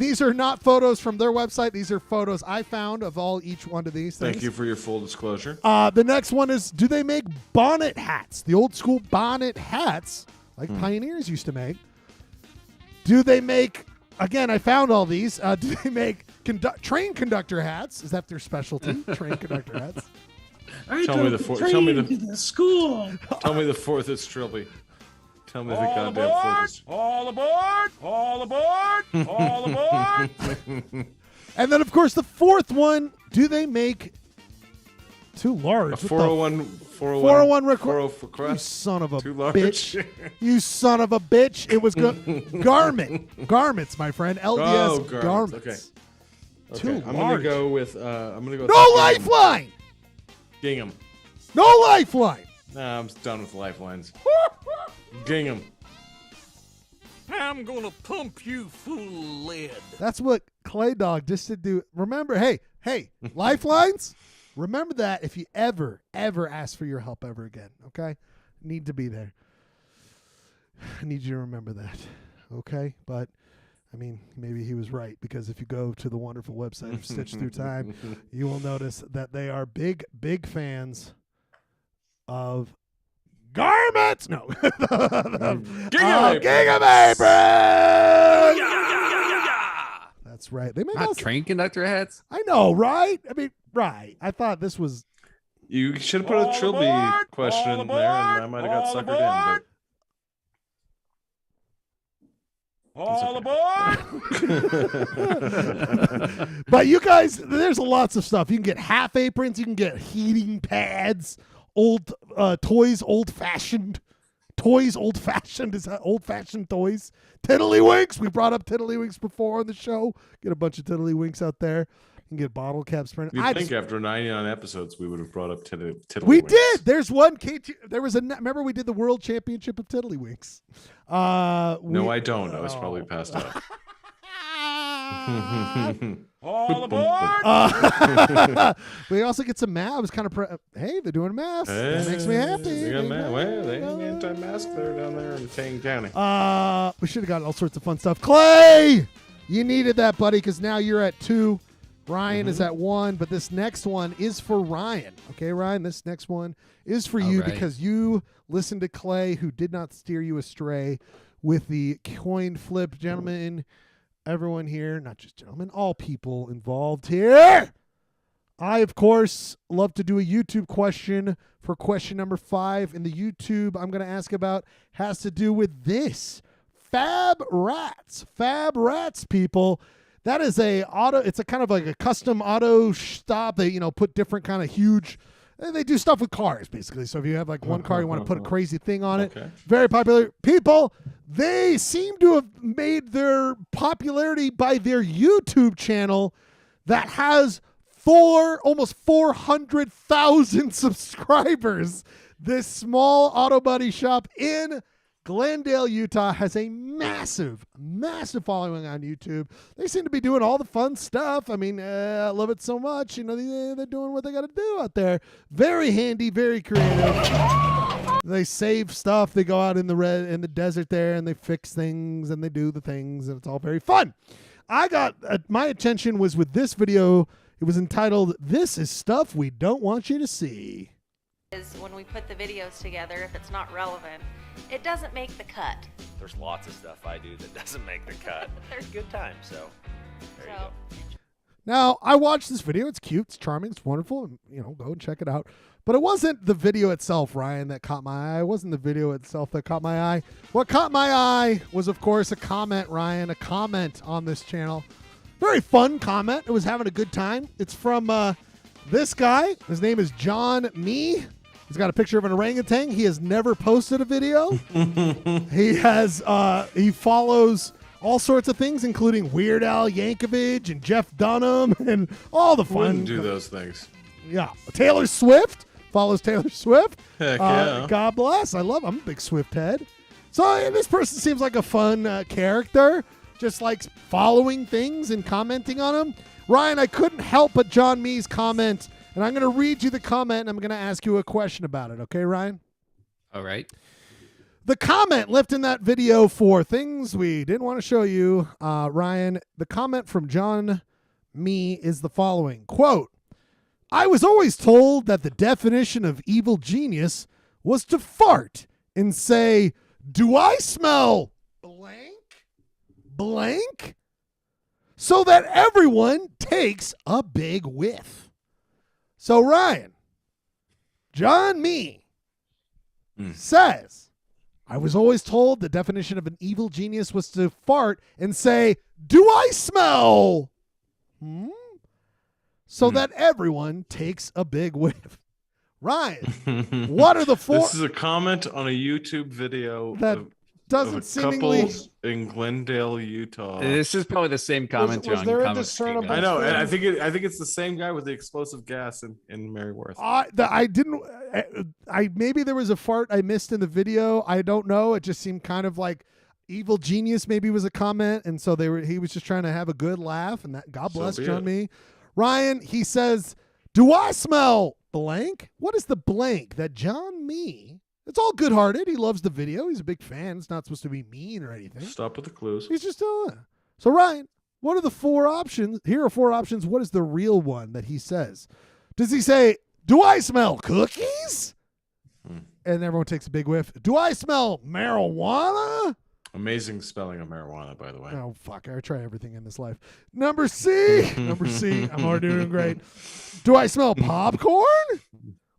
these are not photos from their website. These are photos I found of each one of these things. Thank you for your full disclosure. The next one is, do they make bonnet hats? The old school bonnet hats, like pioneers used to make. Do they make, again, I found all these. Do they make train conductor hats? Is that their specialty? Train conductor hats? Tell me the fourth. Tell me the fourth is Trilby. Tell me the goddamn fourth. All aboard! All aboard! All aboard! And then, of course, the fourth one, do they make too large? A 401 request. You son of a bitch. You son of a bitch. It was good. Garments, my friend. LDS garments. Okay. Too I'm large. gonna go with. No lifeline. Gingham. No lifeline. Nah, I'm done with lifelines. Gingham. I'm gonna pump you full of lead. That's what Clay Dog just did do. Remember, hey, lifelines. Remember that if you ever ask for your help ever again, okay? Need to be there. I need you to remember that, okay? But, I mean, maybe he was right, because if you go to the wonderful website of Stitch Through Time, you will notice that they are big fans of garments. No. Gingham apron. That's right. They make Not train conductor hats. I know, right? I mean, right. I thought this was You should have put a Trilby question in there, and I might have got suckered in. All aboard! But you guys, there's lots of stuff. You can get half aprons. You can get heating pads. Old toys, old-fashioned. Toys, old-fashioned. Is that old-fashioned toys? Tiddlywinks. We brought up Tiddlywinks before on the show. Get a bunch of Tiddlywinks out there. You can get bottle caps printed. You'd think after 99 episodes, we would have brought up Tiddlywinks. We did. There's one There was remember we did the World Championship of Tiddlywinks. No, I don't. I was probably passed out. All aboard! We also get some math. I was kind of hey, they're doing math. That makes me happy. They got math. Well, they ain't anti-mask there down there in Tang County. We should have got all sorts of fun stuff. Clay, you needed that, buddy, because now you're at 2. Ryan is at 1, but this next one is for Ryan. Okay, Ryan, this next one is for you because you listened to Clay, who did not steer you astray with the coin flip. Gentlemen, everyone here, not just gentlemen, all people involved here. I, of course, love to do a YouTube question for question number 5. And the YouTube I'm going to ask about has to do with this. Fab Rats. Fab Rats, people. That is it's a kind of like a custom auto stop. They, put different kind of huge, they do stuff with cars, basically. So if you have like one car, you want to put a crazy thing on it. Very popular. People, they seem to have made their popularity by their YouTube channel that has almost 400,000 subscribers. This small auto body shop in Glendale, Utah has a massive, massive following on YouTube. They seem to be doing all the fun stuff. I mean, I love it so much. They're doing what they got to do out there. Very handy, very creative. They save stuff. They go out in the desert there and they fix things and they do the things, and it's all very fun. I got my attention was with this video. It was entitled, "This is Stuff We Don't Want You to See." Is when we put the videos together, if it's not relevant, it doesn't make the cut. There's lots of stuff I do that doesn't make the cut. There's good times, so there you go. Now, I watched this video. It's cute. It's charming. It's wonderful. And, go and check it out. But it wasn't the video itself, Ryan, that caught my eye. It wasn't the video itself that caught my eye. What caught my eye was, of course, a comment, Ryan, a comment on this channel. Very fun comment. It was having a good time. It's from this guy. His name is John Me. He's got a picture of an orangutan. He has never posted a video. He follows all sorts of things, including Weird Al Yankovic and Jeff Dunham and all the fun. Wouldn't do those things. Yeah. Taylor Swift follows Taylor Swift. Heck yeah. God bless. I'm a big Swift head. So this person seems like a fun character, just likes following things and commenting on them. Ryan, I couldn't help but John Me's comment. And I'm going to read you the comment, and I'm going to ask you a question about it. Okay, Ryan? All right. The comment left in that video for things we didn't want to show you, Ryan, the comment from John Me is the following. Quote, "I was always told that the definition of evil genius was to fart and say, 'Do I smell blank?' So that everyone takes a big whiff." So, Ryan, John Me says, "I was always told the definition of an evil genius was to fart and say, 'Do I smell?' So that everyone takes a big whiff." Ryan, what are the 4? This is a comment on a YouTube video that doesn't seemingly couple in Glendale, Utah. This is probably the same commenter was on there a comment discernible- I know, and I think it's the same guy with the explosive gas in Maryworth. I didn't. Maybe there was a fart I missed in the video. I don't know. It just seemed kind of like evil genius. Maybe was a comment, and so he was just trying to have a good laugh. And that God bless John Me. Ryan, he says, "Do I smell blank?" What is the blank that John Me? It's all good-hearted. He loves the video. He's a big fan. It's not supposed to be mean or anything. Stop with the clues. He's just So, Ryan, what are the 4 options? Here are 4 options. What is the real one that he says? Does he say, "Do I smell cookies?" And everyone takes a big whiff. "Do I smell marijuana?" Amazing spelling of marijuana, by the way. Oh, fuck. I try everything in this life. Number C. I'm already doing great. "Do I smell popcorn?"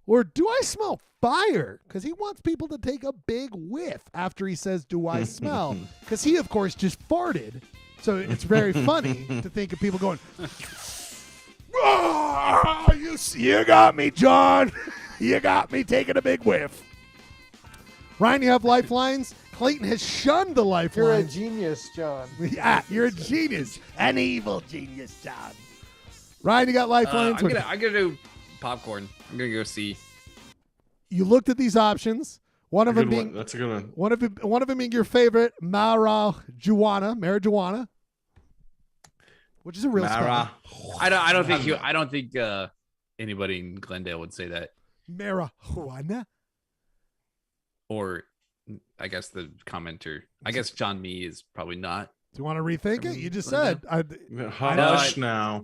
Or do I smell fire? Because he wants people to take a big whiff after he says, do I smell? Because he, of course, just farted. So it's very funny to think of people going, oh, you got me, John. You got me taking a big whiff. Ryan, you have lifelines. Clayton has shunned the lifelines. You're a genius, John. Yeah, you're a genius. An evil genius, John. Ryan, you got lifelines? I'm gonna do popcorn. I'm gonna go see. You looked at these options. One of them being that's a good one. One of them being your favorite, marijuana, which is a real spelling. I don't think anybody in Glendale would say that. Marijuana. Or I guess the commenter. I guess John Mee is probably not. Do you want to rethink it? You just said. Hush now.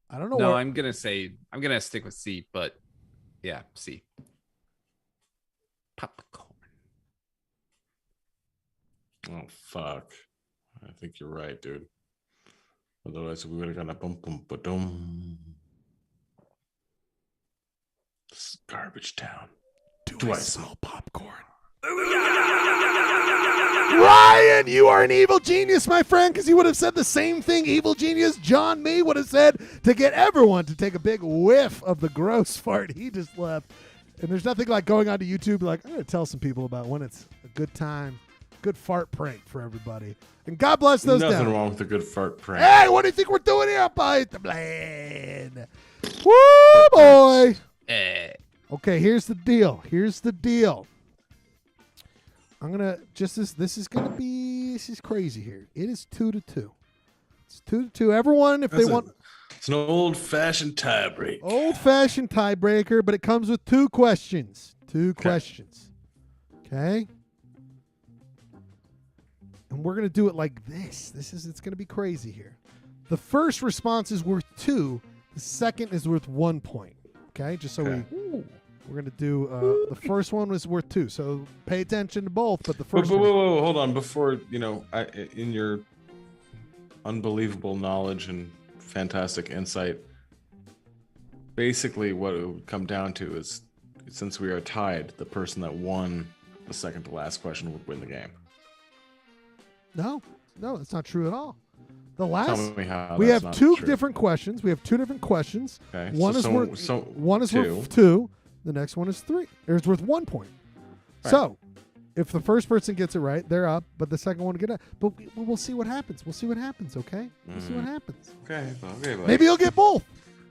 I don't know. No, I'm gonna stick with C, but yeah, C. Popcorn. Oh fuck! I think you're right, dude. Otherwise, we would have got a bum bum ba dum. This is garbage town. Do I smell popcorn? Ryan, you are an evil genius, my friend, because you would have said the same thing evil genius John Mee would have said to get everyone to take a big whiff of the gross fart he just left. And there's nothing like going onto YouTube like, I'm going to tell some people about when it's a good time, good fart prank for everybody. And God bless those Nothing down. wrong with a good fart prank. Hey, what do you think we're doing here? Polyester Blend. Woo, boy. Okay, here's the deal. I'm gonna this is crazy here. It is 2-2. It's 2-2. Everyone, if they want, it's an old-fashioned tiebreak. Old-fashioned tiebreaker, but it comes with 2 questions. 2 questions. Okay. And we're gonna do it like this. It's gonna be crazy here. The first response is worth 2. The second is worth 1 point. Okay, just so we're going to do the first one was worth 2, so pay attention to both. But the first whoa, hold on. Before, in your unbelievable knowledge and fantastic insight, basically what it would come down to is, since we are tied, the person that won the second to last question would win the game. No, that's not true at all. The last Tell me how we that's have not 2 true. different questions. Okay. One is worth 2. The next one is 3. It's worth 1 point. Right. So, if the first person gets it right, they're up. But the second one to get up. But we'll see what happens. Okay. We'll see what happens. Okay. Maybe you'll get both.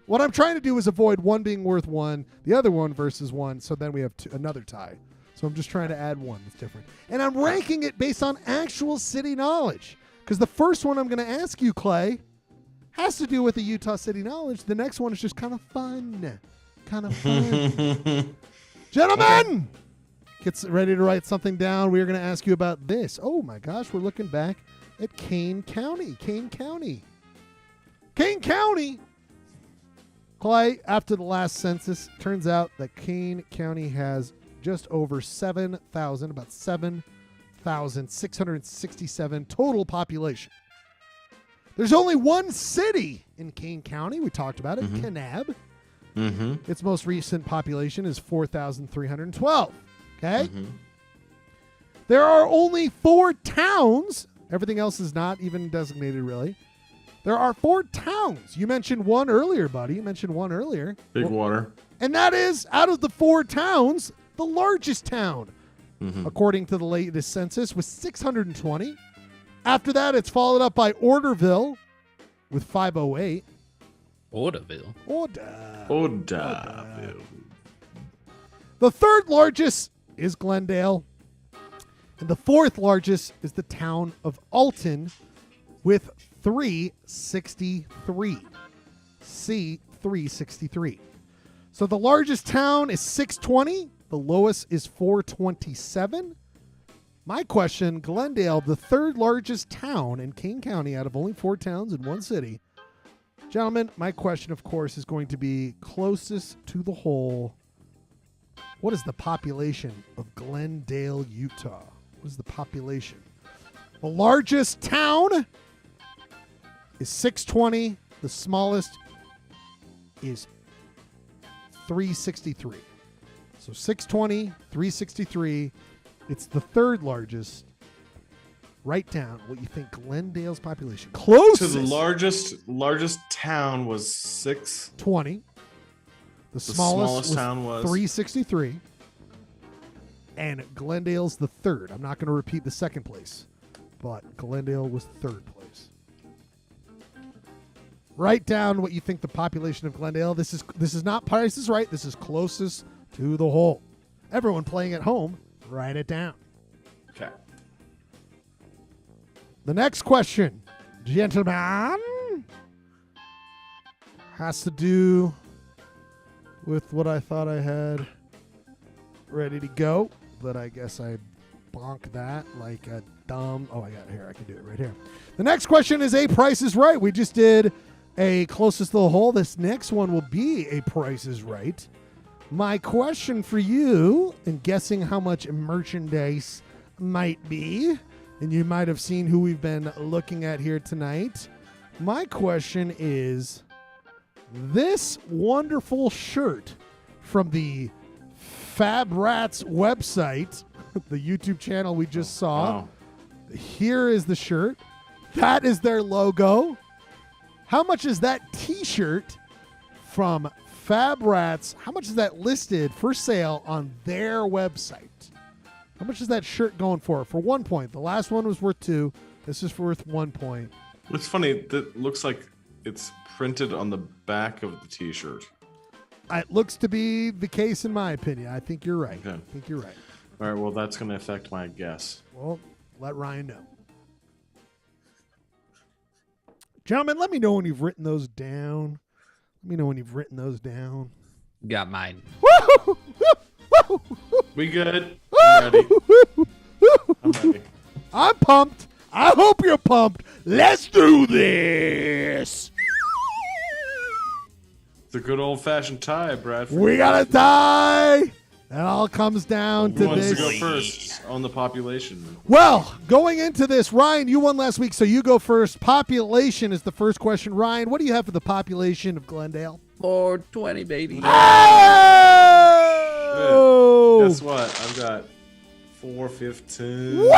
What I'm trying to do is avoid one being worth 1, the other one versus 1. So then we have another tie. So I'm just trying to add one that's different. And I'm ranking it based on actual city knowledge. Because the first one I'm going to ask you, Clay, has to do with the Utah city knowledge. The next one is just kind of fun. Gentlemen, get ready to write something down. We are going to ask you about this. Oh, my gosh. We're looking back at Kane County. Clay, after the last census, turns out that Kane County has just over 7,000, about 7,667 total population. There's only one city in Kane County. We talked about it, Kanab. Its most recent population is 4,312. Okay? There are only 4 towns. Everything else is not even designated, really. There are 4 towns. You mentioned one earlier, buddy. Big Water. And that is, out of the 4 towns, the largest town, according to the latest census, was 620. After that, it's followed up by Orderville with 508. Orderville. The third largest is Glendale. And the fourth largest is the town of Alton with 363. C, 363. So the largest town is 620. The lowest is 427. My question, Glendale, the third largest town in Kane County out of only 4 towns in one city. Gentlemen, my question, of course, is going to be closest to the hole. What is the population of Glendale, Utah? What is the population? The largest town is 620. The smallest is 363. So 620, 363. It's the third largest. Write down what you think Glendale's population. Closest. So the largest town was 620. The smallest town was 363. And Glendale's the third. I'm not going to repeat the second place, but Glendale was third place. Write down what you think the population of Glendale. This is not Price is Right. This is closest to the whole. Everyone playing at home, write it down. Okay. The next question, gentlemen, has to do with what I thought I had ready to go, but I guess I bonked that like a dumb. Oh, I got it here. I can do it right here. The next question is a Price is Right. We just did a closest to the whole. This next one will be a Price is Right. My question for you, in guessing how much merchandise might be, and you might have seen who we've been looking at here tonight. My question is, this wonderful shirt from the Fab Rats website, the YouTube channel we just saw. Wow. Here is the shirt. That is their logo. How much is that t-shirt from Fab Rats? How much is that listed for sale on their website? How much is that shirt going for? For 1 point. The last one was worth 2. This is worth 1 point. It's funny. That looks like it's printed on the back of the T-shirt. It looks to be the case in my opinion. I think you're right. Okay. I think you're right. All right. Well, that's going to affect my guess. Well, let Ryan know. Gentlemen, let me know when you've written those down. Let me know when you've written those down. Got mine. Woo! We good? I'm ready. I'm ready. I'm pumped. I hope you're pumped. Let's do this. It's a good old-fashioned tie, Bradford. We got a tie. It all comes down Who to wants this. to go first on the population? Well, going into this, Ryan, you won last week, so you go first. Population is the first question. Ryan, what do you have for the population of Glendale? 420, baby. Oh! Guess what? I've got 415. Woo!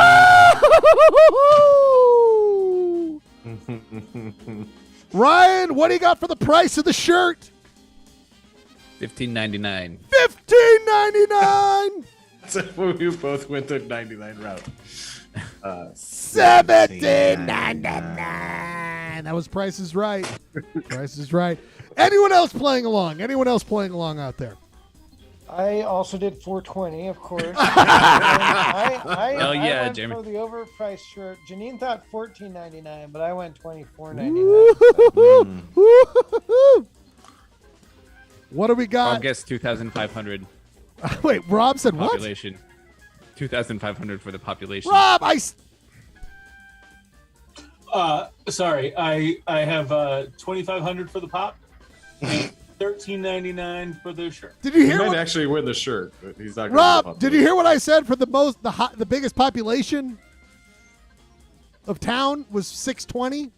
Ryan, what do you got for the price of the shirt? $15.99. $15.99. So we both went the 99 route. $17.99. That was Price is Right. Price is Right. Anyone else playing along? Anyone else playing along out there? I also did 420, of course. I went Jeremy. for the overpriced shirt. Janine thought $14.99, but I went $24.99. What do we got? I'll guess 2,500. Wait, Rob said what? Population. 2,500 for the population. Rob, sorry, I have 2,500 for the pop, and $13.99 for the shirt. Did you hear? He might What, actually win the shirt, but he's not. Rob, did you hear what I said? For the biggest population of town was 620.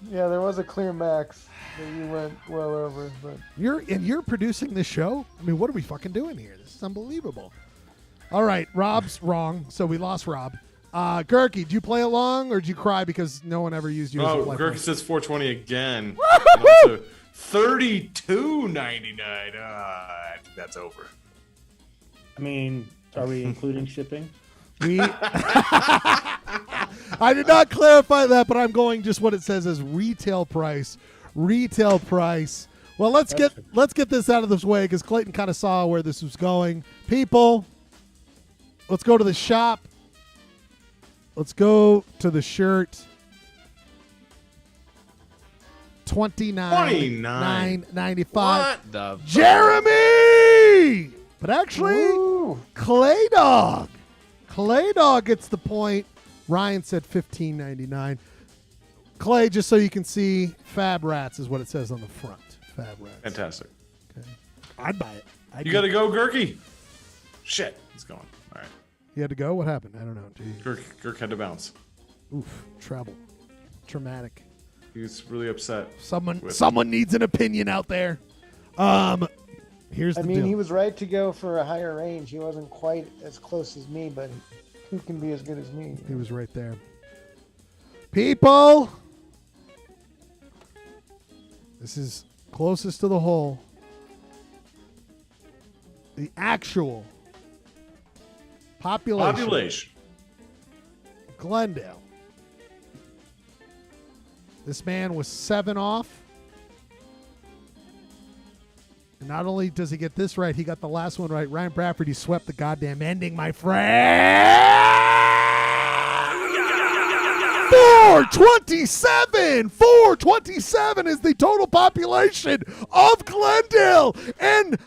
Yeah, there was a clear max that you went well over, but You're producing this show? I mean, what are we fucking doing here? This is unbelievable. All right, Rob's wrong, so we lost Rob. Gurky, did you play along or did you cry because no one ever used you as a Oh, play Gurky point? says 420 again. And also $32.99. I think that's over. I mean, are we including shipping? I did not clarify that, but I'm going just what it says as retail price. Retail price. Well, let's get this out of this way because Clayton kind of saw where this was going. People, let's go to the shop. Let's go to the shirt. $29.95. What the fuck? Jeremy! But actually, Clay Dog gets the point. Ryan said $15.99. Clay, just so you can see, Fab Rats is what it says on the front. Fab Rats. Fantastic. Okay. I'd buy it. You got to go, Gurky. Shit, he's going. All right. You had to go? What happened? I don't know. Gurk had to bounce. Oof. Trouble. Traumatic. He's really upset. Someone needs an opinion out there. Here's the I mean, deal. he was right to go for a higher range. He wasn't quite as close as me, but who can be as good as me? He was right there. People, this is closest to the hole. The actual population. Glendale. This man was 7 off. And not only does he get this right, he got the last one right. Ryan Bradford, he swept the goddamn ending, my friend. 427! 427 is the total population of Glendale. And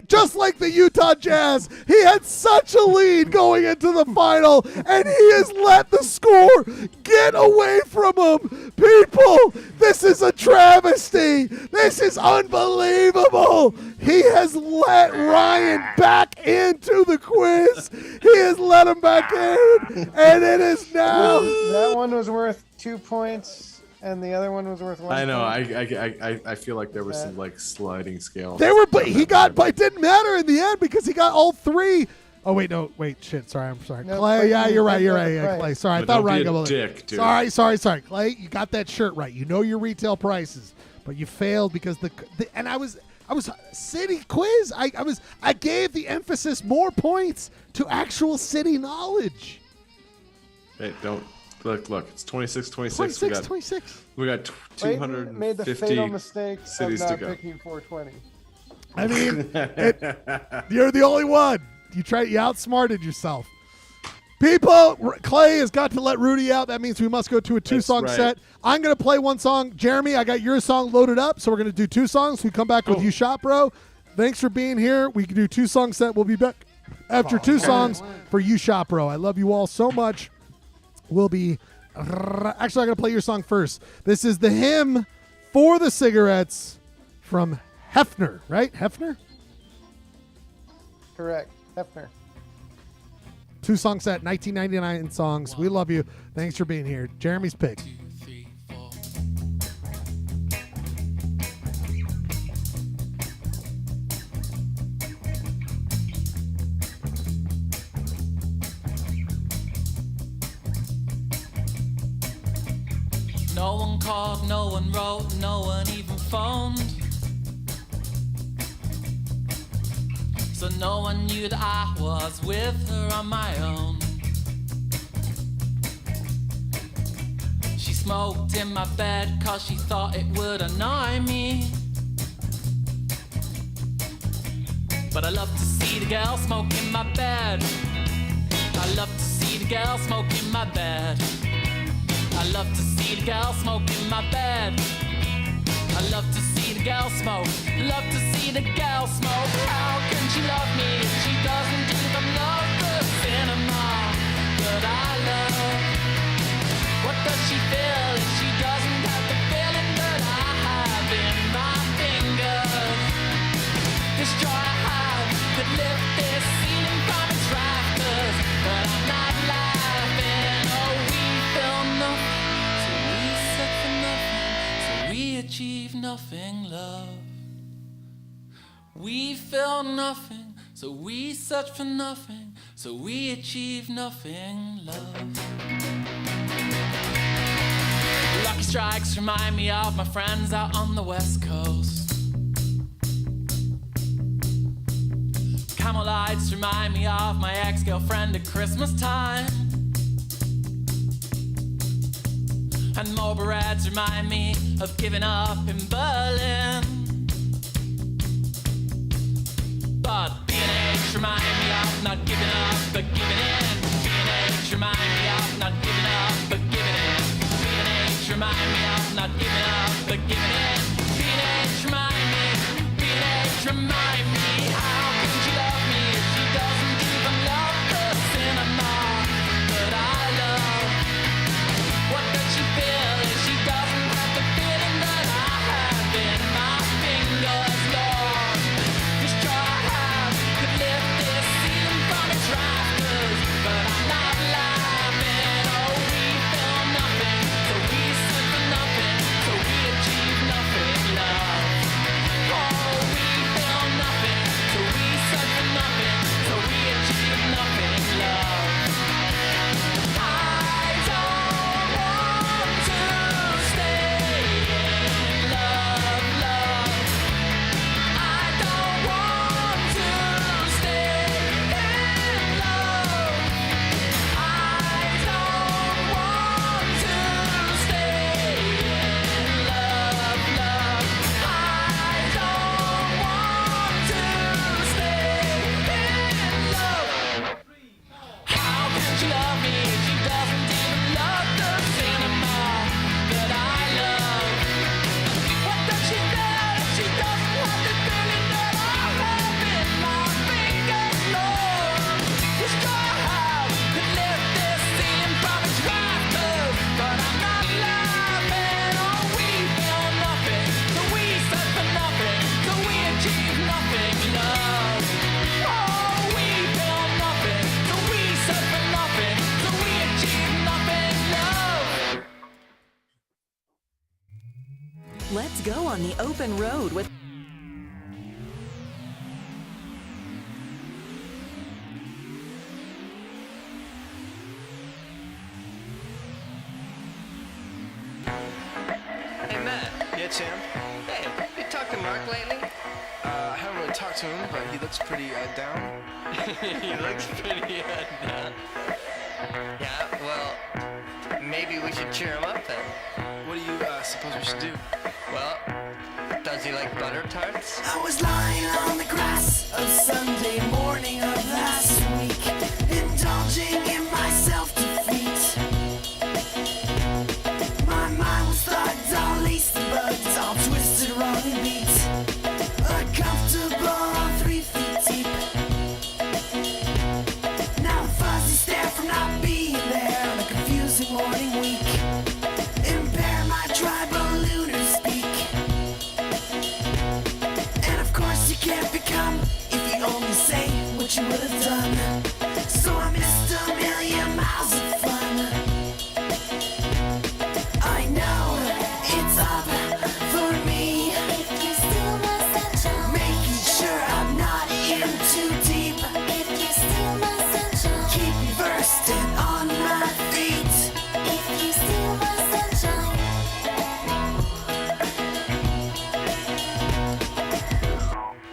just like the Utah Jazz, he had such a lead going into the final, and he has let the score get away from him. People, this is a travesty. This is unbelievable. He has let Ryan back into the quiz. He has let him back in, and it is now. That one was worth 2 points, and the other one was worth 1 I know. point. I feel like there was some like sliding scale. But it didn't matter in the end because he got all 3. Oh wait, shit. Sorry, I'm sorry. No, Clay, Clay, yeah, you're right. right. Clay. Sorry, I But thought don't be Ryan a got all dick, dude. Sorry. Clay, you got that shirt right. You know your retail prices, but you failed because and I was city quiz. I gave the emphasis more points to actual city knowledge. Hey, don't look. It's 26. 26. We got Clayton made the fatal 250 mistake of cities to not go. picking 420. I mean, you're the only one. You outsmarted yourself. People, Clay has got to let Rudy out. That means we must go to a 2-song right. set. I'm going to play 1 song. Jeremy, I got your song loaded up, so we're going to do 2 songs. We come back with You Shot Bro. Thanks for being here. We can do 2-song set. We'll be back after 2 songs for You Shot Bro. I love you all so much. We'll be... Actually, I'm going to play your song first. This is the hymn for the cigarettes from Hefner, right? Hefner? Correct. Hefner. 2-song set, 1999 songs. We love you. Thanks for being here. Jeremy's pick. No one called, no one wrote, no one even phoned. So no one knew that I was with her on my own. She smoked in my bed cause she thought it would annoy me. But I love to see the girl smoke in my bed. I love to see the girl smoke in my bed. I love to see the girl smoke in my bed. I love to see the girl smoke. Love to see the girl smoke. How can she love me if she doesn't even love the cinema that I love? What does she feel if she doesn't have the feeling that I have in my fingers? This joy I have could lift this ceiling from its rafters, but I'm not laughing. Oh, we feel nothing, so we search for nothing, so we achieve nothing, love. We feel nothing, so we search for nothing, so we achieve nothing, love. Lucky strikes remind me of my friends out on the west coast. Camel lights remind me of my ex-girlfriend at Christmas time. And Marlboro Reds remind me of giving up in Berlin. But B&H remind me of not giving up but giving in. B&H remind me of not giving up but giving in. B&H remind me of not giving up but giving in. B&H remind me, B&H remind me. How can she love me if she doesn't even love the cinema that I love? What does she feel if she doesn't have the feeling that I have in my fingers, Lord? This joy I have could lift this ceiling from its rafters, but I'm not laughing. Oh, we feel nothing, so we search for nothing, so we achieve nothing. Let's go on the open road with Hey, Matt. Yeah, Tim. Hey, you talked to Mark lately? I haven't really talked to him, but he looks pretty down. He looks pretty down. Yeah, well, maybe we should cheer him up then. What do you suppose we should do? Well, does he like butter tarts? I was lying on the grass of Sunday morning of last week, indulging in my self-defeat. My mind was thugged, all laced and bugged, all twisted, wrong and beat. Uncomfortable, 3 feet deep. Now the fuzzy stare from not being there on a confusing morning week. Impair my tribal lunar speak. And of course you can't become if you only say what you would have done. So I missed a million miles of fun. I know it's up for me. If you steal my sunshine, making sure I'm not in too deep. If you steal my sunshine, keep me versed and on my feet. If you steal my sunshine.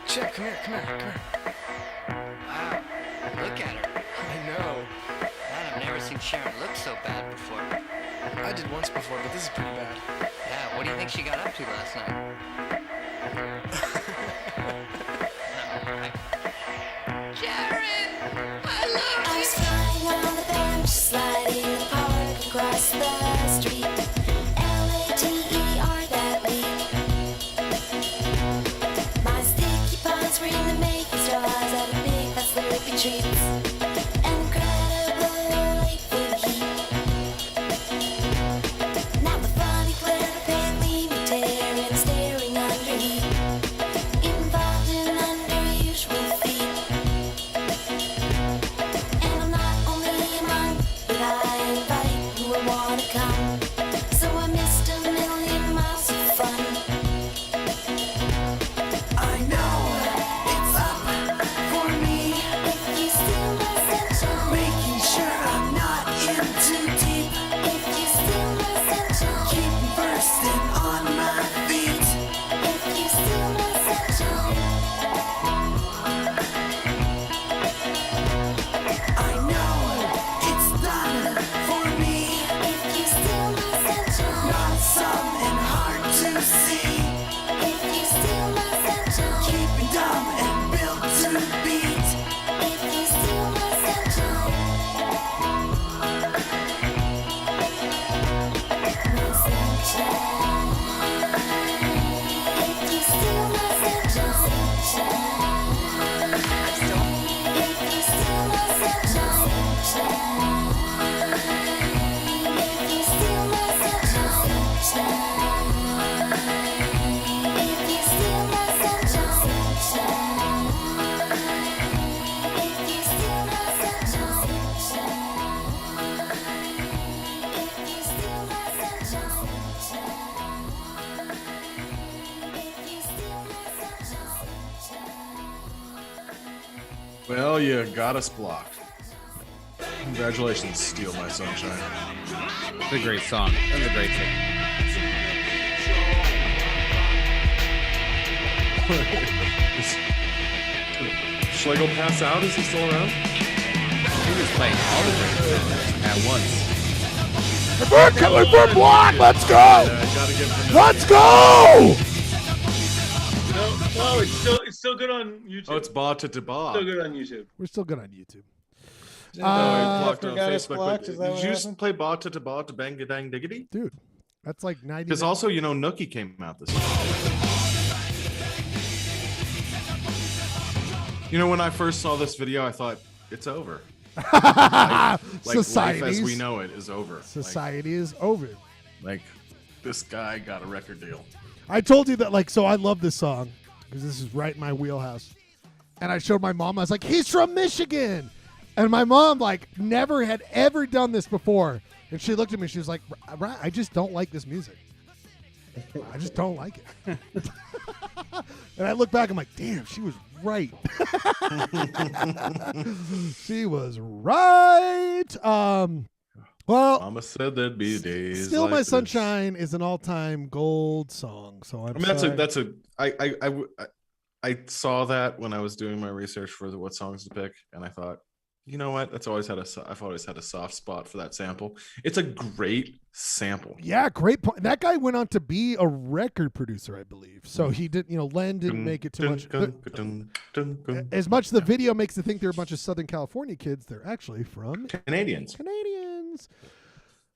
Chip, come here. Wow, look at her. I know. Man, I've never seen Sharon look so bad before. I did once before, but this is pretty bad. Yeah, what do you think she got up to last night? Sharon! I love I was flying on the bench, sliding the park across the street. LATER that week. My sticky paws were in the making straws out of big fat slurpy treats. Incredibly full heat. Now the funny glare of pale gleaming tear and staring under heat. Involved in unusual feet. And I'm not only among, but I invite who will wanna come. So I missed a million miles of fun. I know it's up for me. If you steal my sunshine, making sure I'm not in too deep. If you steal my sunshine, keep me bursting on my feet. If you steal my sunshine. I know it's done for me. If you steal my sunshine, not some and hard to see. If you steal my sunshine, keep me dumb and built to beat. If you steal my sunshine, my sunshine. If you steal my sunshine, if you steal my sunshine, if you steal my sunshine, if you steal my sunshine, if you steal my Well, you got us blocked. Congratulations, Steal My Sunshine. It's a great song. That's a great thing. Schlegel pass out? Is he still around? He was playing all the great at once. We're blocked. Let's go. Gotta give him Let's go. No, it's still good on YouTube. Oh, it's ba to ba. Still good on YouTube. We're still good on YouTube. No, he blocked on forgot it's Facebook. blocked? But Is that did what you just happened? play ba to bang dang diggity? Dude, that's like 90. Because also, you know, Nookie came out this year. You know, when I first saw this video, I thought, it's over. Like life as we know it is over. Society is over. Like, this guy got a record deal. I told you that, like, so I love this song because this is right in my wheelhouse. And I showed my mom, I was like, he's from Michigan. And my mom, like, never had ever done this before. And she looked at me, she was like, I just don't like this music. I just don't like it. And I look back, I'm like, damn, she was right. She was right. Well, Mama said there'd be days. Still like My this. Sunshine is an all-time gold song. So I'm sorry. I saw that when I was doing my research for what songs to pick, and I thought, you know what? I've always had a soft spot for that sample. It's a great sample. Yeah, great point. That guy went on to be a record producer, I believe. So he did, Len didn't make it too much. As much as the video makes it think they're a bunch of Southern California kids, they're actually from Canadians.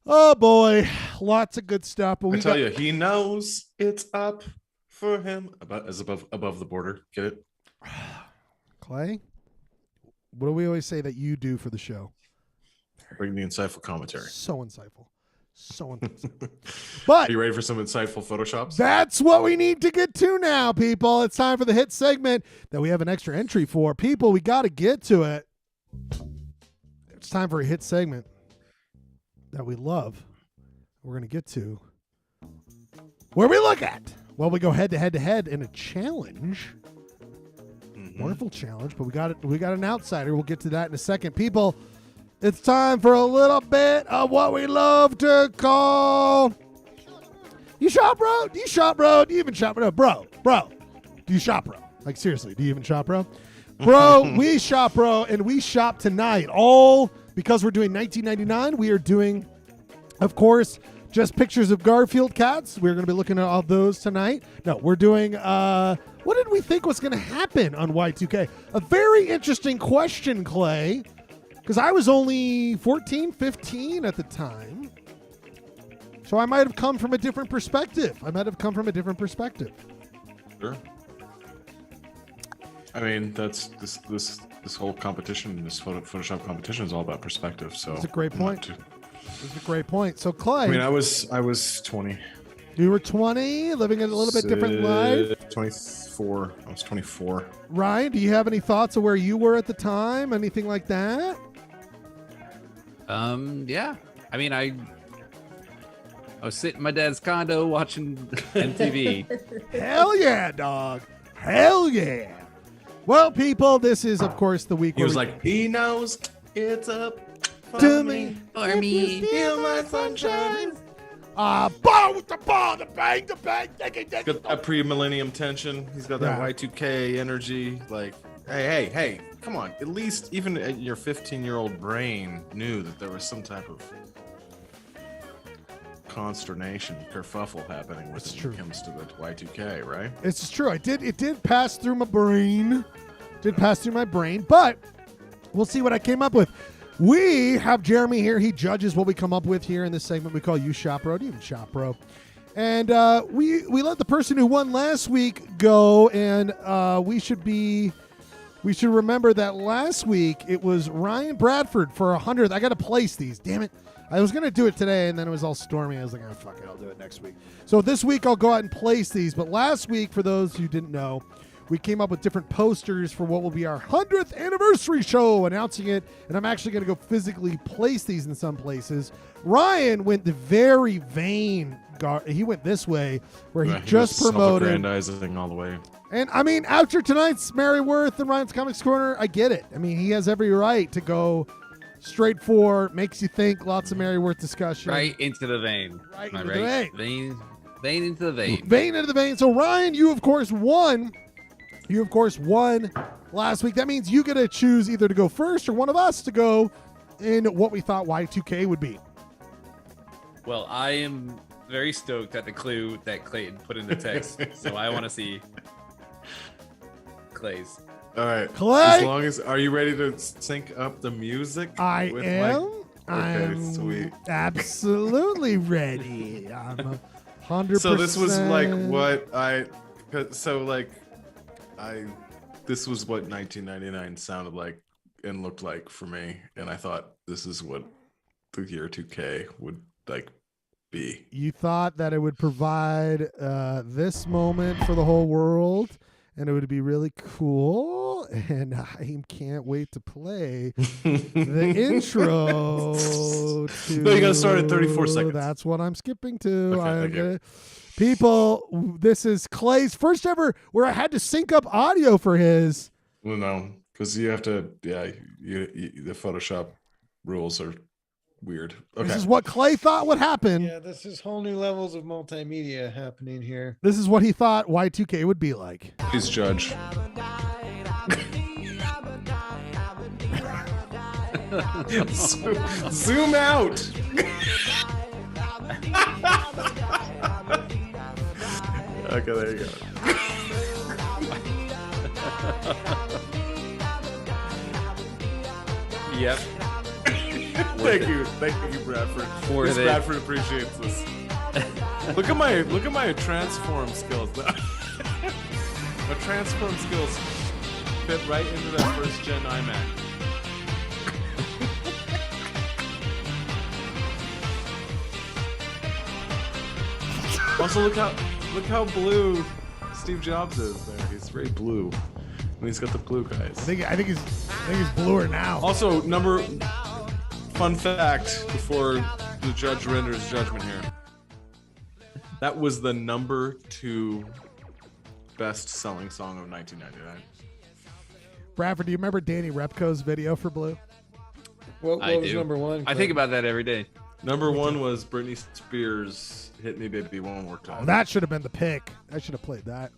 Oh boy, lots of good stuff. But I tell you, he knows it's up for him above the border. Get it, Clay? What do we always say that you do for the show? Bring the insightful commentary. So insightful. But are you ready for some insightful Photoshops? That's what we need to get to now, people. It's time for the hit segment that we have an extra entry for. People, we got to get to it. It's time for a hit segment that we love. We're going to get to where we look at. Well, we go head to head in a challenge. Wonderful challenge, but we got an outsider. We'll get to that in a second. People, it's time for a little bit of what we love to call You Shop Bro? Do you shop bro? Do you even shop bro? Bro. Do you shop bro? Like seriously, do you even shop bro? Bro, we shop bro, and we shop tonight. All because we're doing 1999. We are doing, of course, just pictures of Garfield cats. We're going to be looking at all those tonight. No, we're doing, what did we think was going to happen on Y2K? A very interesting question, Clay, because I was only 14, 15 at the time. So I might have come from a different perspective. Sure. I mean, that's this whole competition, this Photoshop competition is all about perspective. So that's a great point. That's a great point. So Clay, I mean, I was 20. You were 20, living a little bit different life. 24. I was 24. Ryan, do you have any thoughts of where you were at the time? Anything like that? Yeah. I mean, I was sitting in my dad's condo watching MTV. Hell yeah, dog. Hell yeah. Well, people, this is, of course, the week He was like, he knows it's up to me. For me. Steal my sunshine. Ball with the ball, the bang, Got that pre-millennium tension. He's got that Y2K energy. Like, hey, come on. At least even your 15-year-old brain knew that there was some type of consternation, kerfuffle happening when it comes to the Y2K, right? It's true. It did pass through my brain. But we'll see what I came up with. We have Jeremy here. He judges what we come up with here in this segment we call You Shop Bro. Do you even shop bro? And we let the person who won last week go, and we should remember that last week it was Ryan Bradford for 100th. I got to place these. Damn it. I was going to do it today, and then it was all stormy. I was like, oh, fuck it. I'll do it next week. So this week I'll go out and place these. But last week, for those who didn't know, we came up with different posters for what will be our 100th anniversary show, announcing it. And I'm actually going to go physically place these in some places. Ryan went the very vain. He went this way, where he just promoted. Self-aggrandizing all the way. And I mean, after tonight's Mary Worth and Ryan's Comics Corner, I get it. I mean, he has every right to go straight for, makes you think, lots of Mary Worth discussion. Right into the vein. Right into the vein. Vein into the vein. Vein into the vein. So Ryan, you of course won. Last week. That means you get to choose either to go first or one of us to go in what we thought Y2K would be. Well, I am very stoked at the clue that Clayton put in the text, so I want to see Clay's. All right, Clay. As long as, are you ready to sync up the music? I am. Okay, sweet. Absolutely ready. I'm 100%. So this was like what this was what 1999 sounded like and looked like for me, and I thought this is what the year 2K would like be. You thought that it would provide this moment for the whole world, and it would be really cool, and I can't wait to play the intro. No, you gotta start at 34 seconds. That's what I'm skipping to. Okay, thank you. People, this is Clay's first ever where I had to sync up audio for his. Well, no, because you have to. Yeah, the Photoshop rules are weird. Okay. This is what Clay thought would happen. Yeah, this is whole new levels of multimedia happening here. This is what he thought Y2K would be like. Please judge. Zoom out. Okay, there you go. Yep. Thank you, Bradford. Bradford appreciates this. Look at my transform skills. My transform skills fit right into that first gen iMac. Also, look how blue Steve Jobs is there. He's very blue. And he's got the blue guys. I think he's bluer now. Also, fun fact before the judge renders judgment here. That was the number 2 best-selling song of 1999. Bradford, do you remember Danny Repko's video for Blue? What was number 1? I think about that every day. Number 1 was Britney Spears' "Hit Me Baby One More Time." Oh, that should have been the pick. I should have played that.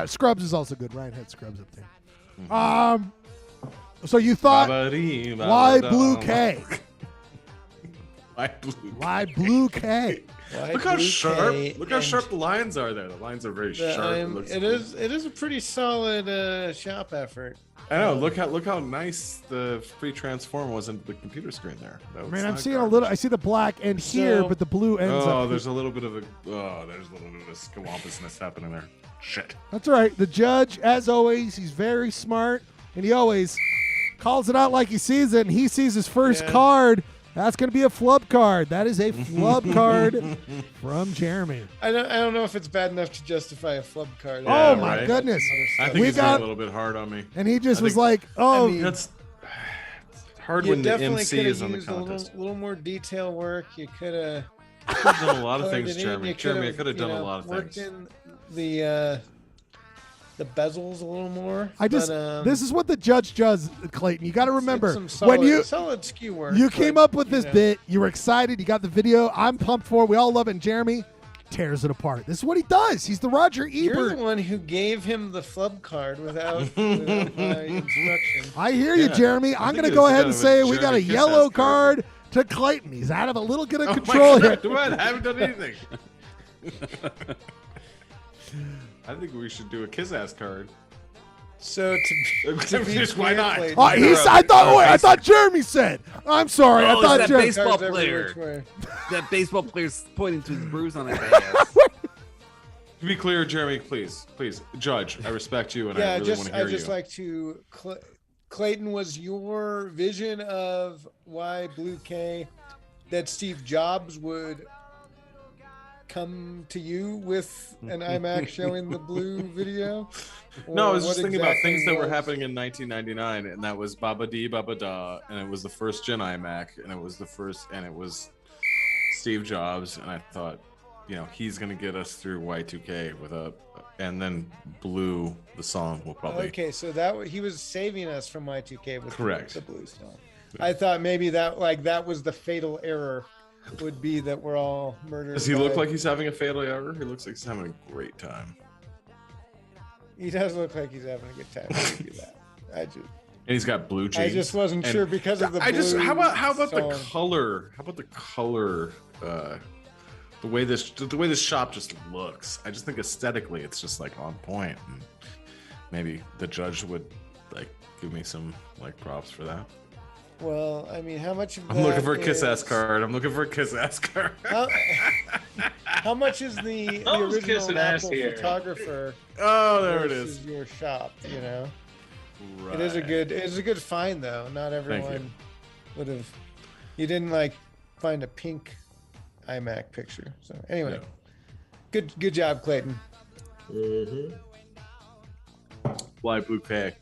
Scrubs is also good. Ryan had Scrubs up there. So you thought why Blue K? Why Blue K? Look how sharp the lines are there. The lines are very sharp. It is a pretty solid shop effort. I know. Look how nice the free transform was into the computer screen there. I'm seeing I see the black end here, but the blue ends up. Oh, there's a little bit of scawampousness happening there. Shit. That's all right. The judge, as always, he's very smart, and he always calls it out like he sees it, and he sees his first card. That's going to be a flub card. That is a flub card from Jeremy. I don't know if it's bad enough to justify a flub card. Yeah, oh, my goodness. I think he's got a little bit hard on me. And he just was like, oh. That's hard when the MC is on the contest. A little more detail work. You could have done a lot of things, Jeremy. Jeremy, I could have done a lot of things. Worked in the bezels a little more. This is what the judge does, Clayton. You got to remember solid skew work. You came up with this bit. You were excited. You got the video. I'm pumped for it. We all love it. And Jeremy tears it apart. This is what he does. He's the Roger Ebert. You're the one who gave him the flub card without my instruction. I hear you, Jeremy. I'm going to go ahead and say we got a yellow card to Clayton. He's out of a little bit of control here. I haven't done anything. I think we should do a kiss-ass card. So to be why not? I thought Jeremy said. I'm sorry. I thought that Jeremy. Baseball player. That baseball player's pointing to his bruise on his ass. To be clear, Jeremy, please, judge. I respect you, and I really want to hear you. I just like to. Clayton, was your vision of why Blue K that Steve Jobs would come to you with an iMac showing the blue video? No, I was just thinking about things that were happening in 1999, and that was Baba Dee Baba Da, and it was the first gen iMac, and it was Steve Jobs, and I thought, he's gonna get us through Y2K and then Blue, the song will probably. Okay, so he was saving us from Y2K with the Blue song. I thought maybe that was the fatal error. Would be that we're all murdered. Does he look like he's having a fatal error? He looks like he's having a great time. He does look like he's having a good time. I do that. And he's got blue jeans. I just wasn't sure because of the blue. How about the color? How about the color? The way this shop just looks. I just think aesthetically it's just like on point. And maybe the judge would give me some props for that. Well, I mean, how much of that I'm looking for a kiss-ass card. How much is the original Apple photographer? Oh, there it is. Your shop, Right. It is a good find though. Not everyone would have. You didn't find a pink iMac picture. So anyway, good job, Clayton. Why Blue K?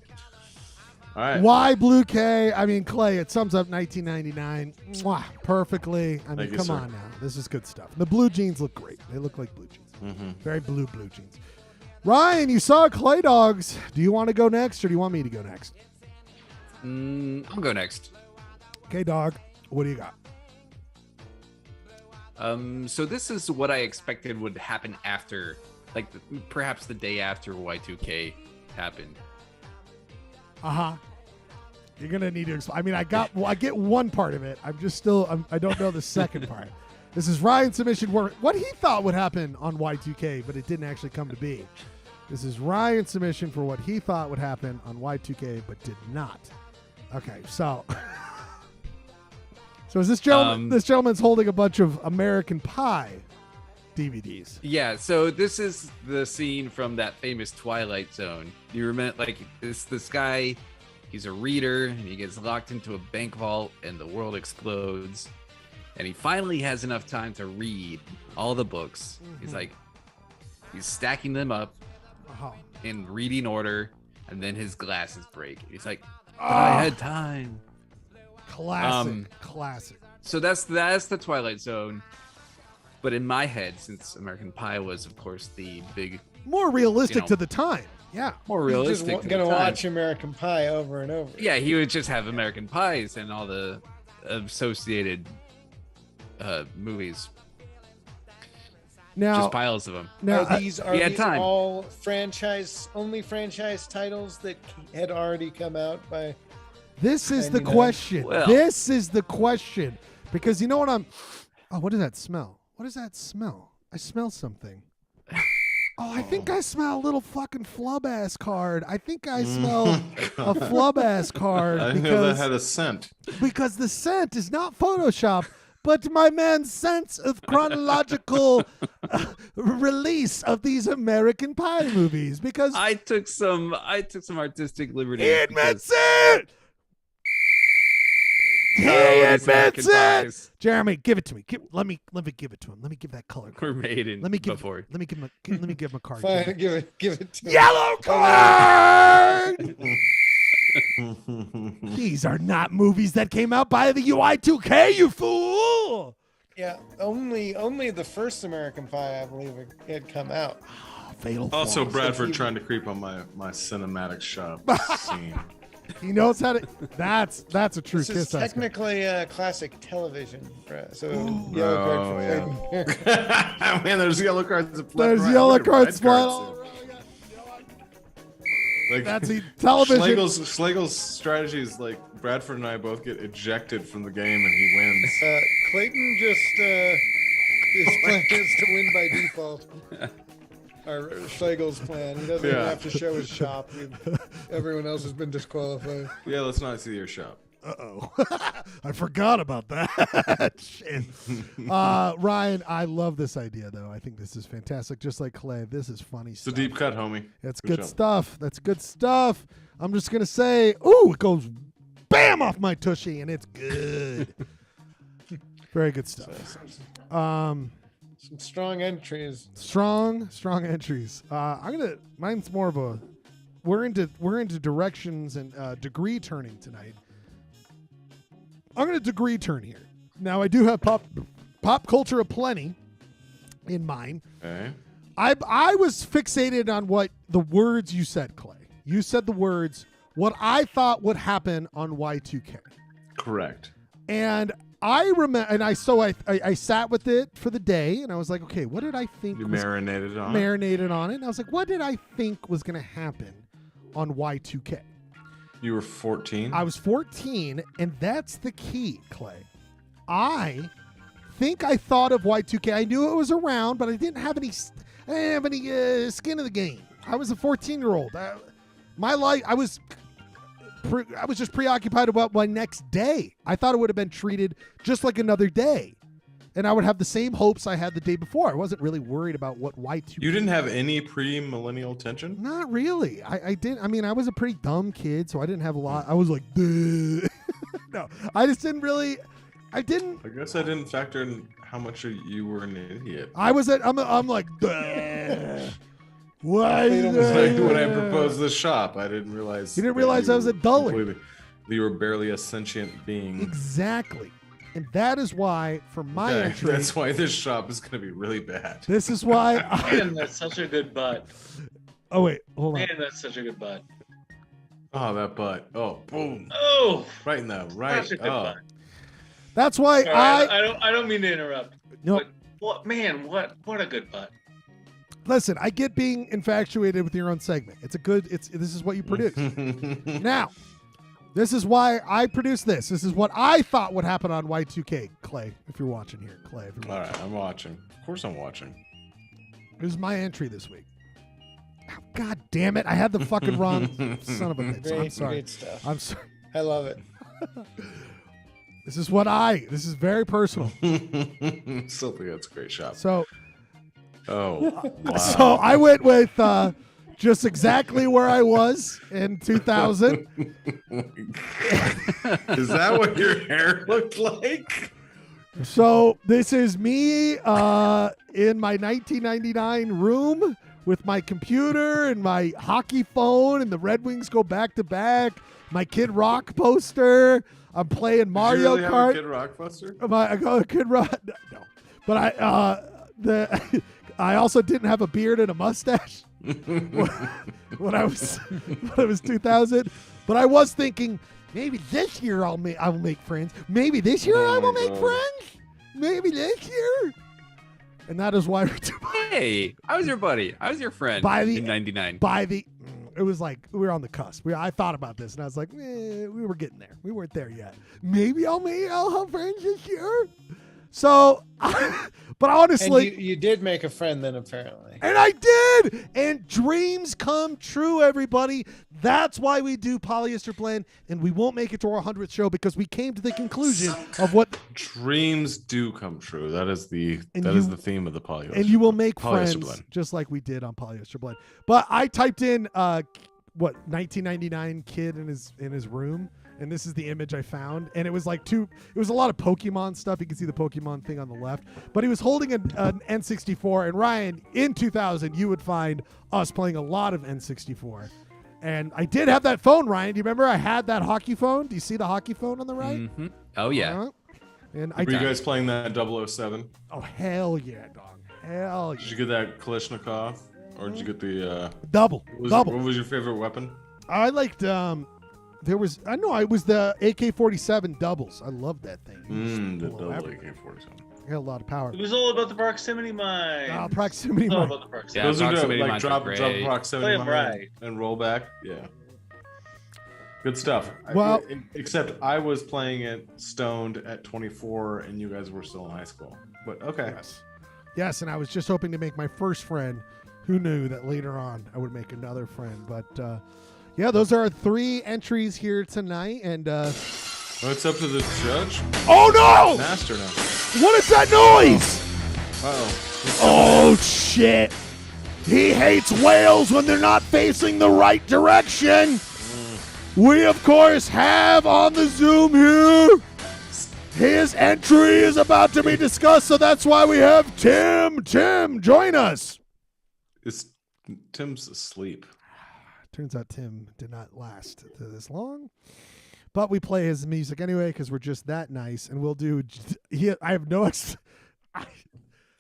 All right. Why Blue K? I mean, Clay, it sums up 1999 perfectly. I mean, Thank you, come sir. on now. This is good stuff. The blue jeans look great. They look like blue jeans. Mm-hmm. Very blue jeans. Ryan, you saw Clay Dogs. Do you want to go next or do you want me to go next? I'll go next. Okay, dog. What do you got? So this is what I expected would happen after, like perhaps the day after Y2K happened. You're gonna need to explain. I mean, I get one part of it. I'm just still. I don't know the second part. This is Ryan's submission. What he thought would happen on Y2K, but it didn't actually come to be. This is Ryan's submission for what he thought would happen on Y2K, but did not. Okay, so is this gentleman? This gentleman's holding a bunch of American Pie DVDs. Yeah, so this is the scene from that famous Twilight Zone. You remember, like, this guy, he's a reader, and he gets locked into a bank vault, and the world explodes. And he finally has enough time to read all the books. Mm-hmm. He's stacking them up in reading order, and then his glasses break. He's like, but I had time. Classic. So that's the Twilight Zone. But in my head, since American Pie was, of course, the big... More realistic to the time. Yeah. More realistic He's just going to watch American Pie over and over. Yeah, he would just have American Pies and all the associated movies. Now, just piles of them. Now, are these time. all franchise titles that had already come out by... This is the 99? question. Well. This is the question. Because you know what what does that smell? What does that smell? I smell something. I think I smell a little fucking flub-ass card. I think I smell a flub-ass card. I know that had a scent. Because the scent is not Photoshop, but my man's sense of chronological release of these American Pie movies. Because I took some artistic liberty. He admits it! He admits it! Jeremy, give it to me. Let me give it to him. Let me give that color card. We're made in before. Let me give him a card. Fine, give it to Yellow card! These are not movies that came out by the UI2K, you fool! Yeah, only the first American Pie, I believe, had come out. Fatal Also, Flaws. Bradford trying to creep on my cinematic shop scene. He knows how to. That's a true This kiss. is technically classic television, so Oh, yellow card for yeah. Man, there's yellow cards. There's yellow cards flying all over. Like, That's television. Schlegel's strategy is like Bradford and I both get ejected from the game and he wins. Clayton his plan is to win by default. Or Schlegel's plan. He doesn't even have to show his shop. Everyone else has been disqualified. Yeah, let's not see your shop. Uh-oh. I forgot about that. Shit. Ryan, I love this idea, though. I think this is fantastic. Just like Clay, this is funny stuff. It's a deep cut, homie. It's Good good job. stuff. That's good stuff. I'm just going to say, it goes bam off my tushy, and it's good. Very good stuff. Some strong entries. Strong entries. Mine's more of a. We're into directions and degree turning tonight. I'm gonna degree turn here. Now I do have pop culture aplenty in mind. Okay. I was fixated on what the words you said, Clay. You said the words what I thought would happen on Y2K. Correct. And I remember, and I sat with it for the day, and I was like, okay, what did I think? You marinated on it, and I was like, what did I think was going to happen on Y2K? You were 14? I was 14, and that's the key, Clay. I think I thought of Y2K. I knew it was around, but I didn't have any skin in the game. I was a 14-year-old. My life, I was just preoccupied about my next day. I thought it would have been treated just like another day. And I would have the same hopes I had the day before. I wasn't really worried about what Y2K. You didn't have any pre-millennial tension? Not really. I didn't. I mean, I was a pretty dumb kid, so I didn't have a lot. I was like, duh. No, I just didn't really. I guess I didn't factor in how much you were an idiot. I'm like, duh. Why? It's like when I proposed the shop, I didn't realize. You didn't realize I was a dullard. You were barely a sentient being. Exactly. And that is why, for my entry, that's why this shop is going to be really bad. This is why. Man, that's such a good butt. Oh wait, hold on. Man, that's such a good butt. Oh, that butt. Oh, boom. Oh, right in the right. Such a good Oh. butt. That's why Sorry, I don't mean to interrupt. No. But what man? What a good butt. Listen, I get being infatuated with your own segment. It's a good. This is what you produce. Now, this is why I produced this. This is what I thought would happen on Y2K. Clay, if you're watching here, Clay. If you're All right, I'm watching. Of course, I'm watching. This is my entry this week. Oh, God damn it! I had the fucking wrong son of a bitch. I'm sorry. Great stuff. I'm sorry. I love it. This is what This is very personal. Still think that's a great shop. So. Oh, wow. So I went with just exactly where I was in 2000. Is that what your hair looked like? So this is me in my 1999 room with my computer and my hockey phone, and the Red Wings go back to back. My Kid Rock poster. I'm playing Mario Did you really Kart. have a Kid Rock poster? I go Kid Rock. No, but I also didn't have a beard and a mustache when I was 2000. But I was thinking maybe this year I'll make friends. Maybe this year I will make friends. Maybe this year. And that is why we're doing. Hey, I was your buddy. I was your friend in '99. It was like we were on the cusp. I thought about this and I was like, we were getting there. We weren't there yet. Maybe I'll have friends this year. So, but honestly, and you did make a friend then, apparently. And I did. And dreams come true, everybody. That's why we do Polyester Blend, and we won't make it to our 100th show because we came to the conclusion of what dreams do come true. That is the theme of the Polyester. And you will make friends Blend. just like we did on Polyester Blend. But I typed in 1999 kid in his room. And this is the image I found. And it was like it was a lot of Pokemon stuff. You can see the Pokemon thing on the left. But he was holding an N64. And Ryan, in 2000, you would find us playing a lot of N64. And I did have that phone, Ryan. Do you remember I had that hockey phone? Do you see the hockey phone on the right? Mm-hmm. Oh, yeah. And Were you guys playing that 007? Oh, hell yeah, dog. Hell yeah. Did you get that Kalashnikov? Or did you get the... Double. What was your favorite weapon? I liked... it was the AK-47 doubles. I loved that thing. The double AK-47. It had a lot of power. It was all about the proximity mine. Proximity mine. All about the proximity. Those are proximity like mines drop are great. proximity Play 'em mine right. and roll back. Yeah. Good stuff. Well, except I was playing it stoned at 24 and you guys were still in high school. But okay. Yes, and I was just hoping to make my first friend. Who knew that later on I would make another friend? But yeah, those are our 3 entries here tonight. And it's up to the judge. Oh no! Master now. What is that noise? Uh-oh. Oh shit! He hates whales when they're not facing the right direction. We of course have on the Zoom here. His entry is about to be discussed, so that's why we have Tim. Tim, join us. Tim's asleep. Turns out Tim did not last this long. But we play his music anyway because we're just that nice. And we'll do... I have no...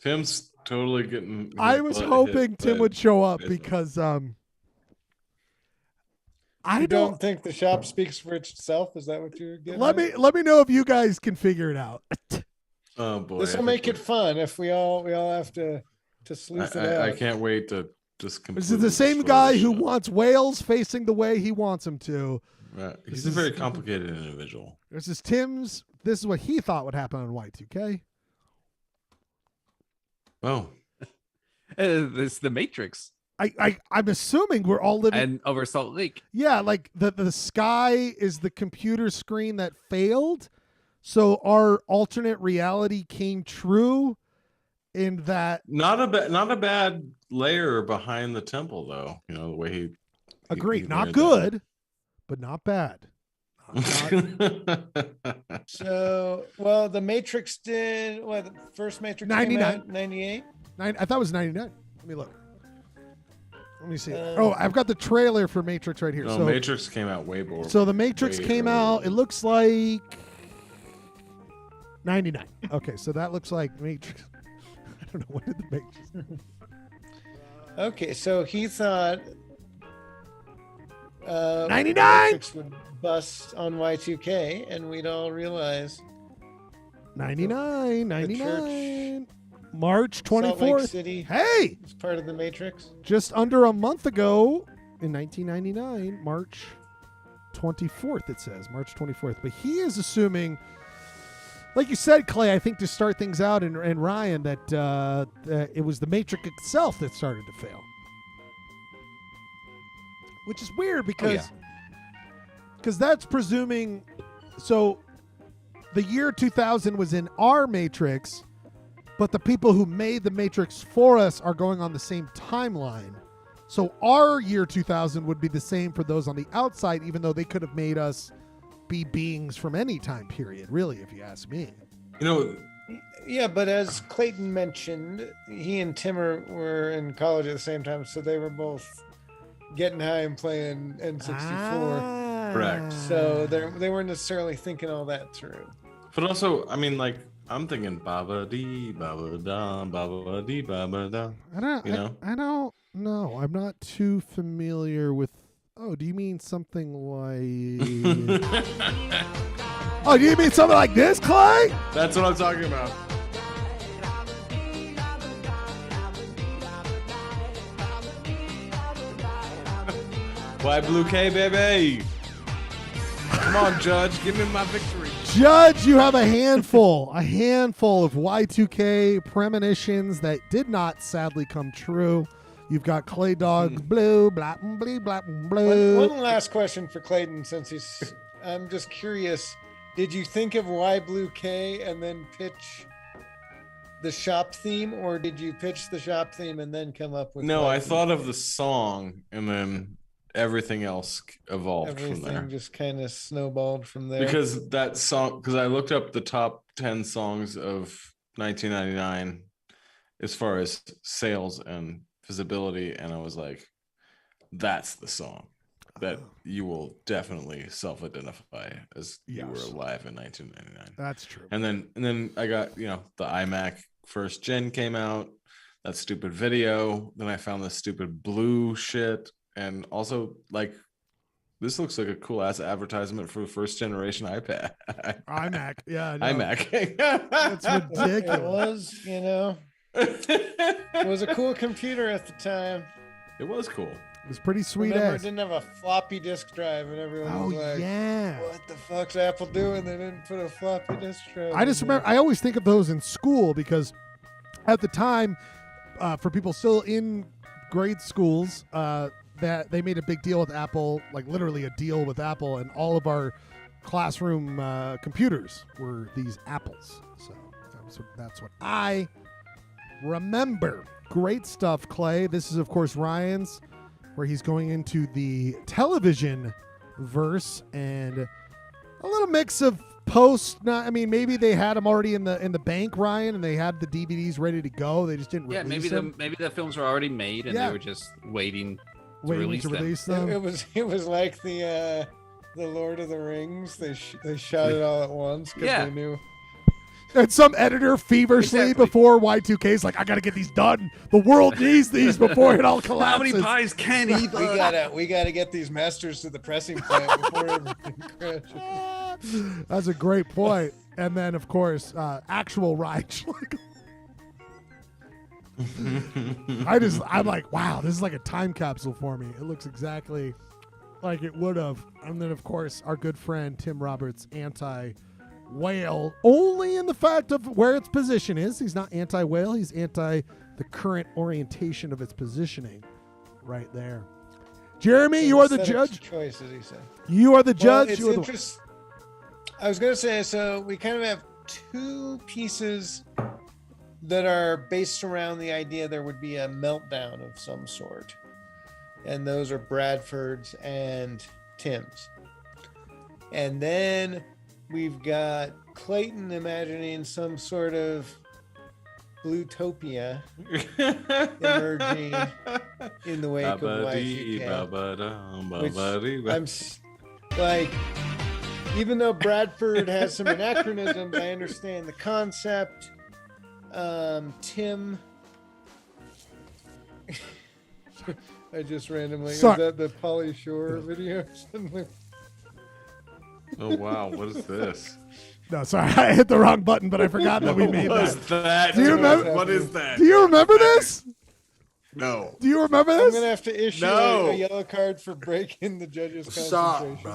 Tim's totally getting... I was hoping Tim would show up because... I don't think the shop speaks for itself. Is that what you're getting? Let me know if you guys can figure it out. Oh boy! This will make it fun if we all have to sleuth it out. I can't wait to just. This is the same guy who wants whales facing the way he wants them to. Right. He's a very complicated individual. This is Tim's. This is what he thought would happen on Y2K. Oh, it's the Matrix. I'm assuming we're all living and over Salt Lake. Yeah, like the sky is the computer screen that failed, so our alternate reality came true. In that, not a bad layer behind the temple, though. You know the way he. Agreed. Not good, but not bad. So, well, the Matrix did the first Matrix 99, 98. I thought it was 99. Let me look. Let me see. I've got the trailer for Matrix right here. No, So Matrix came out way more. So the Matrix way came earlier. out. It looks like 99. Okay, so that looks like Matrix. I don't know, when did the Matrix? Okay, so he thought 99 Matrix would bust on Y2K, and we'd all realize 99. March Salt Lake 24th. City. Hey, it's part of the Matrix. just under a month ago in 1999, March 24th, it says. March 24th. But he is assuming, like you said, Clay, I think to start things out, and Ryan, that it was the Matrix itself that started to fail. Which is weird because that's presuming. So the year 2000 was in our Matrix, but the people who made the Matrix for us are going on the same timeline. So our year 2000 would be the same for those on the outside, even though they could have made us be beings from any time period, really, if you ask me. You know, Yeah, but as Clayton mentioned, he and Timmer were in college at the same time, so they were both getting high and playing N64. Correct. So they weren't necessarily thinking all that through. But also, I mean, like, I'm thinking baba dee baba da baba dee baba da. I don't. You know? I don't know. I'm not too familiar with. Oh, do you mean something like? Oh, do you mean something like this, Clay? That's what I'm talking about. Why Blue K, baby? Come on, Judge, give me my victory. Judge, you have a handful of Y2K premonitions that did not sadly come true. You've got Clay Dog Blue, blah, blah, blah, blue. One last question for Clayton, since he's. I'm just curious. Did you think of Why Blue K and then pitch the shop theme, or did you pitch the shop theme and then come up with? No, Why I Blue thought K? of the song and then everything else evolved from there. Everything just kind of snowballed from there. Because that song, because I looked up the top 10 songs of 1999 as far as sales and visibility, and I was like, that's the song that you will definitely self-identify as you were alive in 1999. That's true. And then I got, the iMac first gen came out, that stupid video. Then I found this stupid blue shit. And also, like, this looks like a cool ass advertisement for the first generation iPad. iMac, yeah, I know. iMac. That's ridiculous. It was, it was a cool computer at the time. It was cool. It was pretty sweet. Remember, ass. it didn't have a floppy disk drive, and everyone was like, yeah. "What the fuck's Apple doing? They didn't put a floppy disk drive." I just remember, I always think of those in school because at the time, for people still in grade schools, that they made a big deal with Apple, like literally a deal with Apple, and all of our classroom computers were these Apples. So that's what I remember. Great stuff, Clay. This is, of course, Ryan's, where he's going into the television verse and a little mix of post. I mean, maybe they had them already in the bank, Ryan, and they had the DVDs ready to go. They just didn't release them. maybe the films were already made and Yeah. they were just waiting to Waiting release to them. release them. It was like the Lord of the Rings. They shot it all at once because Yeah. they knew. And some editor feverishly before Y2K is like, I got to get these done. The world needs these before it all collapses. How many pies can he? We gotta get these masters to the pressing plant before everything crashes. That's a great point. And then, of course, actual Ryan. I'm like, wow, this is like a time capsule for me. It looks exactly like it would have. And then, of course, our good friend Tim Roberts, anti-whale, only in the fact of where its position is. He's not anti-whale. He's anti the current orientation of its positioning right there. Jeremy, you are the judge. Choice, as he said. You are the Well, judge. it's You are the interest- I was gonna say, so we kind of have two pieces that are based around the idea there would be a meltdown of some sort, and those are Bradford's and Tim's. And then we've got Clayton imagining some sort of Bluetopia emerging in the wake of Y2K. Which like, even though Bradford has some anachronisms, I understand the concept. Tim, I just randomly, is that the Polly Shore video? Oh wow, what is this? No, sorry, I hit the wrong button, but I forgot that we made What was that? Do you remember? What is that? Do you remember this? No. Do you remember I'm this? gonna have to issue No. a yellow card for breaking the judges' concentration.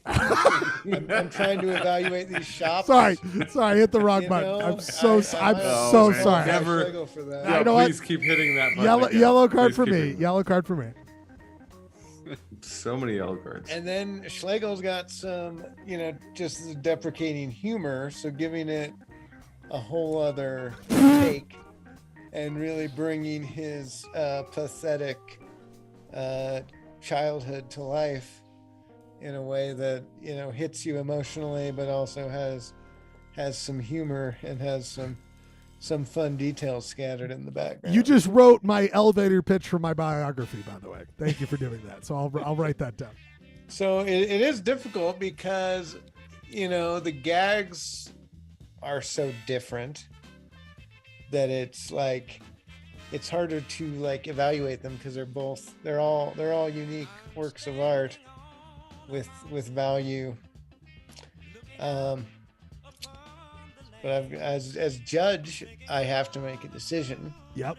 I'm trying to evaluate these shops. Sorry, I hit the wrong You button. know, I'm so I sorry. Never. for that. You know what? Please keep hitting that button. again. Yellow card Please for keep me. hitting- Yellow card for me. So many yellow cards. And then Schlegel's got some, just the deprecating humor, so giving it a whole other take and really bringing his pathetic childhood to life in a way that, hits you emotionally, but also has some humor and has some fun details scattered in the background. You just wrote my elevator pitch for my biography, by the way. Thank you for doing that. So I'll write that down. So it is difficult because, the gags are so different that it's like, it's harder to evaluate them because they're all unique works of art with value. But as judge, I have to make a decision. Yep.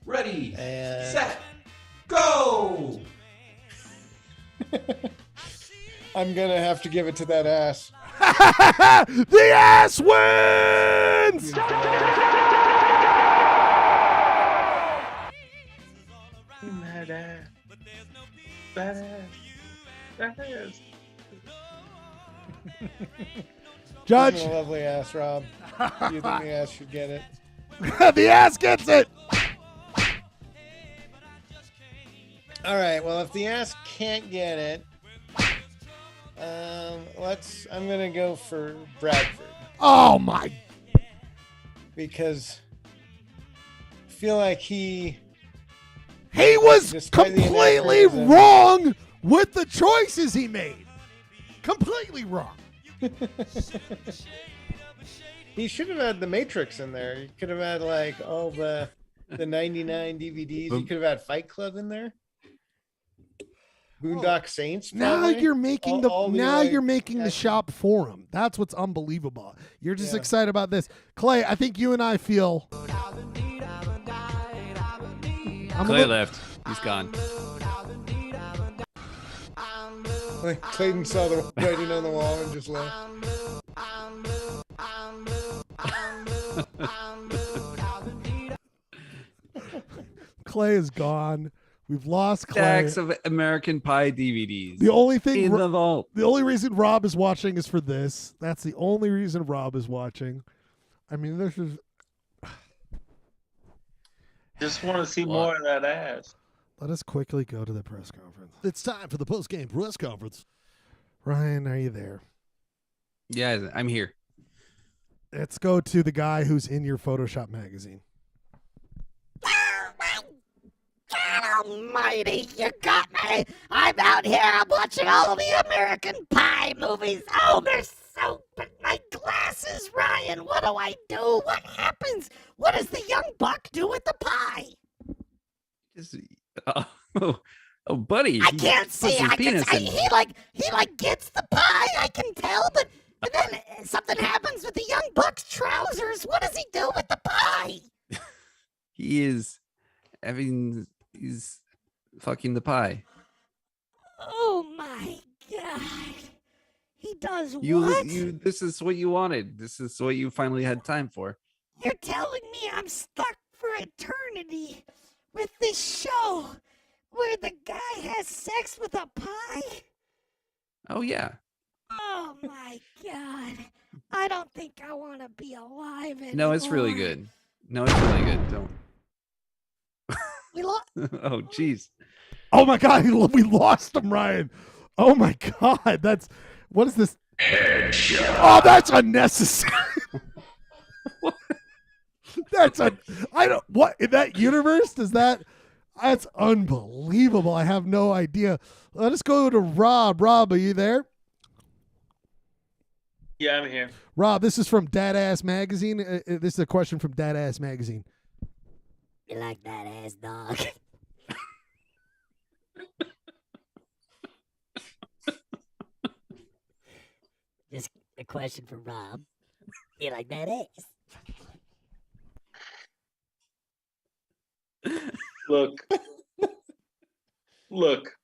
Ready, And set, go! I'm gonna have to give it to that ass. The ass wins! Judge. This is a lovely ass, Rob. You think the ass should get it? The ass gets it. All right. Well, if the ass can't get it, I'm gonna go for Bradford Oh my! because I feel like he was despite the completely anachronism- wrong with the choices he made. Completely wrong. He should have had the Matrix in there. He could have had all the 99 DVDs. He could have had Fight Club in there. Boondock Saints. Now probably. you're making you're making the action- shop for him. That's what's unbelievable. You're just Yeah. excited about this, Clay. I think you and I feel. Clay left. He's gone. Clayton saw the writing on the wall and just left. Clay is gone. We've lost Clay. Stacks of American Pie DVDs. The only thing in the vault. The only reason Rob is watching is for this. That's the only reason Rob is watching. I mean, this is. Just want to see more of that ass. Let us quickly go to the press conference. It's time for the post-game press conference. Ryan, are you there? Yeah, I'm here. Let's go to the guy who's in your Photoshop magazine. God almighty, you got me. I'm out here, I'm watching all of the American Pie movies. Oh, they're so... But my glasses, Ryan, what do I do? What happens? What does the young buck do with the pie? Oh, buddy. I can't see. He gets the pie, I can tell, but then something happens with the young buck's trousers. What does he do with the pie? He's fucking the pie. Oh my God. He does what? This is what you wanted. This is what you finally had time for. You're telling me I'm stuck for eternity with this show where the guy has sex with a pie? Oh, yeah. Oh my God. I don't think I want to be alive anymore. No, it's really good. No, it's really good. Don't. We lost. Oh, jeez. Oh my God, we lost him, Ryan. Oh my God, what is this? Headshot. Oh, that's unnecessary. What in that universe does that? That's unbelievable. I have no idea. Let us go to Rob. Rob, are you there? Yeah, I'm here. Rob, this is from Dad Ass Magazine. This is a question from Dad Ass Magazine. You like that ass dog? Just a question for Rob. You like that ass? Look. Look.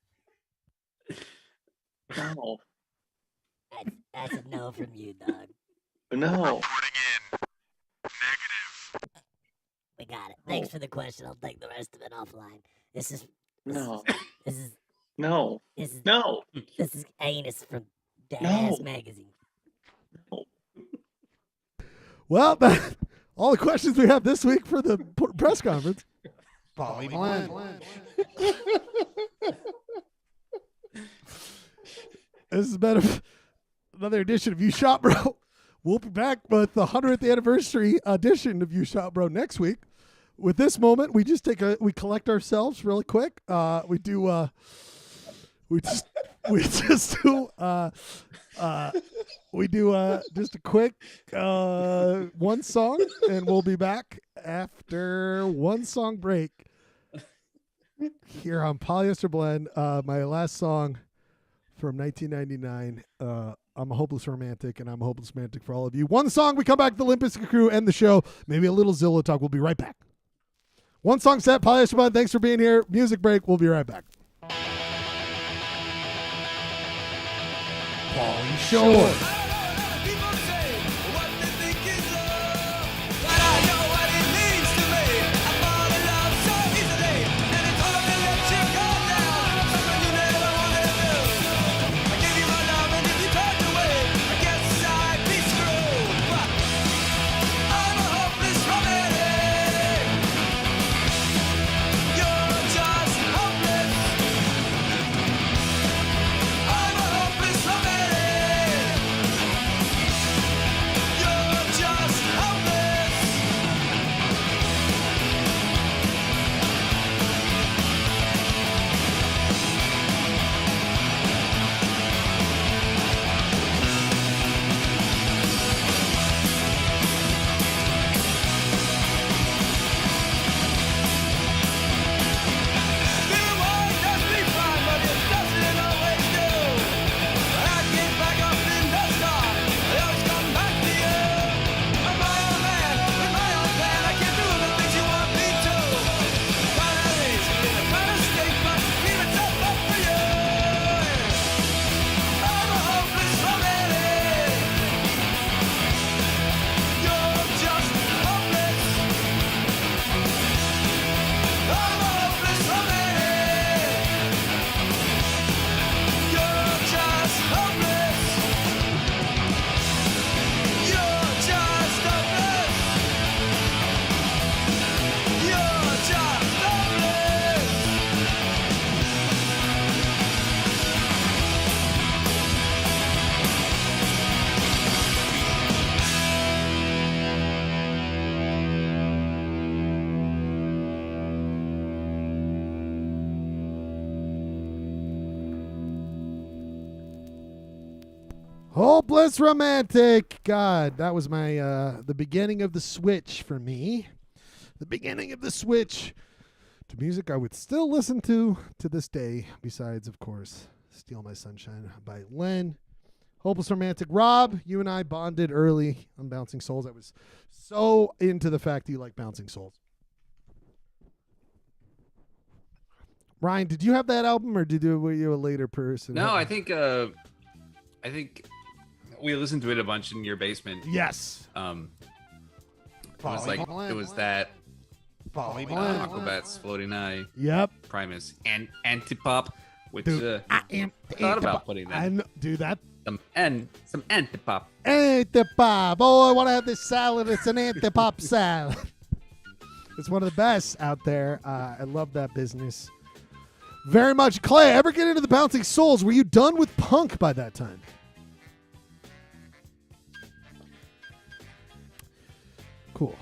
No. That's a no from you, dog. No. We got it. Thanks for the question. I'll take the rest of it offline. This is No. This is No. This is No. This is Anus from Dad No. Ass Magazine. Well, all the questions we have this week for the press conference. Poly Blend. This has been another edition of You Shot Bro. We'll be back with the 100th anniversary edition of You Shot Bro next week. With this moment, we just we collect ourselves really quick. We just a quick one song, and we'll be back after one song break here on Polyester Blend. My last song from 1999. I'm a hopeless romantic, and I'm a hopeless romantic for all of you. One song, we come back to the Limp Bizkit Krew, end the show. Maybe a little Zillow talk. We'll be right back. One song set, Polyester Blend. Thanks for being here. Music break. We'll be right back. Pauly Shore. Hopeless romantic. God, that was my the beginning of the switch for me. The beginning of the switch to music I would still listen to this day. Besides, of course, "Steal My Sunshine" by Len. Hopeless romantic. Rob, you and I bonded early on Bouncing Souls. I was so into the fact that you like Bouncing Souls. Ryan, did you have that album, or were you a later person? No, I think we listened to it a bunch in your basement. Yes. It was that Poly Blend. Aquabats, Floating Eye. Yep. Primus and Antipop, which Dude, I thought about putting that. I know, do that. Some Antipop. Antipop. Oh, I want to have this salad. It's an Antipop salad. It's one of the best out there. I love that business very much. Clay, ever get into the Bouncing Souls? Were you done with punk by that time? Cool.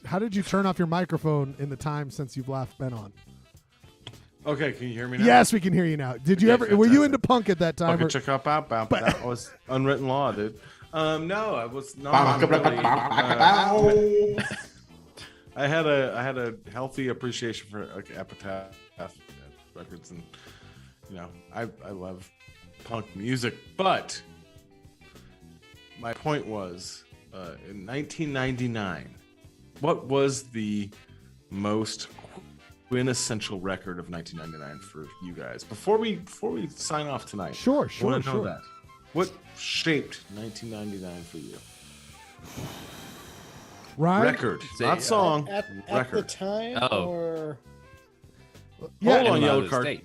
How did you turn off your microphone in the time since you've last been on? Okay, can you hear me now? Yes, we can hear you now. Did you ever? Were you into punk at that time? Okay, check out that was unwritten law, dude. No, I was not. Really, I had a healthy appreciation for Epitaph records, and I love punk music. But my point was, in 1999, what was the most quintessential record of 1999 for you guys? Before we sign off tonight, sure. I want to know that. What shaped 1999 for you? Right. Record, not song. At the time, or Yeah. Hold on, yellow card. Wait.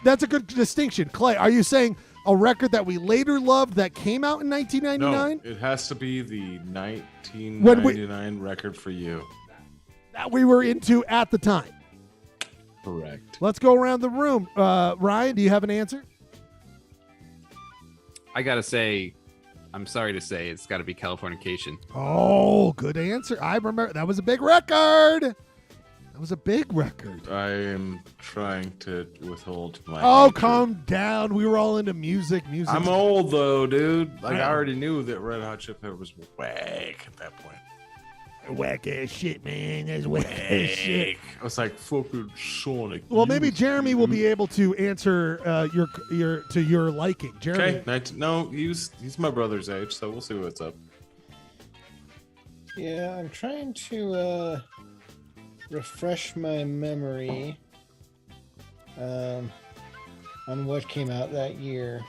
That's a good distinction, Clay? Are you saying a record that we later loved that came out in 1999? No, it has to be the 1999 record for you that we were into at the time. Correct. Let's go around the room. Ryan, do you have an answer? I gotta say, I'm sorry to say, it's got to be Californication. Oh, good answer. I remember that was a big record. That was a big record. I am trying to withhold my. Oh, hatred. calm down. We were all into music. I'm old though, dude. Like I already knew that Red Hot Chili Peppers was whack at that point. Whack ass shit, man. That's whack ass shit. I was like fucking Sonic. Well, maybe Jeremy will be able to answer your liking. Jeremy. Okay. No, he's my brother's age, so we'll see what's up. Yeah, I'm trying to refresh my memory on what came out that year.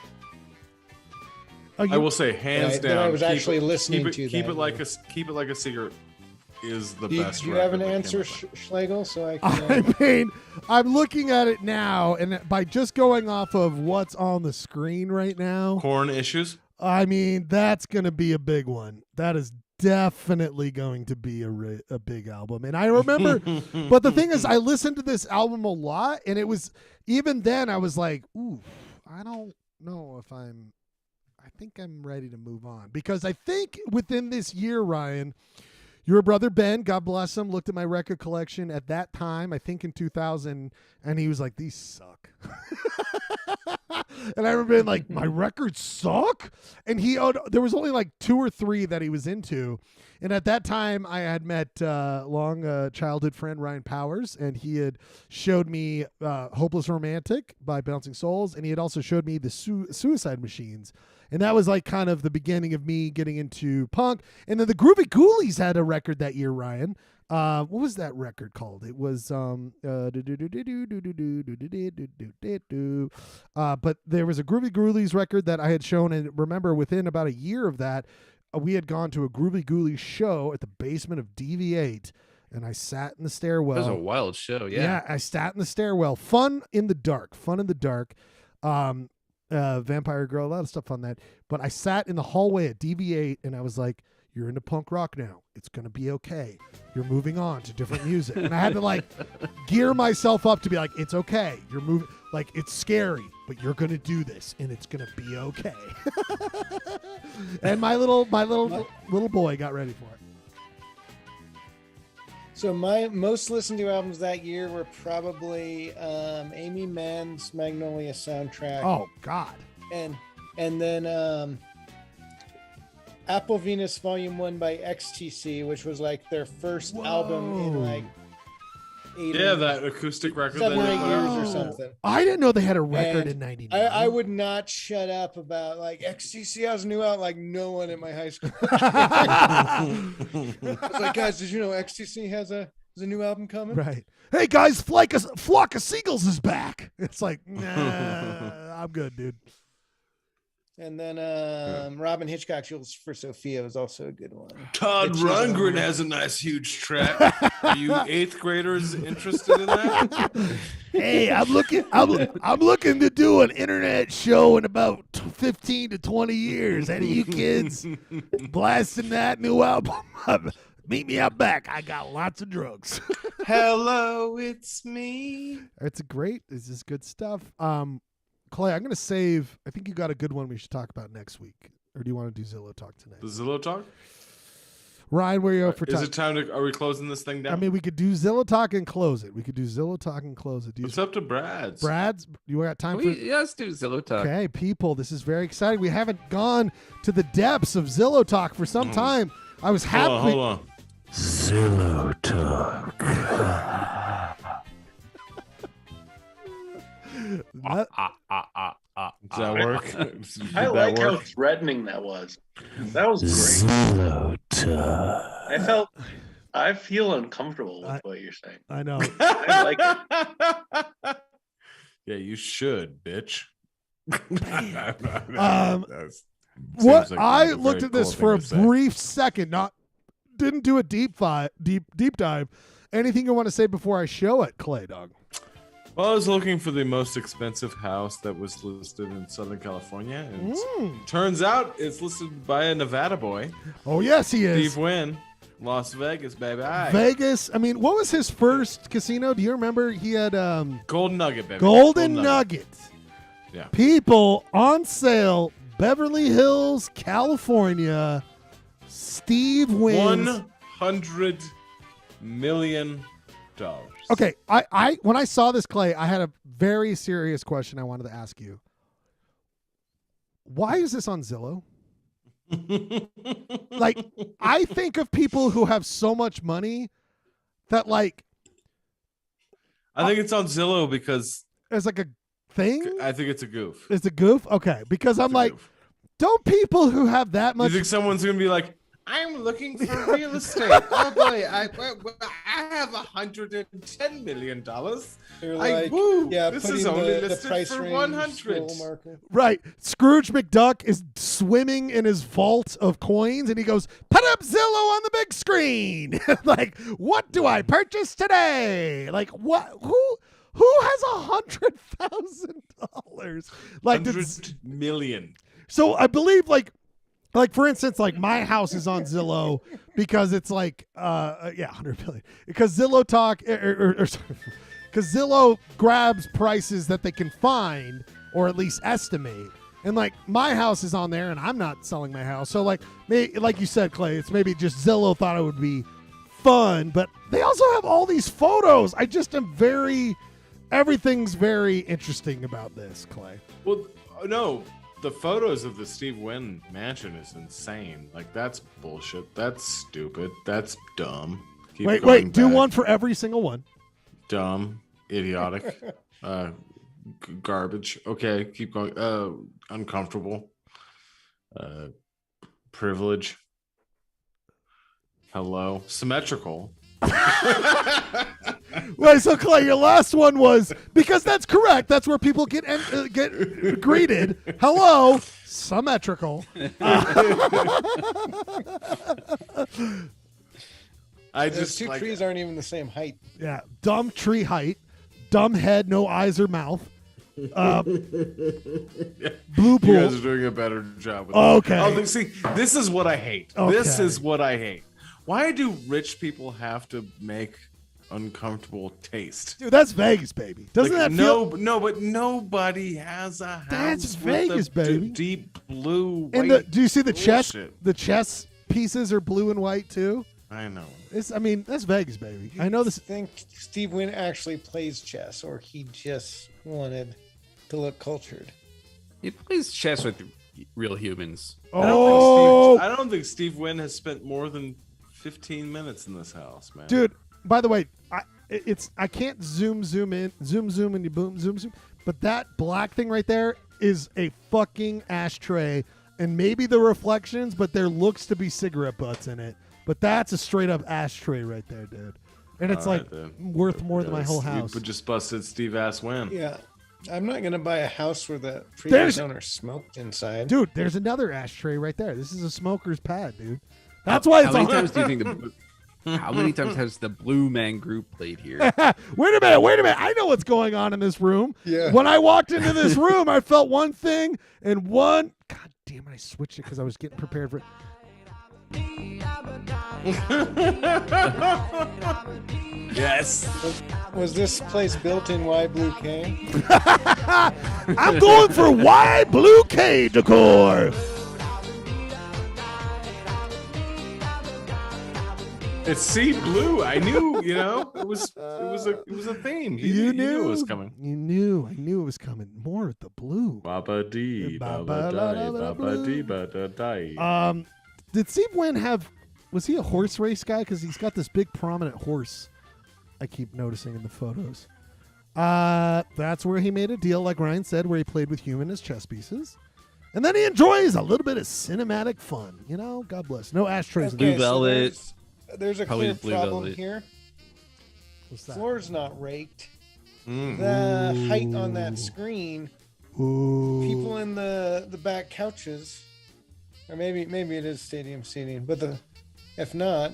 I will say, hands down. That I was actually listening to. Keep it like a secret. Is the best. Do you have an answer, Schlegel? So I can. I mean, I'm looking at it now, and by just going off of what's on the screen right now, Corn Issues. I mean, that's going to be a big one. That is definitely going to be a big album. And I remember, but the thing is, I listened to this album a lot, and it was even then I was like, ooh, I don't know if I think I'm ready to move on, because I think within this year, Ryan, your brother Ben, God bless him, looked at my record collection at that time, I think in 2000, and he was like, these suck. And I remember being like, my records suck? And there was only like 2 or 3 that he was into. And at that time, I had met long childhood friend Ryan Powers, and he had showed me Hopeless Romantic by Bouncing Souls, and he had also showed me the Suicide Machines. And that was like kind of the beginning of me getting into punk. And then the Groovy Ghoulies had a record that year, Ryan. What was that record called? It was but there was a Groovy Ghoulies record that I had shown, and remember within about a year of that, we had gone to a Groovy Ghoulies show at the basement of DV8, and I sat in the stairwell. That was a wild show, yeah. Yeah, I sat in the stairwell. Fun in the dark. Vampire Girl, a lot of stuff on that. But I sat in the hallway at DV8, and I was like, you're into punk rock now. It's going to be okay. You're moving on to different music. And I had to like gear myself up to be like, it's okay. You're moving, like it's scary, but you're going to do this and it's going to be okay. And my little boy got ready for it. So my most listened to albums that year were probably Amy Mann's Magnolia soundtrack. Oh God. And then Apple Venus Volume 1 by XTC, which was like their first album in like 8 that acoustic record. 7 or 8 years or something. I didn't know they had a record in 99. I would not shut up about like XTC has a new album, like no one in my high school. I was like, guys, did you know XTC has a new album coming? Right. Hey guys, Flock of Seagulls is back. It's like, nah, I'm good, dude. And then Robin Hitchcock, Jules for Sophia was also a good one. Todd Rundgren has a nice huge track. Are you 8th graders interested in that? Hey, I'm looking to do an internet show in about 15 to 20 years. Any of you kids blasting that new album? Meet me out back. I got lots of drugs. Hello, it's me. This is good stuff. Clay, I'm going to save. I think you got a good one we should talk about next week. Or do you want to do Zillow Talk tonight? The Zillow Talk? Ryan, where are you for time? Is it time to? Are we closing this thing down? I mean, we could do Zillow Talk and close it. It's up to Brad's. Brad's, you got time for? Yeah, let's do Zillow Talk. Okay, people, this is very exciting. We haven't gone to the depths of Zillow Talk for some time. I was happy. Hold on. Zillow Talk. Does that work? I like how threatening that was. That was great. I feel uncomfortable with what you're saying. I know. I like it. Yeah, you should, bitch. What I looked at this for a brief second, didn't do a deep dive. Anything you want to say before I show it, Clay Dog? Well, I was looking for the most expensive house that was listed in Southern California, and turns out it's listed by a Nevada boy. Oh yes, he is. Steve Wynn, Las Vegas, baby. Vegas. I mean, what was his first casino? Do you remember? He had Golden Nugget, baby. Golden Nugget. Yeah. People on sale, Beverly Hills, California. Steve wins $100 million. Okay, I when I saw this, Clay, I had a very serious question I wanted to ask you. Why is this on Zillow? Like, I think of people who have so much money that, like, I think it's on Zillow because it's like a thing. I think it's a goof. It's a goof? Okay, because I'm like, don't people who have that much? You think someone's gonna be like, I'm looking for real estate. Oh boy, I have $110 million. This is only listed for 100. Right. Scrooge McDuck is swimming in his vault of coins, and he goes, "Put up Zillow on the big screen." Like, what do I purchase today? Like, what? Who has $100,000? Like, $100 million. So I believe, like for instance, like my house is on Zillow because it's like, 100 billion. Because Zillow Talk, because Zillow grabs prices that they can find or at least estimate. And like my house is on there, and I'm not selling my house. So like you said, Clay, it's maybe just Zillow thought it would be fun, but they also have all these photos. I just am everything's very interesting about this, Clay. Well, no. The photos of the Steve Wynn mansion is insane. Like, that's bullshit. That's stupid. That's dumb. Wait. Do one for every single one. Dumb. Idiotic. Garbage. Okay, keep going. Uncomfortable. Privilege. Hello. Symmetrical. Wait, so Clay, your last one was, because that's correct. That's where people get greeted. Hello, symmetrical. Those two trees aren't even the same height. Yeah, dumb tree height, dumb head, no eyes or mouth. Blue pool. You guys are doing a better job with okay. Oh, see, this is what I hate. Okay. This is what I hate. Why do rich people have to make uncomfortable taste? Dude, that's Vegas, baby. Doesn't that feel? No, but nobody has a house. That's with Vegas, baby. Deep blue. And do you see the chess? bullshit. The chess pieces are blue and white too. I know. That's Vegas, baby. I know this. I think Steve Wynn actually plays chess, or he just wanted to look cultured. He plays chess with real humans. I don't think Steve Wynn has spent more than 15 minutes in this house, man. Dude, by the way, I can't zoom in, and you boom, zoom. But that black thing right there is a fucking ashtray, and maybe the reflections, but there looks to be cigarette butts in it. But that's a straight up ashtray right there, dude. And it's worth more than my whole house. You just busted Steve Ass Wynn. Yeah. I'm not going to buy a house where the previous owner smoked inside. Dude, there's another ashtray right there. This is a smoker's pad, dude. That's why it's How many times do you think how many times has the Blue Man Group played here? Wait a minute. I know what's going on in this room. Yeah. When I walked into this room, I felt one thing and one. God damn it! I switched it because I was getting prepared for. Yes. Was this place built in Y2K? I'm going for Y2K decor. It's sea blue. I knew, it was a theme. You knew it was coming. You knew. I knew it was coming. More of the blue. Baba dee, baba die, baba dee, baba die. Did Steve Wynn was he a horse race guy? Because he's got this big prominent horse I keep noticing in the photos. That's where he made a deal, like Ryan said, where he played with human as chess pieces. And then he enjoys a little bit of cinematic fun. God bless. No ashtrays. Okay, Blue Velvet. So there's a Probably clear Blue problem Velvet. here. What's that? Floor's not raked. Mm. The height on that screen. Ooh. People in the back couches, or maybe it is stadium seating. But if not,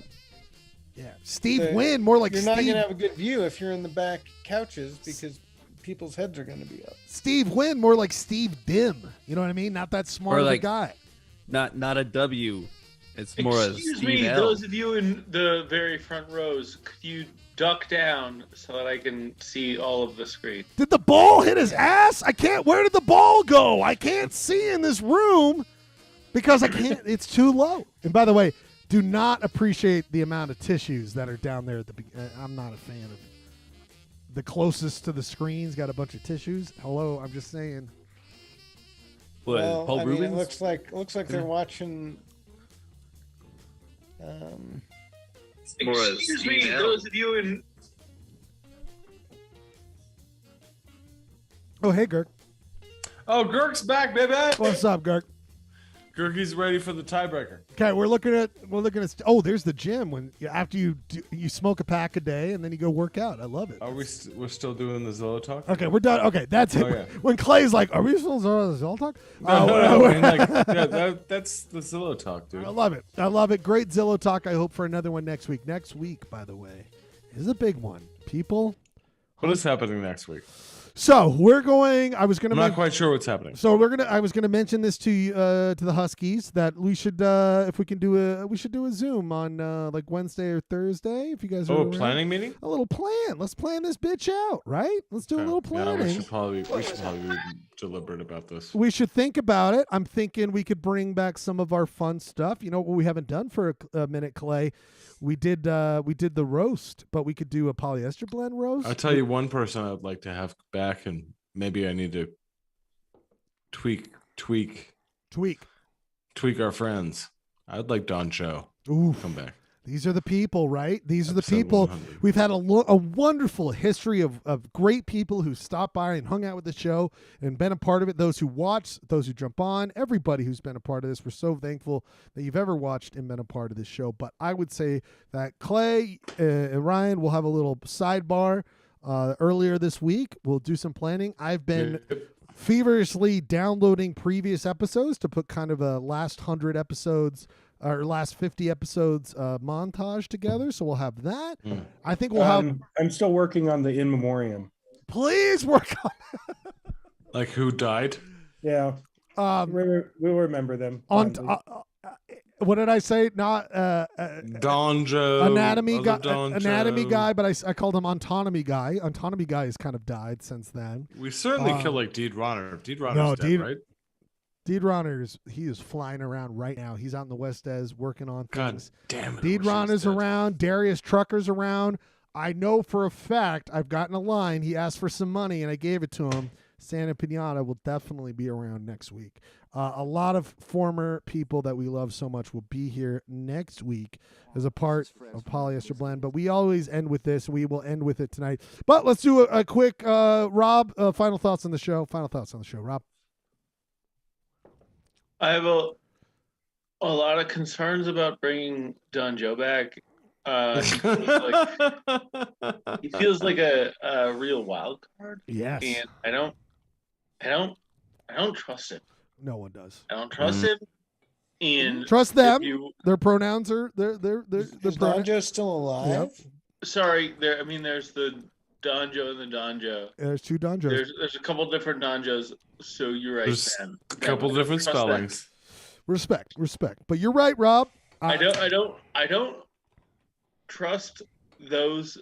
yeah, Steve Wynn, more like you're Steve. not gonna have a good view if you're in the back couches because people's heads are gonna be up. Steve Wynn, more like Steve Dim. You know what I mean? Not that smart Or of a like- guy. Not a W. It's more a Excuse Steve me, L. those of you in the very front rows, could you duck down so that I can see all of the screen? Did the ball hit his ass? I can't. Where did the ball go? I can't see in this room because I can't. It's too low. And by the way, do not appreciate the amount of tissues that are down there at the beginning. I'm not a fan of the closest to the screen's got a bunch of tissues. Hello, I'm just saying. What, Well, Paul I mean, Rubens? it looks like they're watching. Excuse me, those of you in. Oh, hey, Girk. Oh, Girk's back, baby. What's up, Girk? Girky's ready for the tiebreaker. Okay, we're looking at. Oh, there's the gym. When after you smoke a pack a day and then you go work out. I love it. Are we're still doing the Zillow talk? Okay, we're done. Okay, that's it. Okay. When Clay's like, "Are we still doing the Zillow talk?" No, I mean, that's the Zillow talk, dude. I love it. I love it. Great Zillow talk. I hope for another one next week. Next week, by the way, is a big one. People. What is happening next week? So we're going. I was going I'm to. not quite sure what's happening. So I was gonna mention this to the Huskies that we should if we can we should do a Zoom on like Wednesday or Thursday if you guys are around. Planning meeting? A little plan. Let's plan this bitch out, right? Let's do a little planning. Yeah, we should probably be deliberate about this. We should think about it. I'm thinking we could bring back some of our fun stuff. You know what we haven't done for a minute, Clay? We did the roast, but we could do a polyester blend roast. I'll tell you one person I'd like to have back, and maybe I need to tweak our friends. I'd like Don Cho. Ooh, come back. These are the people, right? These are the Episode people. 100. We've had a wonderful history of great people who stopped by and hung out with the show and been a part of it. Those who watch, those who jump on, everybody who's been a part of this. We're so thankful that you've ever watched and been a part of this show. But I would say that Clay and Ryan will have a little sidebar earlier this week. We'll do some planning. I've been feverishly downloading previous episodes to put kind of a last 100 episodes or last 50 episodes montage together. So we'll have that. I think we'll have. I'm still working on the in memoriam. Please work on. Like who died? Yeah. We'll remember them. On what did I say? Not Don Joe. Anatomy guy. Don Anatomy Joe. guy, but I called him Autonomy guy. Autonomy guy has kind of died since then. We certainly killed like Deed Ronner. Deed Ronner's No, dead, right? Deed Ronner's he is flying around right now. He's out in the West Des working on things. God damn it. Deed Ronner's around. Darius Trucker's around. I know for a fact I've gotten a line. He asked for some money and I gave it to him. Santa Pinata will definitely be around next week. A lot of former people that we love so much will be here next week as a part of Polyester Blend. But we always end with this. We will end with it tonight. But let's do a quick, Rob, final thoughts on the show. Final thoughts on the show, Rob. I have a lot of concerns about bringing Don Joe back. He feels like a real wild card. Yes. And I don't trust him. No one does. I don't trust him. And Trust them. if you- Their pronouns are they're Is Don Joe still alive? Yep. Sorry, there's the Don Joe and the Don Joe. There's two Don Joes. There's a couple different Don Joes, so you're right, There's Ben. a couple Ben, different trust that. spellings. Respect. But you're right, Rob. I don't trust those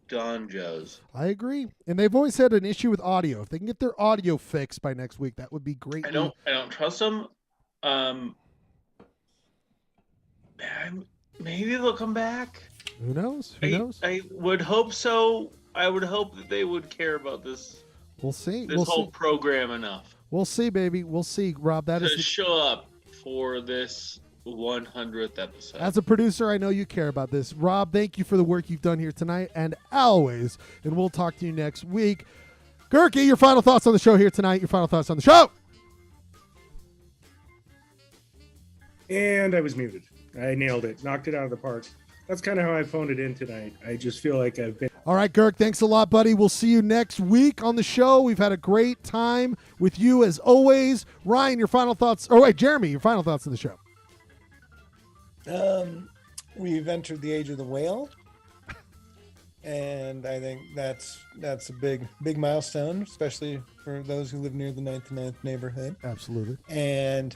Don Joes. I agree. And they've always had an issue with audio. If they can get their audio fixed by next week, that would be great. I don't trust them. Maybe they'll come back. Who knows? Who knows? I would hope so. I would hope that they would care about this. We'll see. This whole program enough. We'll see, baby. We'll see, Rob. That to is show up for this 100th episode. As a producer, I know you care about this. Rob, thank you for the work you've done here tonight and always. And we'll talk to you next week. Gurky, your final thoughts on the show here tonight. Your final thoughts on the show. And I was muted. I nailed it. Knocked it out of the park. That's kind of how I phoned it in tonight. I just feel like I've been... All right, Girk, thanks a lot, buddy. We'll see you next week on the show. We've had a great time with you as always. Ryan, your final thoughts. Oh, wait, Jeremy, your final thoughts on the show. We've entered the age of the whale. And I think that's a big milestone, especially for those who live near the 99th neighborhood. Absolutely. And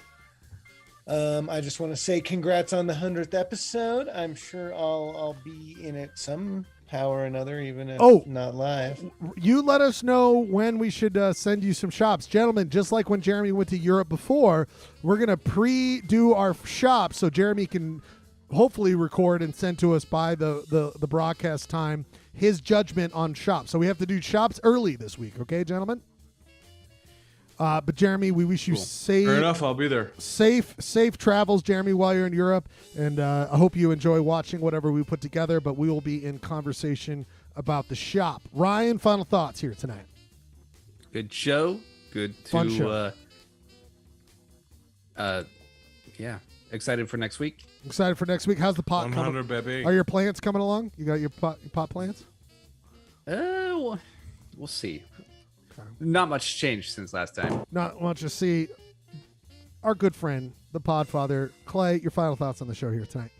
I just want to say congrats on the 100th episode. I'm sure I'll be in it somehow or another, even if not live. You let us know when we should send you some shops. Gentlemen, just like when Jeremy went to Europe before, we're going to pre-do our shops so Jeremy can hopefully record and send to us by the broadcast time his judgment on shops. So we have to do shops early this week, okay, gentlemen? But Jeremy, we wish you safe. Fair enough, I'll be there. Safe travels, Jeremy, while you're in Europe, and I hope you enjoy watching whatever we put together. But we will be in conversation about the shop. Ryan, final thoughts here tonight. Good show. Good to Fun show. Yeah. Excited for next week. Excited for next week. How's the pot 100, coming? baby. Are your plants coming along? You got your pot plants? We'll see. Not much changed since last time. Not much to see. Our good friend, the Podfather, Clay, your final thoughts on the show here tonight.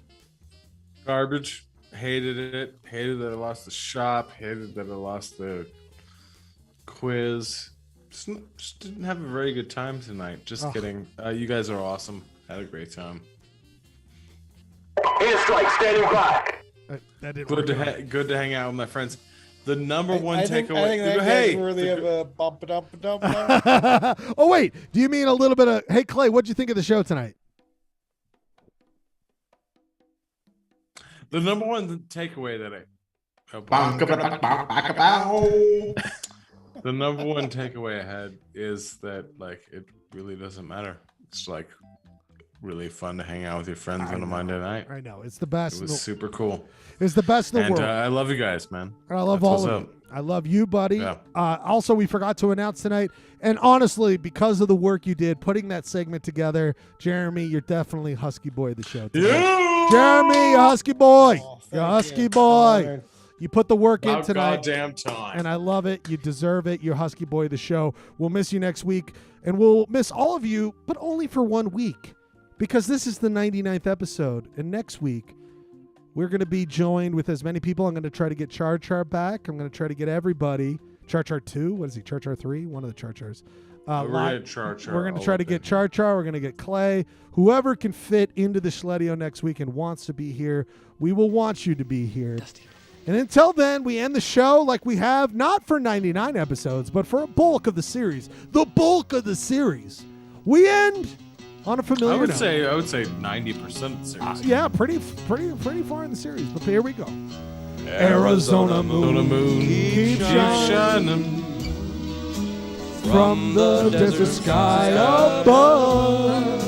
Garbage. Hated it. Hated that I lost the shop. Hated that I lost the quiz. Just didn't have a very good time tonight. Just kidding. You guys are awesome. Had a great time. Airstrike standing by. That didn't good to hang out with my friends. The number one I think takeaway. that's worthy of a bump it up. Oh, wait. Do you mean a little bit of, hey, Clay, what'd you think of the show tonight? The number one takeaway that the number one takeaway I had is that, like, it really doesn't matter. It's like really fun to hang out with your friends on a Monday night. I know. It's the best. It was super cool. It's the best in the world. And I love you guys, man. And I love That's all what's of up. you. I love you, buddy. Yeah. Also, we forgot to announce tonight, and honestly, because of the work you did putting that segment together, Jeremy, you're definitely Husky Boy of the show tonight. Yeah! Jeremy, you Husky Boy. You Husky you. Boy. You put the work in About tonight. goddamn time. And I love it. You deserve it. You're Husky Boy of the show. We'll miss you next week, and we'll miss all of you, but only for 1 week, because this is the 99th episode, and next week, we're going to be joined with as many people. I'm going to try to get Char Char back. I'm going to try to get everybody. Char Char 2? What is he? Char Char 3? One of the Char Chars. We're going to Char Char. We're going to try to get Char Char. We're going to get Clay. Whoever can fit into the Schledio next week and wants to be here, we will want you to be here. And until then, we end the show like we have, not for 99 episodes, but for a bulk of the series. The bulk of the series. We end on a familiar I would note. say 90% of the series. Yeah, pretty far in the series. But here we go. Arizona moon keeps shining from the desert sky above.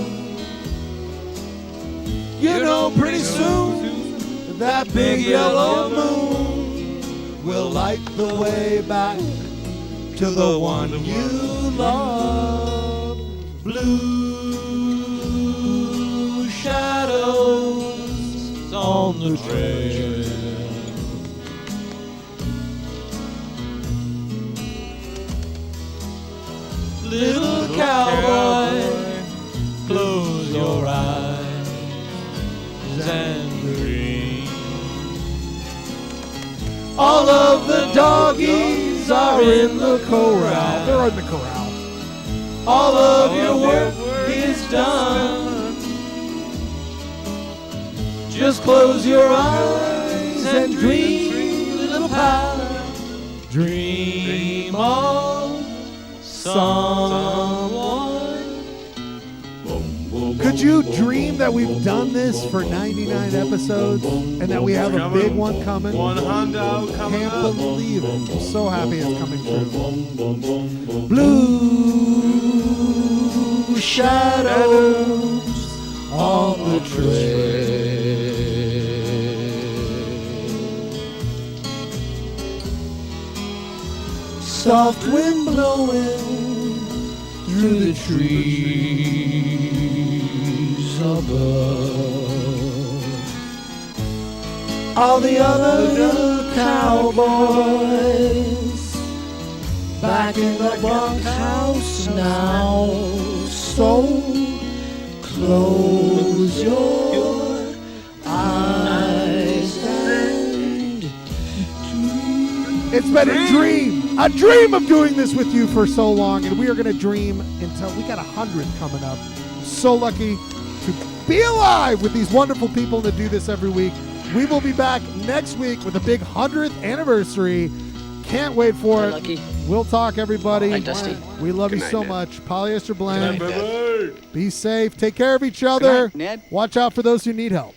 You know, pretty soon that big yellow moon will light the way back to the one you love. Blue shadows on the trail. Little cowboy, close your eyes and dream. All of the doggies are in the corral. They're in the corral. All of your work is done. Just close your eyes and dream, little pal. Dream of someone. Could you you dream that we've done this for 99 episodes and that we have a big one coming? One hundo coming Can't up. believe it. I'm so happy it's coming true. Blue shadows on the trail. Soft wind blowing through the trees above. All the other cowboys back in the bunkhouse now. So close your eyes and it's been a dream of doing this with you for so long, and we are going to dream until we got 100 coming up. I'm so lucky to be alive with these wonderful people to do this every week. We will be back next week with a big 100th anniversary. Can't wait for it. Lucky. We'll talk, everybody. Hi, Dusty. We love Good you night, so Ned. much. Polyester Blend. Good night, Be safe. Take care of each other. Ned. Watch out for those who need help.